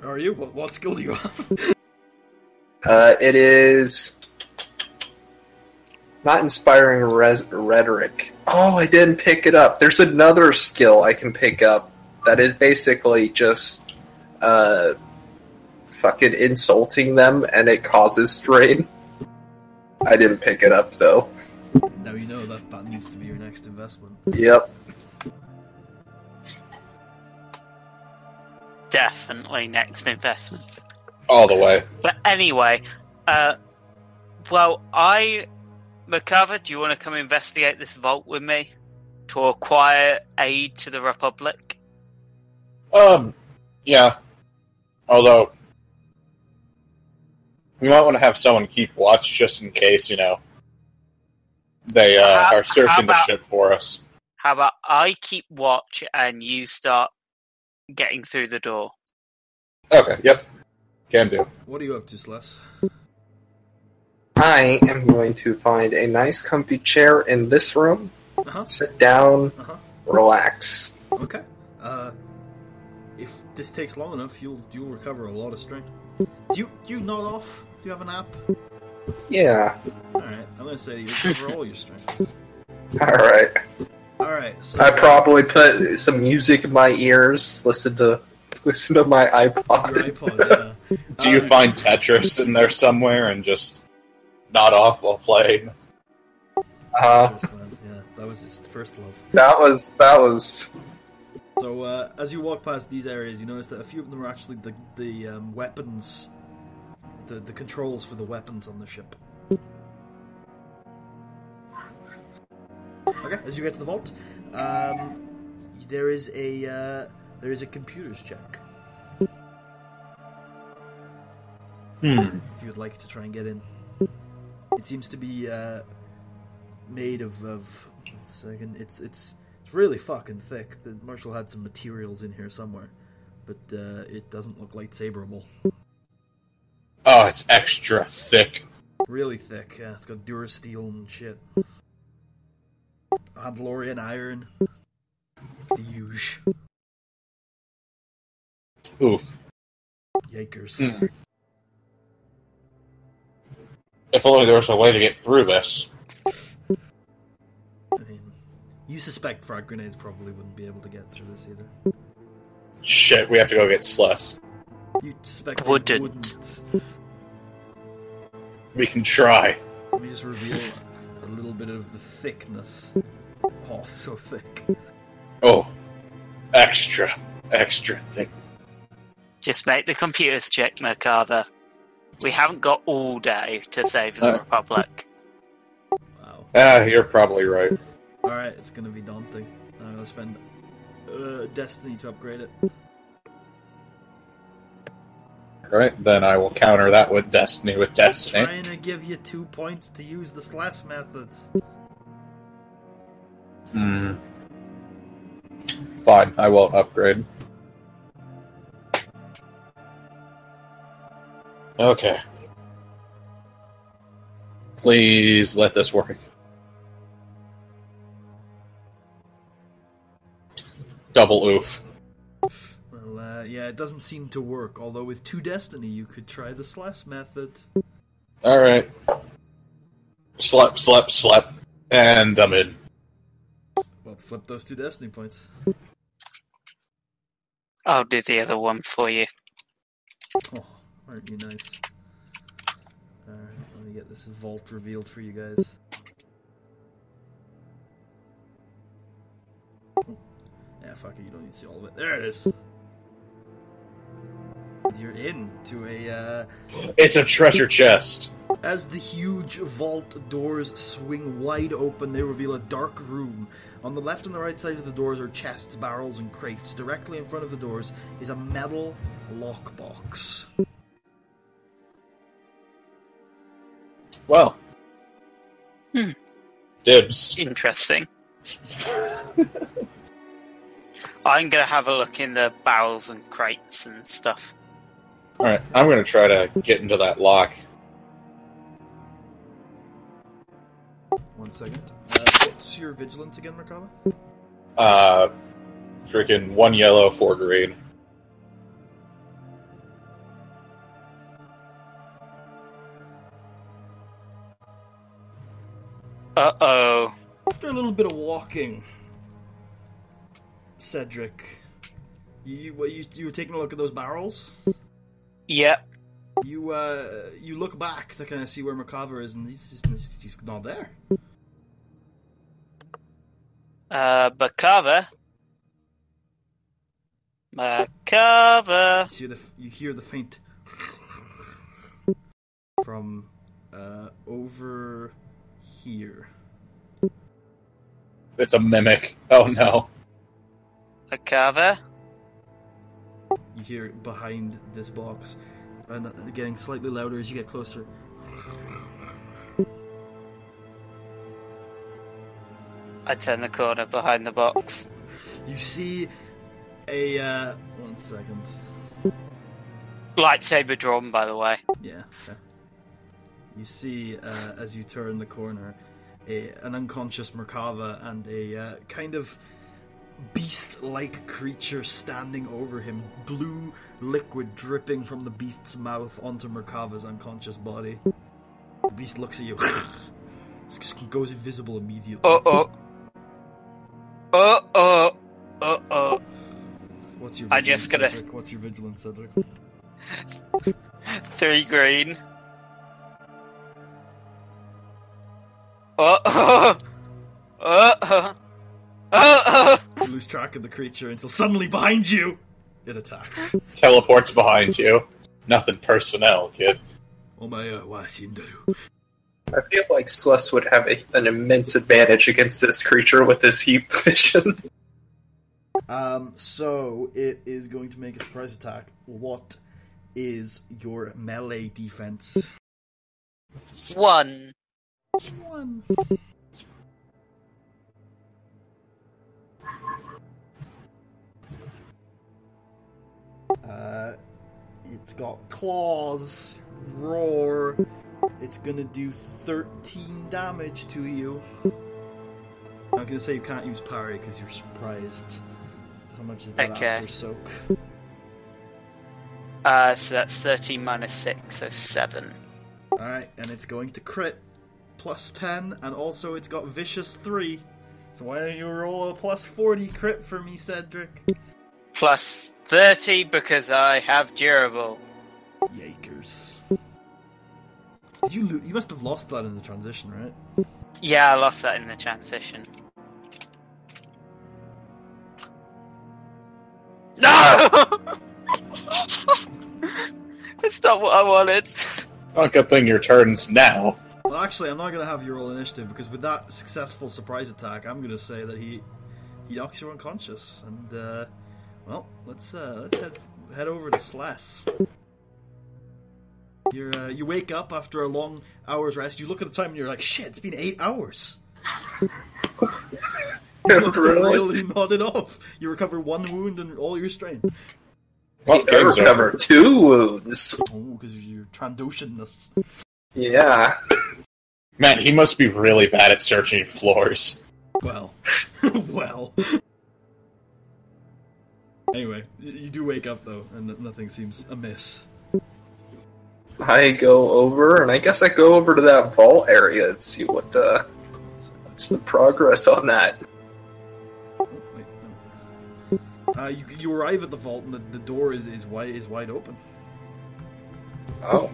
Are you? What skill do you have? It is... Not inspiring rhetoric. Oh, I didn't pick it up. There's another skill I can pick up that is basically just fucking insulting them and it causes strain. I didn't pick it up though. Now you know that needs to be your next investment. Yep. Definitely next investment. All the way. But anyway, McCarver, do you want to come investigate this vault with me to acquire aid to the Republic? Yeah. Although, we might want to have someone keep watch just in case, they are searching the ship for us. How about I keep watch and you start getting through the door? Okay, yep. Can do. What are you up to, Sless? I am going to find a nice comfy chair in this room, sit down, relax. Okay. If this takes long enough, you'll recover a lot of strength. Do you nod off? Do you have an app? Yeah. Alright, I'm gonna say you recover all your strength. Alright. Alright, so... I probably put some music in my ears, listen to my iPod. Your iPod, yeah. Do you find Tetris in there somewhere and just nod off while playing? Yeah, that was his first love. That was... So, as you walk past these areas, you notice that a few of them are actually the weapons, the controls for the weapons on the ship. Okay, as you get to the vault, there is a computers check. If you would like to try and get in, it seems to be made of. 1 second, it's really fucking thick. The Marshal had some materials in here somewhere, but it doesn't look lightsaberable. Oh, it's extra thick. Really thick. Yeah, it's got Durasteel and shit. Mandalorian iron. The huge. Oof. Yikers. If only there was a way to get through this. I mean, you suspect frag grenades probably wouldn't be able to get through this either. Shit, we have to go get Sless. You suspect they Wouldn't. wouldn't. We can try. Let me just reveal a little bit of the thickness. Oh, so thick. Oh, extra thick. Just make the computers check, McCarver. We haven't got all day to save the Republic. Wow. You're probably right. Alright, it's gonna be daunting. I'm gonna spend Destiny to upgrade it. Alright, then I will counter that with Destiny with Destiny. I'm trying to give you 2 points to use the slash methods. Fine, I won't upgrade. Okay. Please let this work. Double oof. Well, yeah, it doesn't seem to work, although with 2 Destiny you could try the slash method. Alright. Slap, and I'm in. Well, flip those 2 Destiny points. I'll do the other one for you. Oh, aren't you nice? Alright, let me get this vault revealed for you guys. Yeah, fuck it, you don't need to see all of it. There it is! You're in to a, It's a treasure chest. As the huge vault doors swing wide open, they reveal a dark room. On the left and the right side of the doors are chests, barrels, and crates. Directly in front of the doors is a metal lockbox. Well. Dibs. Interesting. I'm going to have a look in the barrels and crates and stuff. Alright, I'm going to try to get into that lock. 1 second. What's your vigilance again, Merkava? Freaking 1 yellow, 4 green. Uh-oh. After a little bit of walking, Cedric, you were taking a look at those barrels? Yep. You look back to kind of see where Merkava is, and he's not there. Merkava? You hear the faint from over here. It's a mimic. Oh no. A cover? You hear it behind this box, and getting slightly louder as you get closer. I turn the corner behind the box. You see a 1 second. Lightsaber drawn, by the way. Yeah. Okay. You see as you turn the corner, an unconscious Merkava and a kind of beast-like creature standing over him, blue liquid dripping from the beast's mouth onto Merkava's unconscious body. The beast looks at you, goes invisible immediately. What's your vigilance, Cedric? What's your vigilance, Cedric? 3 green. You lose track of the creature until suddenly behind you, it attacks. Teleports behind you. Nothing personnel, kid. I feel like Celeste would have an immense advantage against this creature with his heap vision. So it is going to make a surprise attack. What is your melee defense? 1. 1. It's got claws, roar. It's gonna do 13 damage to you. I'm gonna say you can't use parry because you're surprised. How much is that after soak? So that's 13 minus 6, so 7. Alright, and it's going to crit. Plus 10, and also it's got vicious 3. So why don't you roll a plus 40 crit for me, Cedric? Plus 30 because I have durable. Yakers. You must have lost that in the transition, right? Yeah, I lost that in the transition. No! That's not what I wanted. Oh, good thing your turn's now. Well, actually, I'm not going to have you roll initiative, because with that successful surprise attack, I'm going to say that he knocks you unconscious. And, well, let's head over to Sless. You wake up after a long hour's rest. You look at the time and you're like, shit, it's been 8 hours. You must have really nodded off. You recover 1 wound and all your strain. Well, I recover 2 wounds. Oh, because of your Trandoshanness. Yeah. Man, he must be really bad at searching floors. Well. Well. Anyway, you do wake up, though, and nothing seems amiss. I go over, and I guess I go over to that vault area and see what's the progress on that. You arrive at the vault, and the door is wide open. Oh.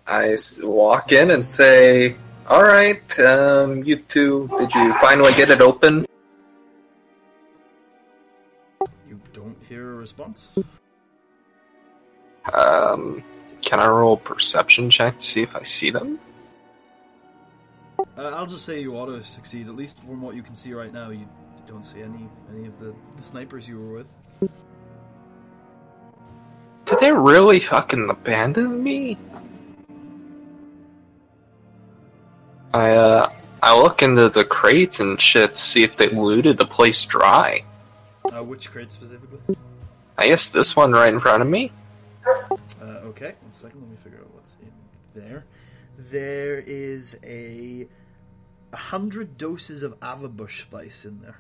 I walk in and say, alright, you two, did you finally get it open? You don't hear a response? Can I roll a perception check to see if I see them? I'll just say you auto succeed. At least from what you can see right now, you don't see any of the snipers you were with. Did they really fucking abandon me? I look into the crates and shit to see if they looted the place dry. Which crate specifically? I guess this one right in front of me. Okay, 1 second, let me figure out what's in there. There is 100 doses of Avabush spice in there.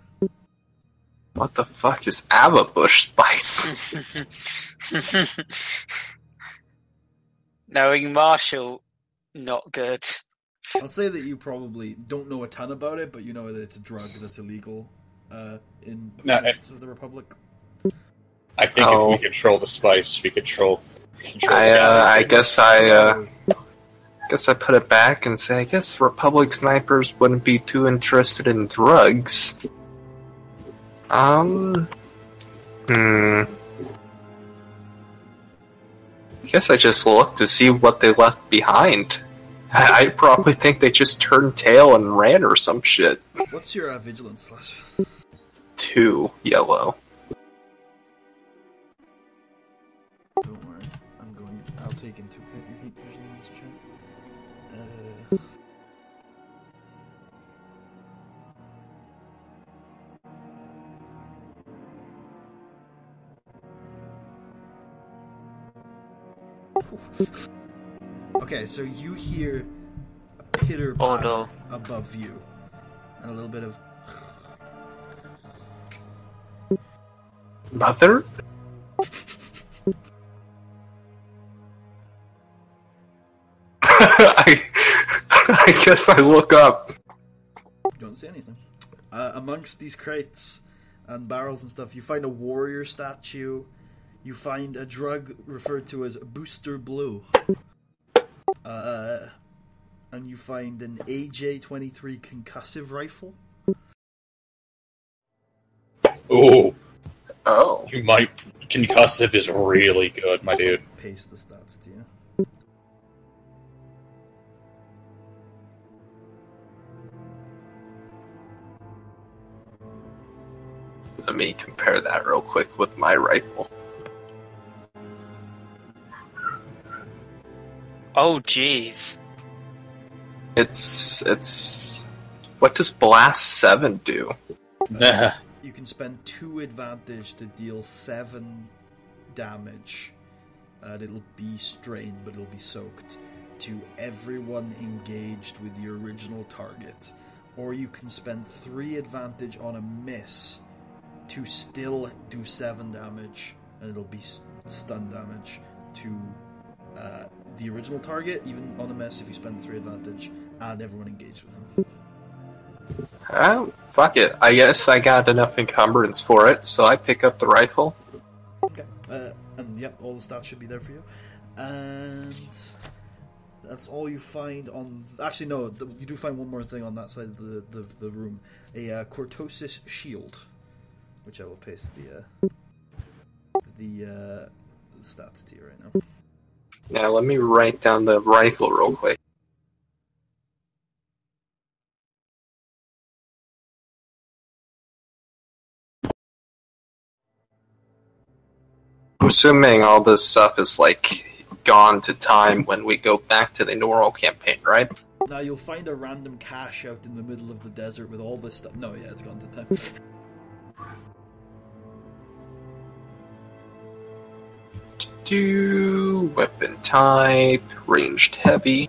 What the fuck is Avabush spice? Knowing Marshall, not good. I'll say that you probably don't know a ton about it, but you know that it's a drug that's illegal in most of the Republic. I think if we control the spice, we control I guess I put it back and say, I guess Republic snipers wouldn't be too interested in drugs. I guess I just looked to see what they left behind. I probably think they just turned tail and ran or some shit. What's your vigilance slash? 2 yellow. Don't worry, I'll take into account your heat vision in this check. Okay, so you hear a pitter patter above you, and a little bit of. Mother? I guess I look up. You don't see anything. Amongst these crates and barrels and stuff, you find a warrior statue. You find a drug referred to as Booster Blue. And you find an AJ-23 concussive rifle. Ooh. Oh. You might... Concussive is really good, my dude. Paste the stats to you. Let me compare that real quick with my rifle. Oh, jeez. It's... What does Blast 7 do? Nah. You can spend 2 advantage to deal 7 damage. It'll be strained, but it'll be soaked to everyone engaged with the original target. Or you can spend 3 advantage on a miss to still do 7 damage, and it'll be stun damage to the original target, even on a miss if you spend 3 advantage, and everyone engaged with him. Fuck it. I guess I got enough encumbrance for it, so I pick up the rifle. Okay. And yep, all the stats should be there for you. And that's all you find on... Actually, no, you do find one more thing on that side of the room. A Cortosis shield, which I will paste the stats to you right now. Now let me write down the rifle real quick. I'm assuming all this stuff is, like, gone to time when we go back to the normal campaign, right? Now you'll find a random cache out in the middle of the desert with all this stuff. No, yeah, it's gone to time. Weapon type, ranged heavy.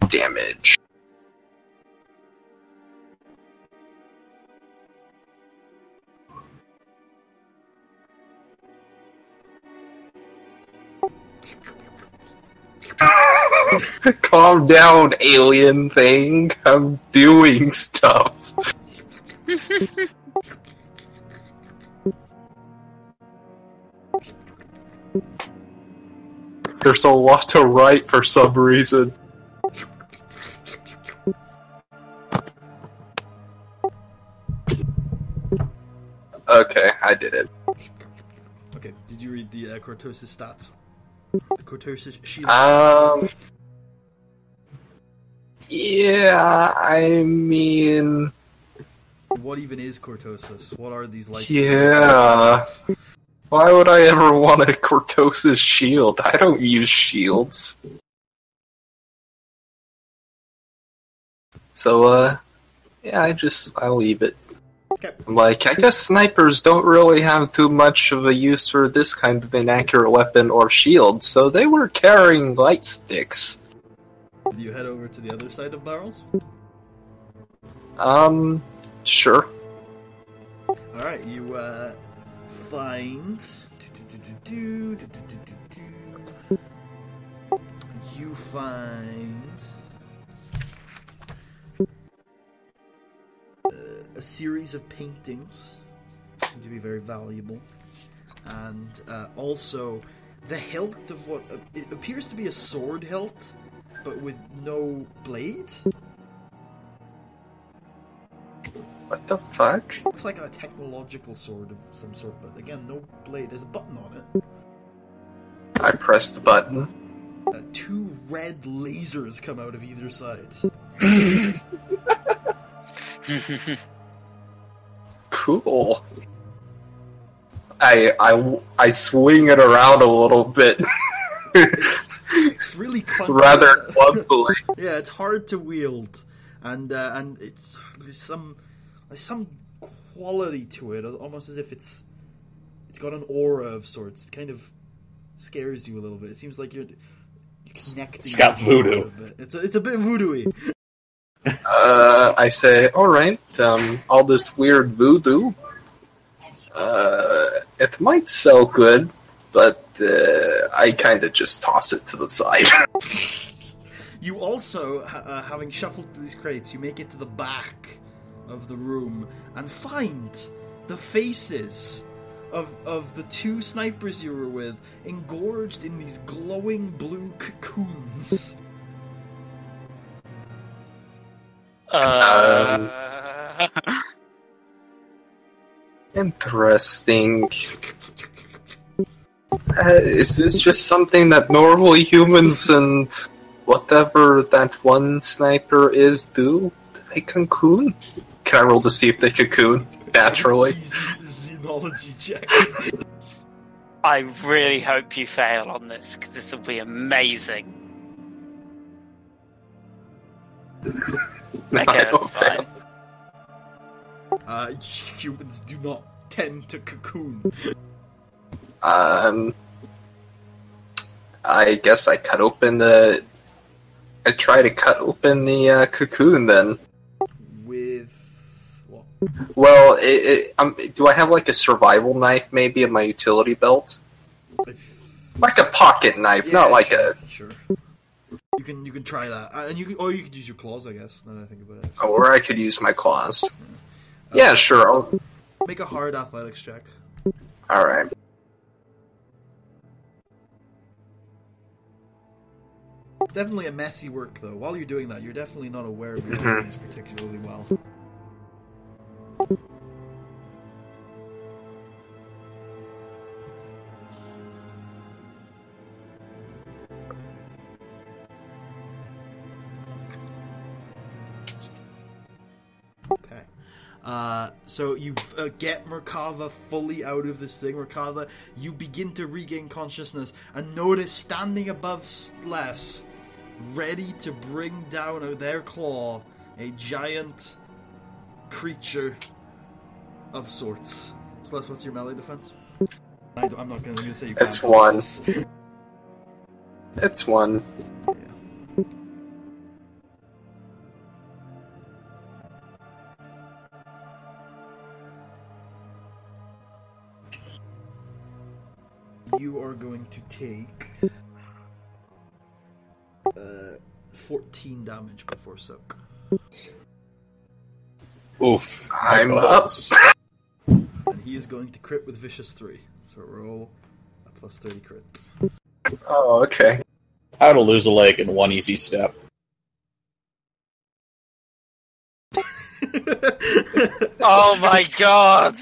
Damage. Calm down, alien thing. I'm doing stuff. There's a lot to write for some reason. Okay, I did it. Okay, did you read the Cortosis stats? The Cortosis shield? Yeah, I mean... What even is Cortosis? What are these lights? Yeah. Why would I ever want a Cortosis shield? I don't use shields. So, yeah, I'll leave it. Okay. Like, I guess snipers don't really have too much of a use for this kind of inaccurate weapon or shield, so they were carrying light sticks. Do you head over to the other side of barrels? Sure. Alright, you, find... You find... a series of paintings, seem to be very valuable, and also the hilt of what it appears to be a sword hilt, but with no blade. What the fuck? Looks like a technological sword of some sort, but again, no blade. There's a button on it. I press the button. 2 red lasers come out of either side. Cool. I swing it around a little bit. It's really clunky. Rather clumsily. Yeah, it's hard to wield, and there's some quality to it, almost as if it's got an aura of sorts. It kind of scares you a little bit. It seems like you're connecting. It's got voodoo. It's a bit voodoo-y. I say, alright, all this weird voodoo, it might sell good, but I kind of just toss it to the side. You also, having shuffled through these crates, you make it to the back of the room and find the faces of the 2 snipers you were with engorged in these glowing blue cocoons. Interesting. Is this just something that normal humans and whatever that one sniper is do? Do they cocoon? Can I roll to see if they cocoon? Naturally. Xenology check. I really hope you fail on this, because this will be amazing. No, Okay, I don't fine. fail. Humans do not tend to cocoon. I guess I cut open the... I try to cut open the cocoon then. With what? Well, do I have like a survival knife maybe in my utility belt? Like a pocket knife, Yeah, not like sure, a... Sure. You can try that, and you could use your claws, I guess. Now that I think about it. Or I could use my claws. Yeah, sure. I'll... Make a hard athletics check. Alright. Definitely a messy work, though. While you're doing that, you're definitely not aware of your things particularly well. Okay. So you get Merkava fully out of this thing. Merkava, you begin to regain consciousness and notice standing above Sless, ready to bring down out their claw a giant creature of sorts. Sless, what's your melee defense? I'm not going to say you can't. It's 1. Sless. It's 1. Yeah. You are going to take 14 damage before soak. Oof. I'm up. And he is going to crit with Vicious 3. So roll a plus 30 crit. Oh, okay. How to lose a leg in one easy step. Oh my god!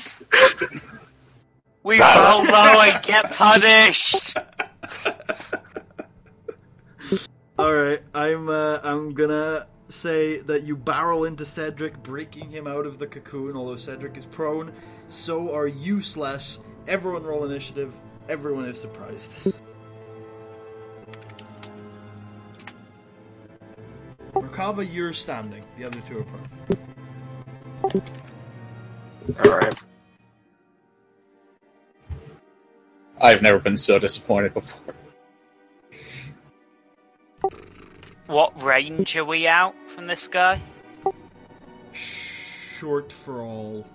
We roll low and get punished! Alright, I'm gonna say that you barrel into Cedric, breaking him out of the cocoon, although Cedric is prone. So are you, Sless. Everyone roll initiative. Everyone is surprised. Merkava, you're standing. The other two are prone. Alright. I've never been so disappointed before. What range are we out from this guy? Short for all.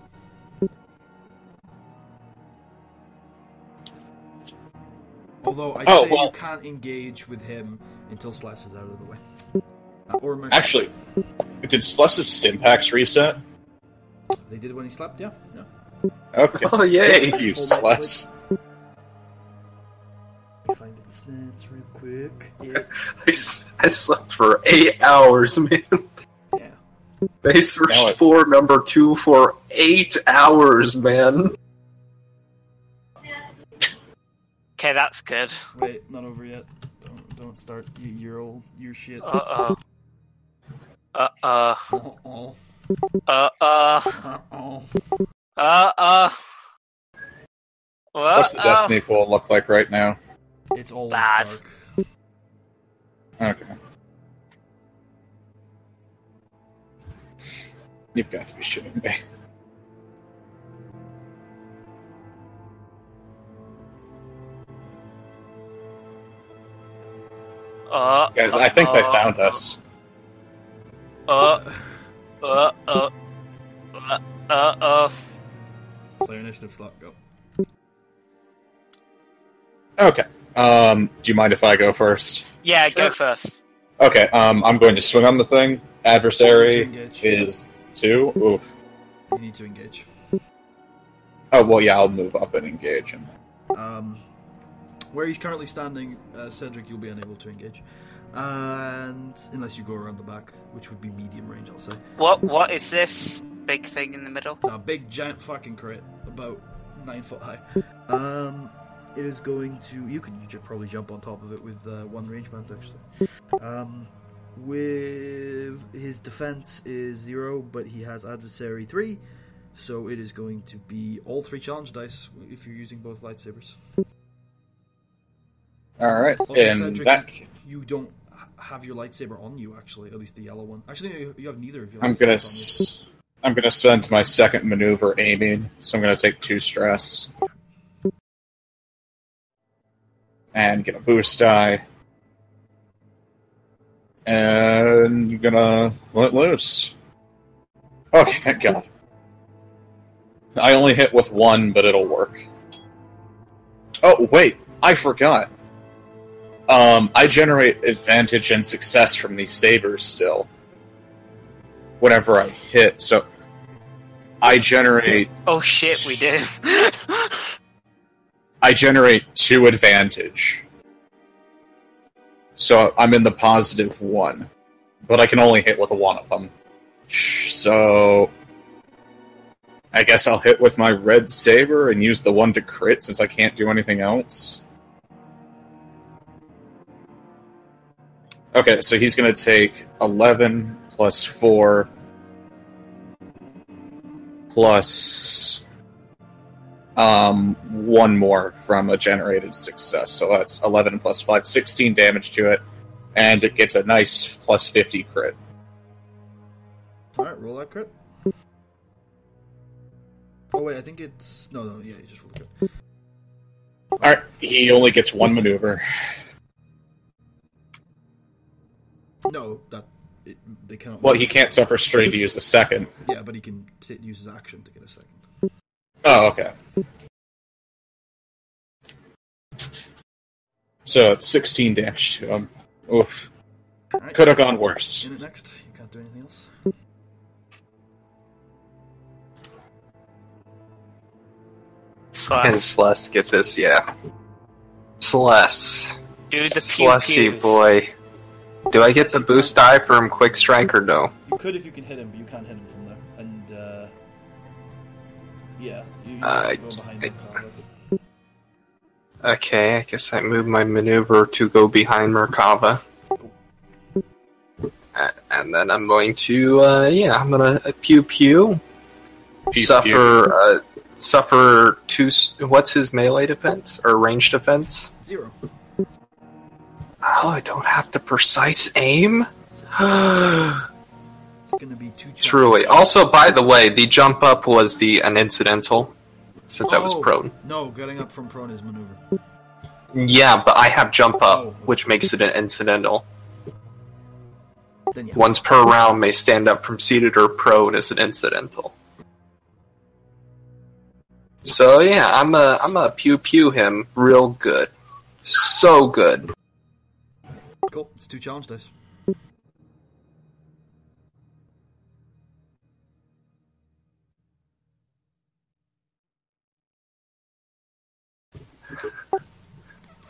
Although I'd say you can't engage with him until Sless is out of the way. Or Merkava. Actually, did Sless's Stimpaks reset? They did when he slept, yeah. Okay. Oh, yay! You Sless. Let me find its stats real quick. Yeah. I slept for 8 hours, man. Yeah. They searched for number 2 for 8 hours, man. Okay, that's good. Wait, not over yet. Don't start your shit. Uh-oh. Uh-oh. What's the Destiny pool look like right now? It's all bad. dark. Okay. You've got to be shitting me. Guys, I think they found us. Player initiative slot, go. Okay. Do you mind if I go first? Yeah, go first. Okay, I'm going to swing on the thing. Adversary Engage. is 2. Oof. You need to engage. Oh, well, yeah, I'll move up and engage. Where he's currently standing, Cedric, you'll be unable to engage. And unless you go around the back, which would be medium range, I'll say. What is this big thing in the middle? It's a big, giant fucking crate, about 9 foot high. It is going to... You could probably jump on top of it with one range mount, actually. With his defense is 0, but he has adversary 3, so it is going to be all 3 challenge dice if you're using both lightsabers. Alright, Also, and Cedric, that... you don't have your lightsaber on you, actually, at least the yellow one. Actually, you have neither of your I'm gonna spend my second maneuver aiming, so I'm gonna take 2 stress. And get a boost die. And I'm gonna let loose. Okay, thank God. I only hit with 1, but it'll work. Oh, wait, I forgot. I generate advantage and success from these sabers still. Whenever I hit, so... I generate... Oh shit, we do. I generate 2 advantage. So I'm in the positive 1. But I can only hit with 1 of them. So... I guess I'll hit with my red saber and use the 1 to crit since I can't do anything else. Okay, so he's going to take 11 plus 4 plus 1 more from a generated success. So that's 11 plus 5, 16 damage to it, and it gets a nice plus 50 crit. Alright, roll that crit. Oh wait, I think it's... No, yeah, you just rolled a crit. Alright, he only gets 1 maneuver. No, they cannot... Well, he can't suffer strain to use a second. Yeah, but he can use his action to get a second. Oh, okay. So it's 16 damage to him. Oof. Right. Could have gone worse. In it next. You can't do anything else. Can Celeste get this? Yeah. Celeste. Do the Celeste, pew-pew. boy. Do I get the boost die from Quick Strike or no? You could if you can hit him, but you can't hit him from there. And, yeah, you Uh, have to go behind him. Okay, I guess I move my maneuver to go behind Merkava. And then I'm going to, I'm gonna pew-pew. Suffer 2... What's his melee defense? Or range defense? 0. Oh, I don't have to precise aim? It's gonna be 2 Truly. Also, by the way, the jump up was an incidental, since I was prone. No, getting up from prone is maneuver. Yeah, but I have jump up, Oh. which makes it an incidental. Then yeah. Once per round may stand up from seated or prone as an incidental. So yeah, I'm a pew-pew him real good. So good. Cool, it's 2 challenge dice.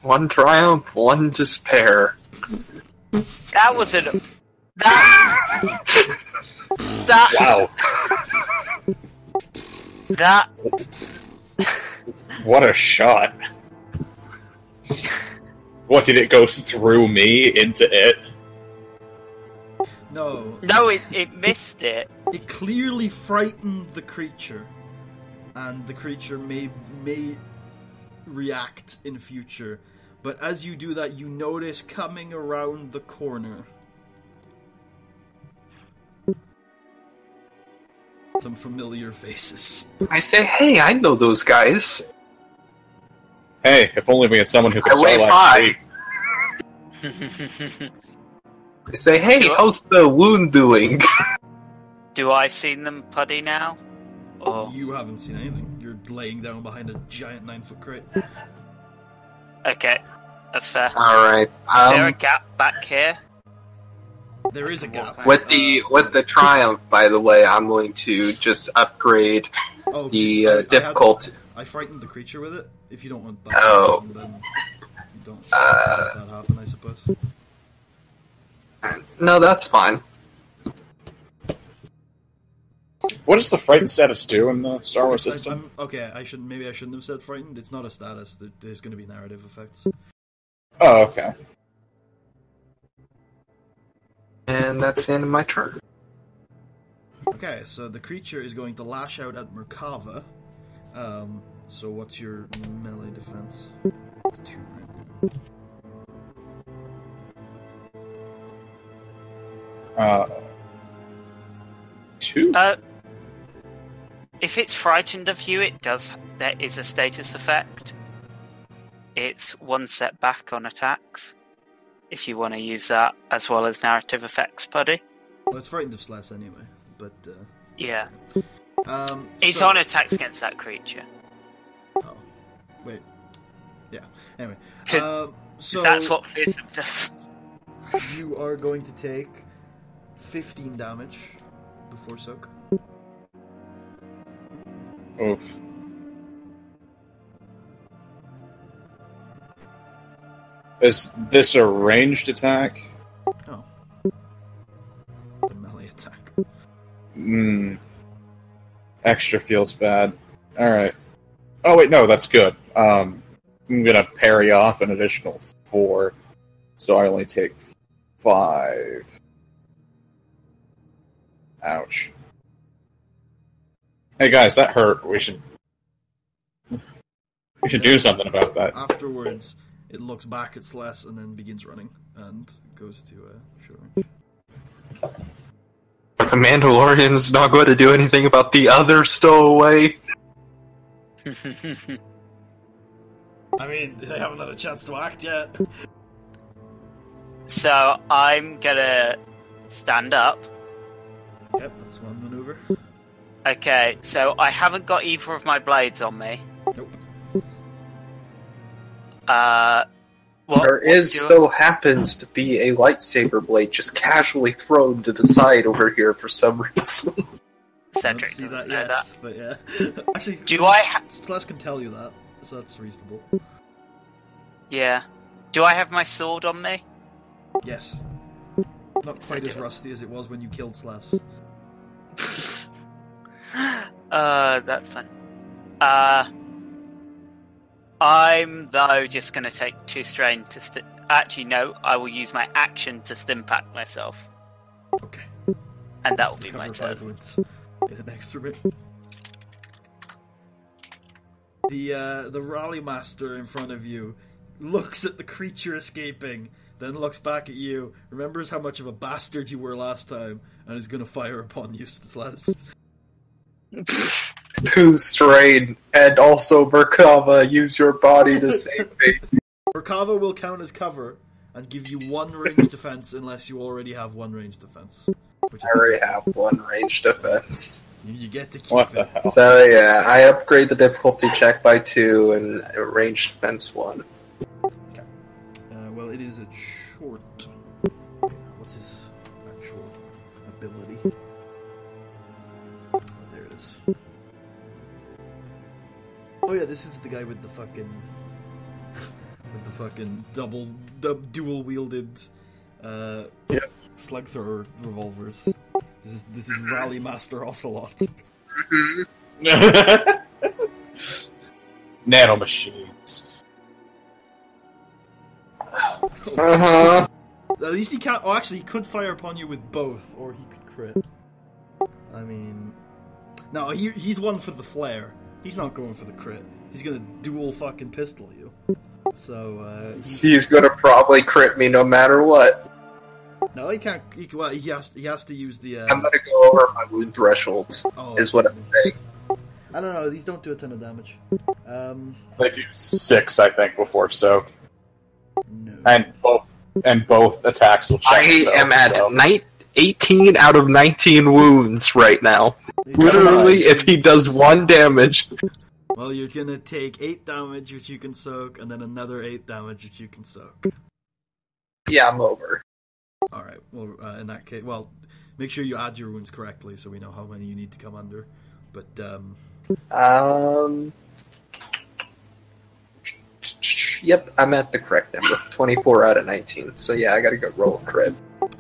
One triumph, one despair. That was an... That... That Wow. that What a shot. What, did it go through me into it? No. no, it missed it. It clearly frightened the creature, and the creature may react in future. But as you do that, you notice coming around the corner some familiar faces. I say, hey, I know those guys. Hey, if only we had someone who could I wave Sarlacc hi. speak. I say, hey, how's the wound doing? Do I seen them putty now? Or You haven't seen anything. You're laying down behind a giant 9-foot crate. okay, that's fair. Alright. Is there a gap back here? There is a gap. With the Triumph, by the way, I'm going to just upgrade the difficulty. I frightened the creature with it. If you don't want that, Oh. then you don't let that happen, I suppose. No, that's fine. What does the frightened status do in the Star Wars system? Okay, maybe I shouldn't have said frightened. It's not a status. There's going to be narrative effects. Oh, okay. And that's the end of my turn. Okay, so the creature is going to lash out at Merkava. So what's your melee defense? It's 2 right now. 2? If it's frightened of you, there is a status effect. It's 1 set back on attacks. If you want to use that as well as narrative effects, buddy. Well, it's frightened of Slash anyway, but Yeah. It's so- on attacks against that creature. Oh, wait. Yeah. Anyway, 'Cause so that's what Fearsome does. you are going to take 15 damage before soak. Oof. Is this a ranged attack? Oh, the melee attack. Extra feels bad. Alright. Oh, wait, no, that's good. I'm gonna parry off an additional 4, so I only take 5. Ouch. Hey guys, that hurt. We should do something about that. Afterwards, it looks back at Slash and then begins running and goes to short range. But the Mandalorian's not going to do anything about the other stowaway. I mean, they haven't had a chance to act yet. So I'm gonna stand up. Yep, that's one maneuver. Okay, so I haven't got either of my blades on me. Nope. So happens to be a lightsaber blade just casually thrown to the side over here for some reason. I Cedric don't see doesn't that know yet, that. but yeah. Actually, Do I Slash can tell you that, so that's reasonable. Yeah. Do I have my sword on me? Yes. Not quite as rusty as it was when you killed Slash. That's fine. I'm, though, just going to take 2 strain to... Actually, no, I will use my action to stimpack myself. Okay. And that will be my Cover 5 turn. wounds in an extra bit. The rally master in front of you looks at the creature escaping, then looks back at you, remembers how much of a bastard you were last time, and is going to fire upon you, Slash. 2 strain, and also Merkava, use your body to save me. Merkava will count as cover and give you 1 range defense unless you already have 1 range defense. Which I already have 1 range defense. you get to keep What it. the hell? So yeah, I upgrade the difficulty check by 2 and range defense 1. Okay. Well, it is a short. What's his actual ability? Oh, there it is. Oh yeah, this is the guy with the fucking dual wielded slug thrower revolvers. This is Rally Master Ocelot. Nanomachines. Uh-huh. At least he can't. Oh, actually, he could fire upon you with both, or he could crit. I mean, no, he's one for the flare. He's not going for the crit. He's gonna dual fucking pistol you. So He's gonna probably crit me no matter what. no, he can't. He has to use the. I'm gonna go over my wound thresholds. Oh, Is what I'm saying. I don't know. These don't do a ton of damage. They do 6, I think, before soak, No. and both attacks will check. I am at so. 18 out of 19 wounds right now. Literally, if he does 1 damage. Well, you're gonna take 8 damage, which you can soak, and then another 8 damage, which you can soak. Yeah, I'm over. All right. Well, in that case, make sure you add your wounds correctly, so we know how many you need to come under. But Yep, I'm at the correct number. 24 out of 19. So yeah, I gotta go roll a crit.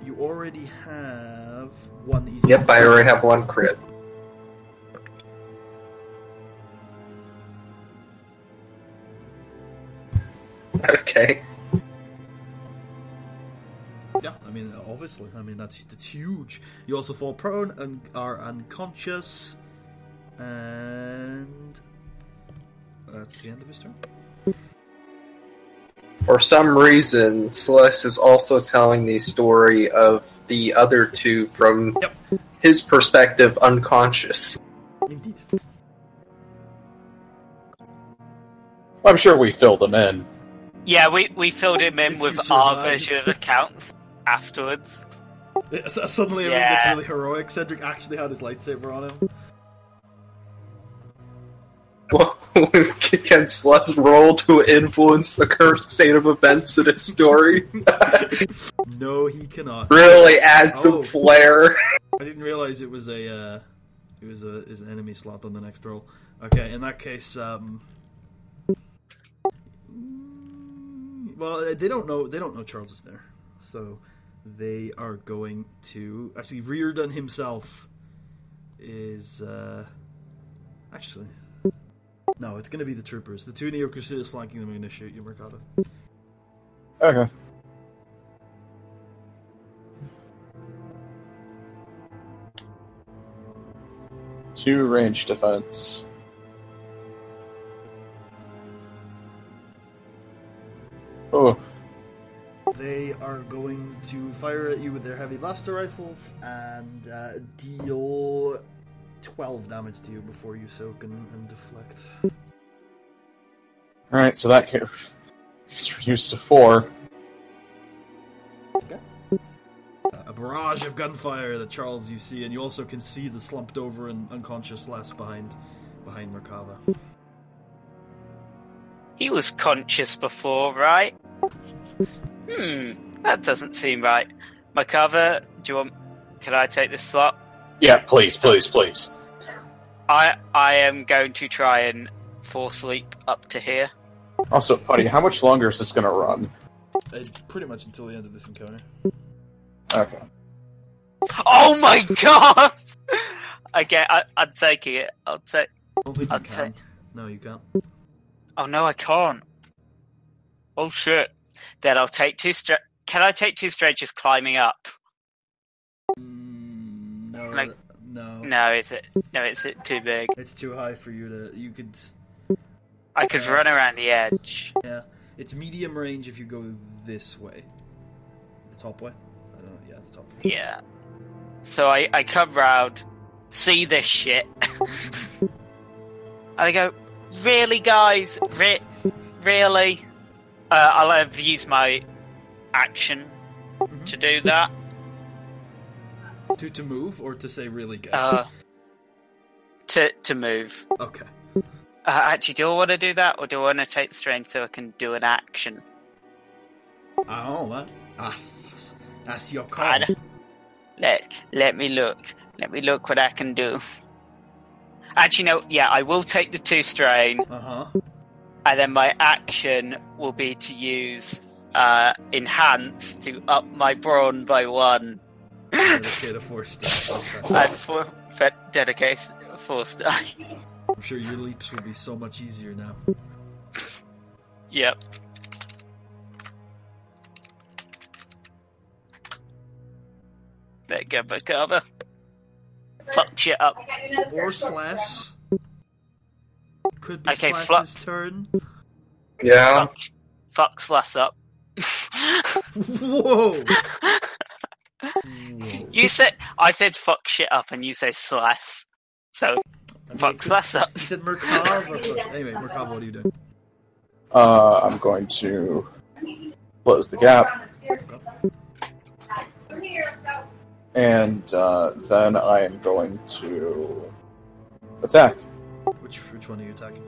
you already have 1 easy. Yep, I already have 1 crit. Okay. Yeah, I mean, obviously. I mean, that's huge. You also fall prone and are unconscious, and that's the end of his turn. For some reason, Celeste is also telling the story of the other 2 from his perspective, unconscious. Indeed. Oh, I'm sure we filled them in. Yeah, we filled him in If with you our survived. version of accounts afterwards. Suddenly everyone gets Yeah. really heroic. Cedric actually had his lightsaber on him. Well, can Celeste roll to influence the current state of events in his story? No, he cannot. Really adds some Oh. flair. I didn't realize it was an enemy slot on the next roll. Okay, in that case, well, they don't know Charles is there, so they are going to actually Reardon himself is actually no, it's going to be the troopers. The 2 Neo Crusaders flanking them are going to shoot you, Mercado. Okay. Two range defense. Oh, They are going to fire at you with their heavy blaster rifles and deal 12 damage to you before you soak and deflect. alright, so that gets reduced to 4. Okay. A barrage of gunfire that Charles you see, and you also can see the slumped over and unconscious Les behind Merkava. He was conscious before, right? That doesn't seem right. Makava, can I take this slot? Yeah, please. I am going to try and force sleep up to here. Also, Putty, how much longer is this going to run? Pretty much until the end of this encounter. Okay. Oh my god! Okay, I'm taking it. I don't think you I'll can. No, you can't. Oh no, I can't. Oh shit. Then I'll take 2 Can I take 2 strangers climbing up? No, Like- no. No, is it? No, it's too big. It's too high for you to. You could. I could run around the edge. Yeah, it's medium range if you go this way. The top way. I don't know. Yeah, the top way. Yeah. So I come round, see this shit, and I go, really, guys? Really? I'll have used my action to do that. To move or to say really, guys? To move. Okay. Actually, do I want to do that, or do I want to take the strain so I can do an action? I don't know, man. That's your call. I don't- Let me look. Let me look what I can do. Actually, no. Yeah, I will take the 2 strain, and then my action will be to use enhance to up my brawn by 1. dedicate a force die. Okay. I'd dedicate a force die. I'm sure your leaps will be so much easier now. Yep. There you go, Bakava. Fuck shit up. Or Slash. Could be Okay, Slash's turn. Yeah. Fuck Slash up. Whoa! You said I said fuck shit up, and you say Slash. So fuck Slash up. You said Merkava or fuck. Anyway, Merkava, what are you doing? I'm going to close the gap. And then I am going to attack Which one are you attacking?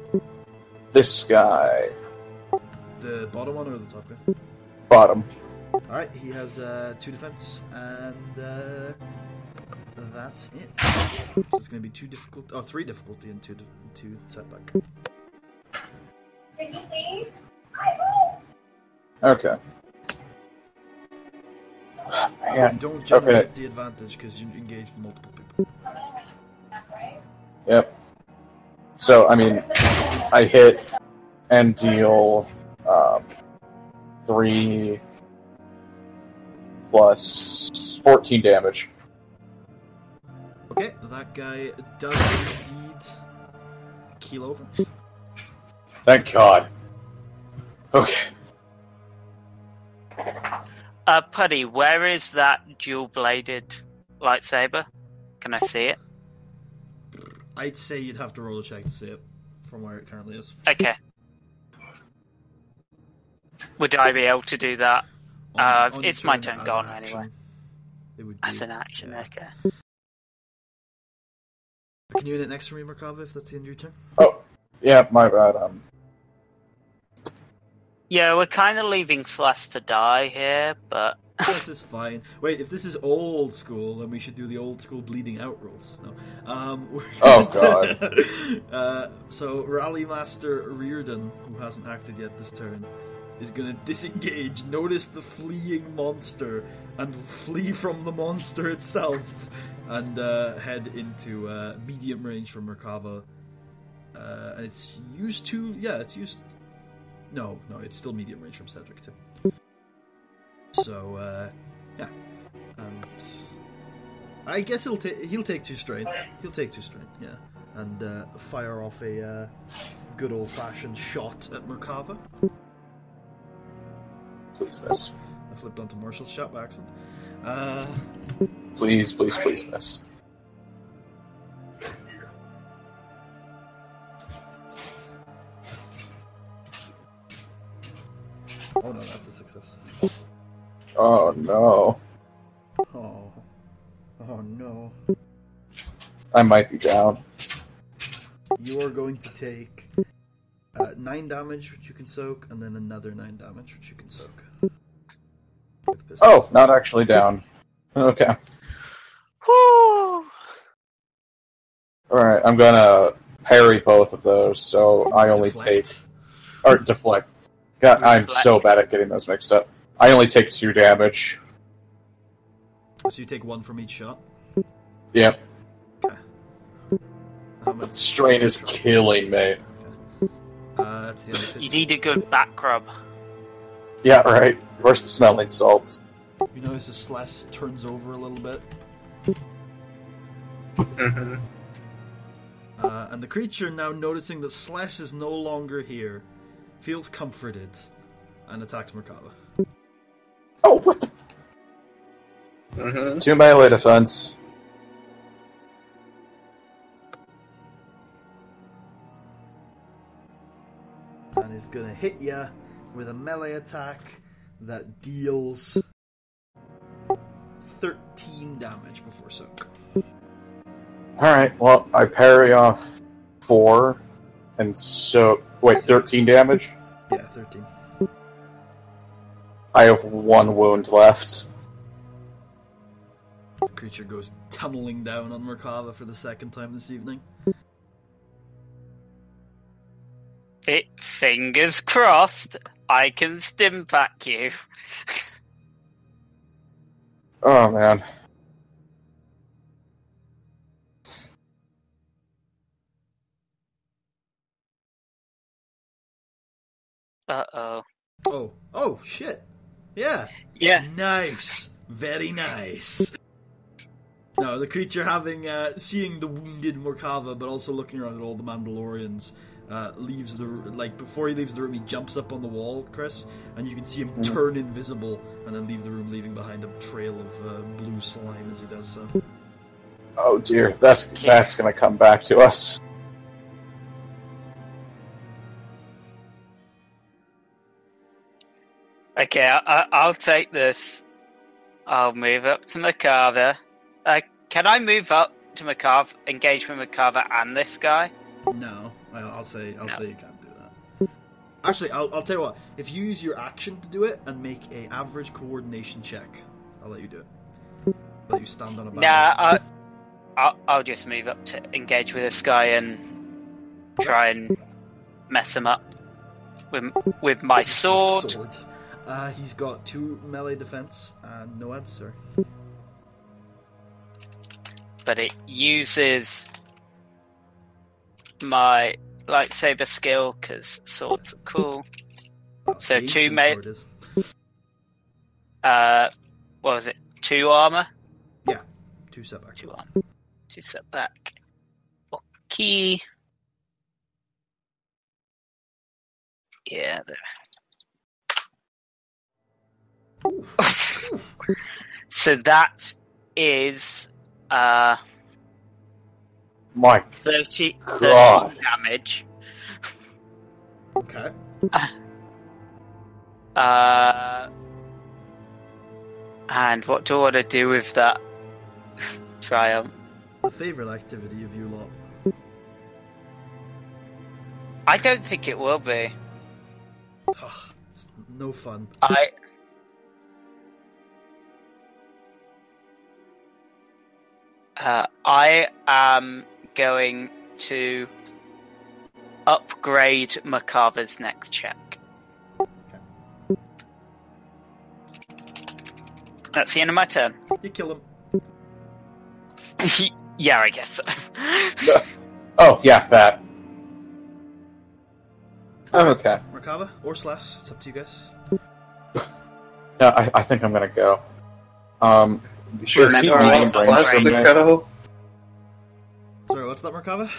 this guy. The bottom one or the top guy? Bottom. Alright, he has 2 defense, and that's it. So it's going to be 3 difficulty and 2 setback. Okay. You Man. don't generate the advantage because you engage multiple people. Yep. So, I mean, I hit and deal 3 plus 14 damage. Okay, that guy does indeed keel over. Thank God. Okay. Putty, where is that dual-bladed lightsaber? Can I see it? I'd say you'd have to roll a check to see it from where it currently is. Okay. Would I be able to do that? On your It's my turn turn as gone an action, anyway. It would be, As an action, yeah. okay. Can you hit it next to me, Merkava, if that's the end of your turn? Oh, yeah, my bad. Yeah, we're kind of leaving Slash to die here, but... This is fine. Wait, if this is old school, then we should do the old school bleeding out rules. No. Oh, God. So, Rally Master Reardon, who hasn't acted yet this turn, is going to disengage, notice the fleeing monster, and flee from the monster itself, and head into medium range from Merkava. And it's used to... Yeah, it's used... No, it's still medium range from Cedric, too. So, yeah. And I guess he'll take 2 strain. He'll take 2 strain, yeah. And fire off a good old-fashioned shot at Merkava. Please miss. I flipped onto Marshall's shot by accident. Please miss. Oh no, that's a success. Oh, no. Oh no. I might be down. You are going to take 9 damage, which you can soak, and then another 9 damage, which you can soak. Oh, not actually down. Okay. Whew. Alright, I'm gonna parry both of those, so I only Deflect. deflect. God, I'm Deflect. so bad at getting those mixed up. I only take 2 damage. So you take 1 from each shot. Yep. Okay. That strain is killing me. That's the end of his You need a good back rub. Yeah, right. Where's the smelling salts? You notice the Slash turns over a little bit. Mm-hmm. And the creature, now noticing that Slash is no longer here, feels comforted and attacks Merkava. Oh, what the? Mm-hmm. 2 melee defense. And is going to hit ya with a melee attack that deals 13 damage before soak. Alright, well, I parry off 4, and so... Wait, 13 damage? Yeah, 13. I have 1 wound left. The creature goes tunneling down on Merkava for the 2nd time this evening. Fingers crossed, I can stim pack you. Oh, man. Uh-oh. Oh, shit. Yeah. Yeah. Nice. Very nice. No, the creature seeing the wounded Morkava, but also looking around at all the Mandalorians, leaves before he leaves the room, he jumps up on the wall, Chris, and you can see him turn invisible and then leave the room, leaving behind a trail of blue slime as he does so. Oh dear, that's going to come back to us. Okay, I'll take this. I'll move up to Makava. Can I move up to Makava, engage with Makava and this guy? No, I'll say you can't do that. Actually, I'll tell you what. If you use your action to do it and make a average coordination check, I'll let you do it. I'll let you stand on a Nah, I'll just move up to engage with this guy and try and mess him up with my sword. He's got 2 melee defense and no adversary. But it uses my lightsaber skill because swords are cool. So 2 melee. What was it? 2 armor? Yeah, 2 setback. 2 armor. 2 setback. Okay. Yeah, there. So that is My 30 God. damage. Okay. And what do I want to do with that triumph? The favourite activity of you lot. I don't think it will be. It's no fun. I am going to upgrade Makava's next check. Okay. That's the end of my turn. You kill him. Yeah, I guess so. Oh, yeah, that. I'm okay. Morkava or Slash, it's up to you guys. No, I think I'm going to go. Sure, Is he Remember, medium I range was from me? go. Sorry, what's that, Morkava?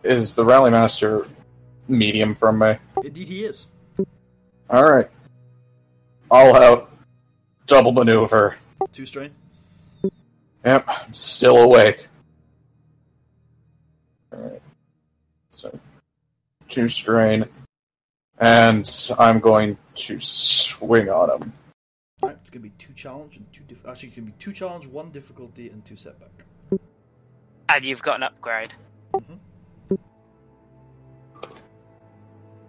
Is the Rally Master medium from me? Indeed he is. Alright. All out. Double maneuver. 2 strain. Yep, I'm still awake. Alright. So, 2 strain. And I'm going to swing on him. Alright, it's going to be 2 challenge and 2 actually, it's going to be 2 challenge, 1 difficulty, and 2 setback. And you've got an upgrade. Mm-hmm.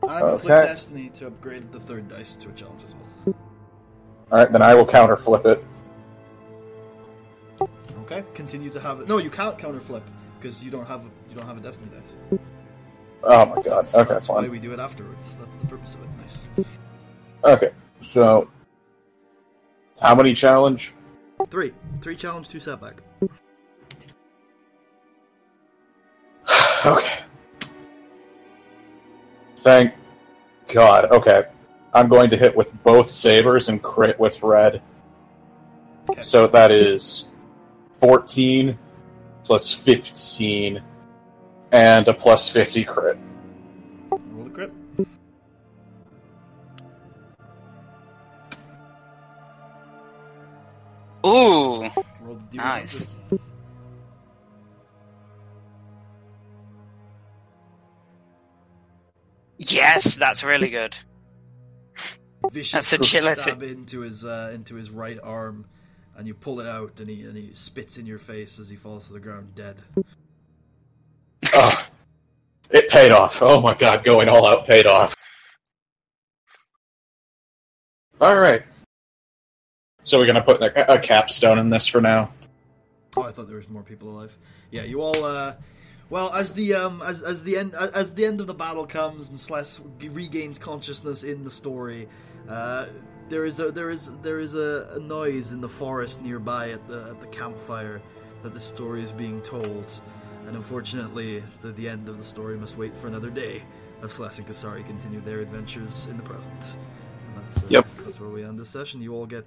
I'm going to flip Destiny to upgrade the 3rd dice to a challenge as well. Alright, then I will counter flip it. Okay, continue to have it. No, you can't counter flip because you don't have a Destiny dice. Oh my god. That's fine. why we do it afterwards. That's the purpose of it. Nice. Okay, so how many challenge? 3 challenge, 2 setback. Okay. Thank God. Okay. I'm going to hit with both sabers and crit with red. Okay. So that is 14 plus 15 and a plus 50 crit. Roll the crit. Ooh, Roll the D100. nice. Yes, that's really good. Vicious That's agility. stab into his right arm, and you pull it out, and he spits in your face as he falls to the ground dead. Oh, it paid off. Oh my god, going all out paid off. Alright. So we're gonna put a capstone in this for now. Oh, I thought there was more people alive. Yeah, you all. Well, as the end of the battle comes and Sless regains consciousness in the story, there is a noise in the forest nearby at the campfire that the story is being told, and unfortunately, the end of the story must wait for another day. as Celeste and Kasari continue their adventures in the present. And that's Yep. That's where we end this session. You all get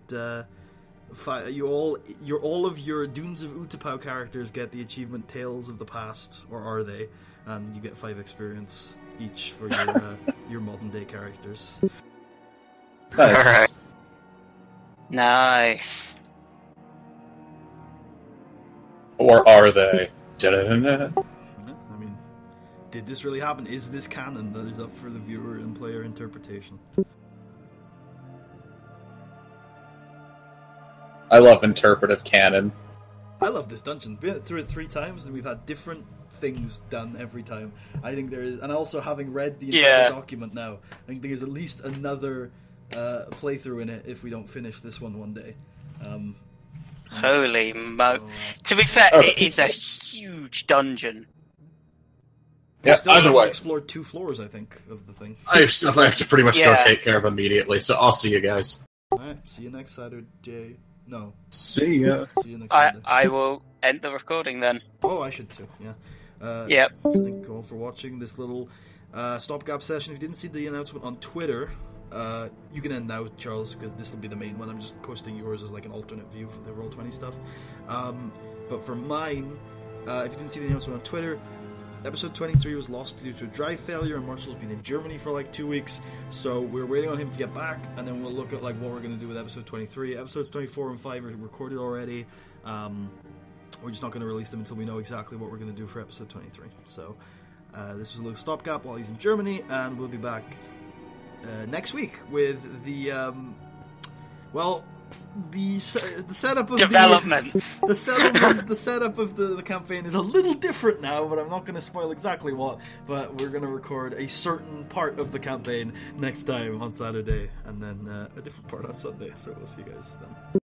all of your Dunes of Utapau characters get the achievement Tales of the Past, or are they? And you get 5 experience each for your your modern day characters. Nice. Alright. Nice. Or are they? Da-da-da-da. Yeah, I mean, did this really happen? Is this canon? That is up for the viewer and player interpretation. I love interpretive canon. I love this dungeon. We've been through it 3 times, and we've had different things done every time. I think there is, and also having read the entire document now, I think there's at least another playthrough in it if we don't finish this one day. Holy mo! To be fair, it is a huge dungeon. Yeah, Still either haven't way, explored 2 floors, I think, of the thing. I have stuff I have to pretty much go Yeah. take care of immediately, so I'll see you guys. Alright, see you next Saturday. No, See ya. see you next Sunday. I will end the recording then. Oh, I should too, yeah. Yep. Thank you all for watching this little stopgap session. If you didn't see the announcement on Twitter, you can end now, Charles, because this will be the main one. I'm just posting yours as like an alternate view for the Roll20 stuff. But for mine, if you didn't see the announcement on Twitter, episode 23 was lost due to a drive failure, and Marshall's been in Germany for like 2 weeks, so we're waiting on him to get back, and then we'll look at like what we're going to do with episode 23. Episodes 24 and 5 are recorded already. We're just not going to release them until we know exactly what we're going to do for episode 23. So this was a little stopgap while he's in Germany, and we'll be back next week with the setup of Development. the setup of the campaign is a little different now, but I'm not going to spoil exactly what. But we're going to record a certain part of the campaign next time on Saturday, and then a different part on Sunday. So we'll see you guys then.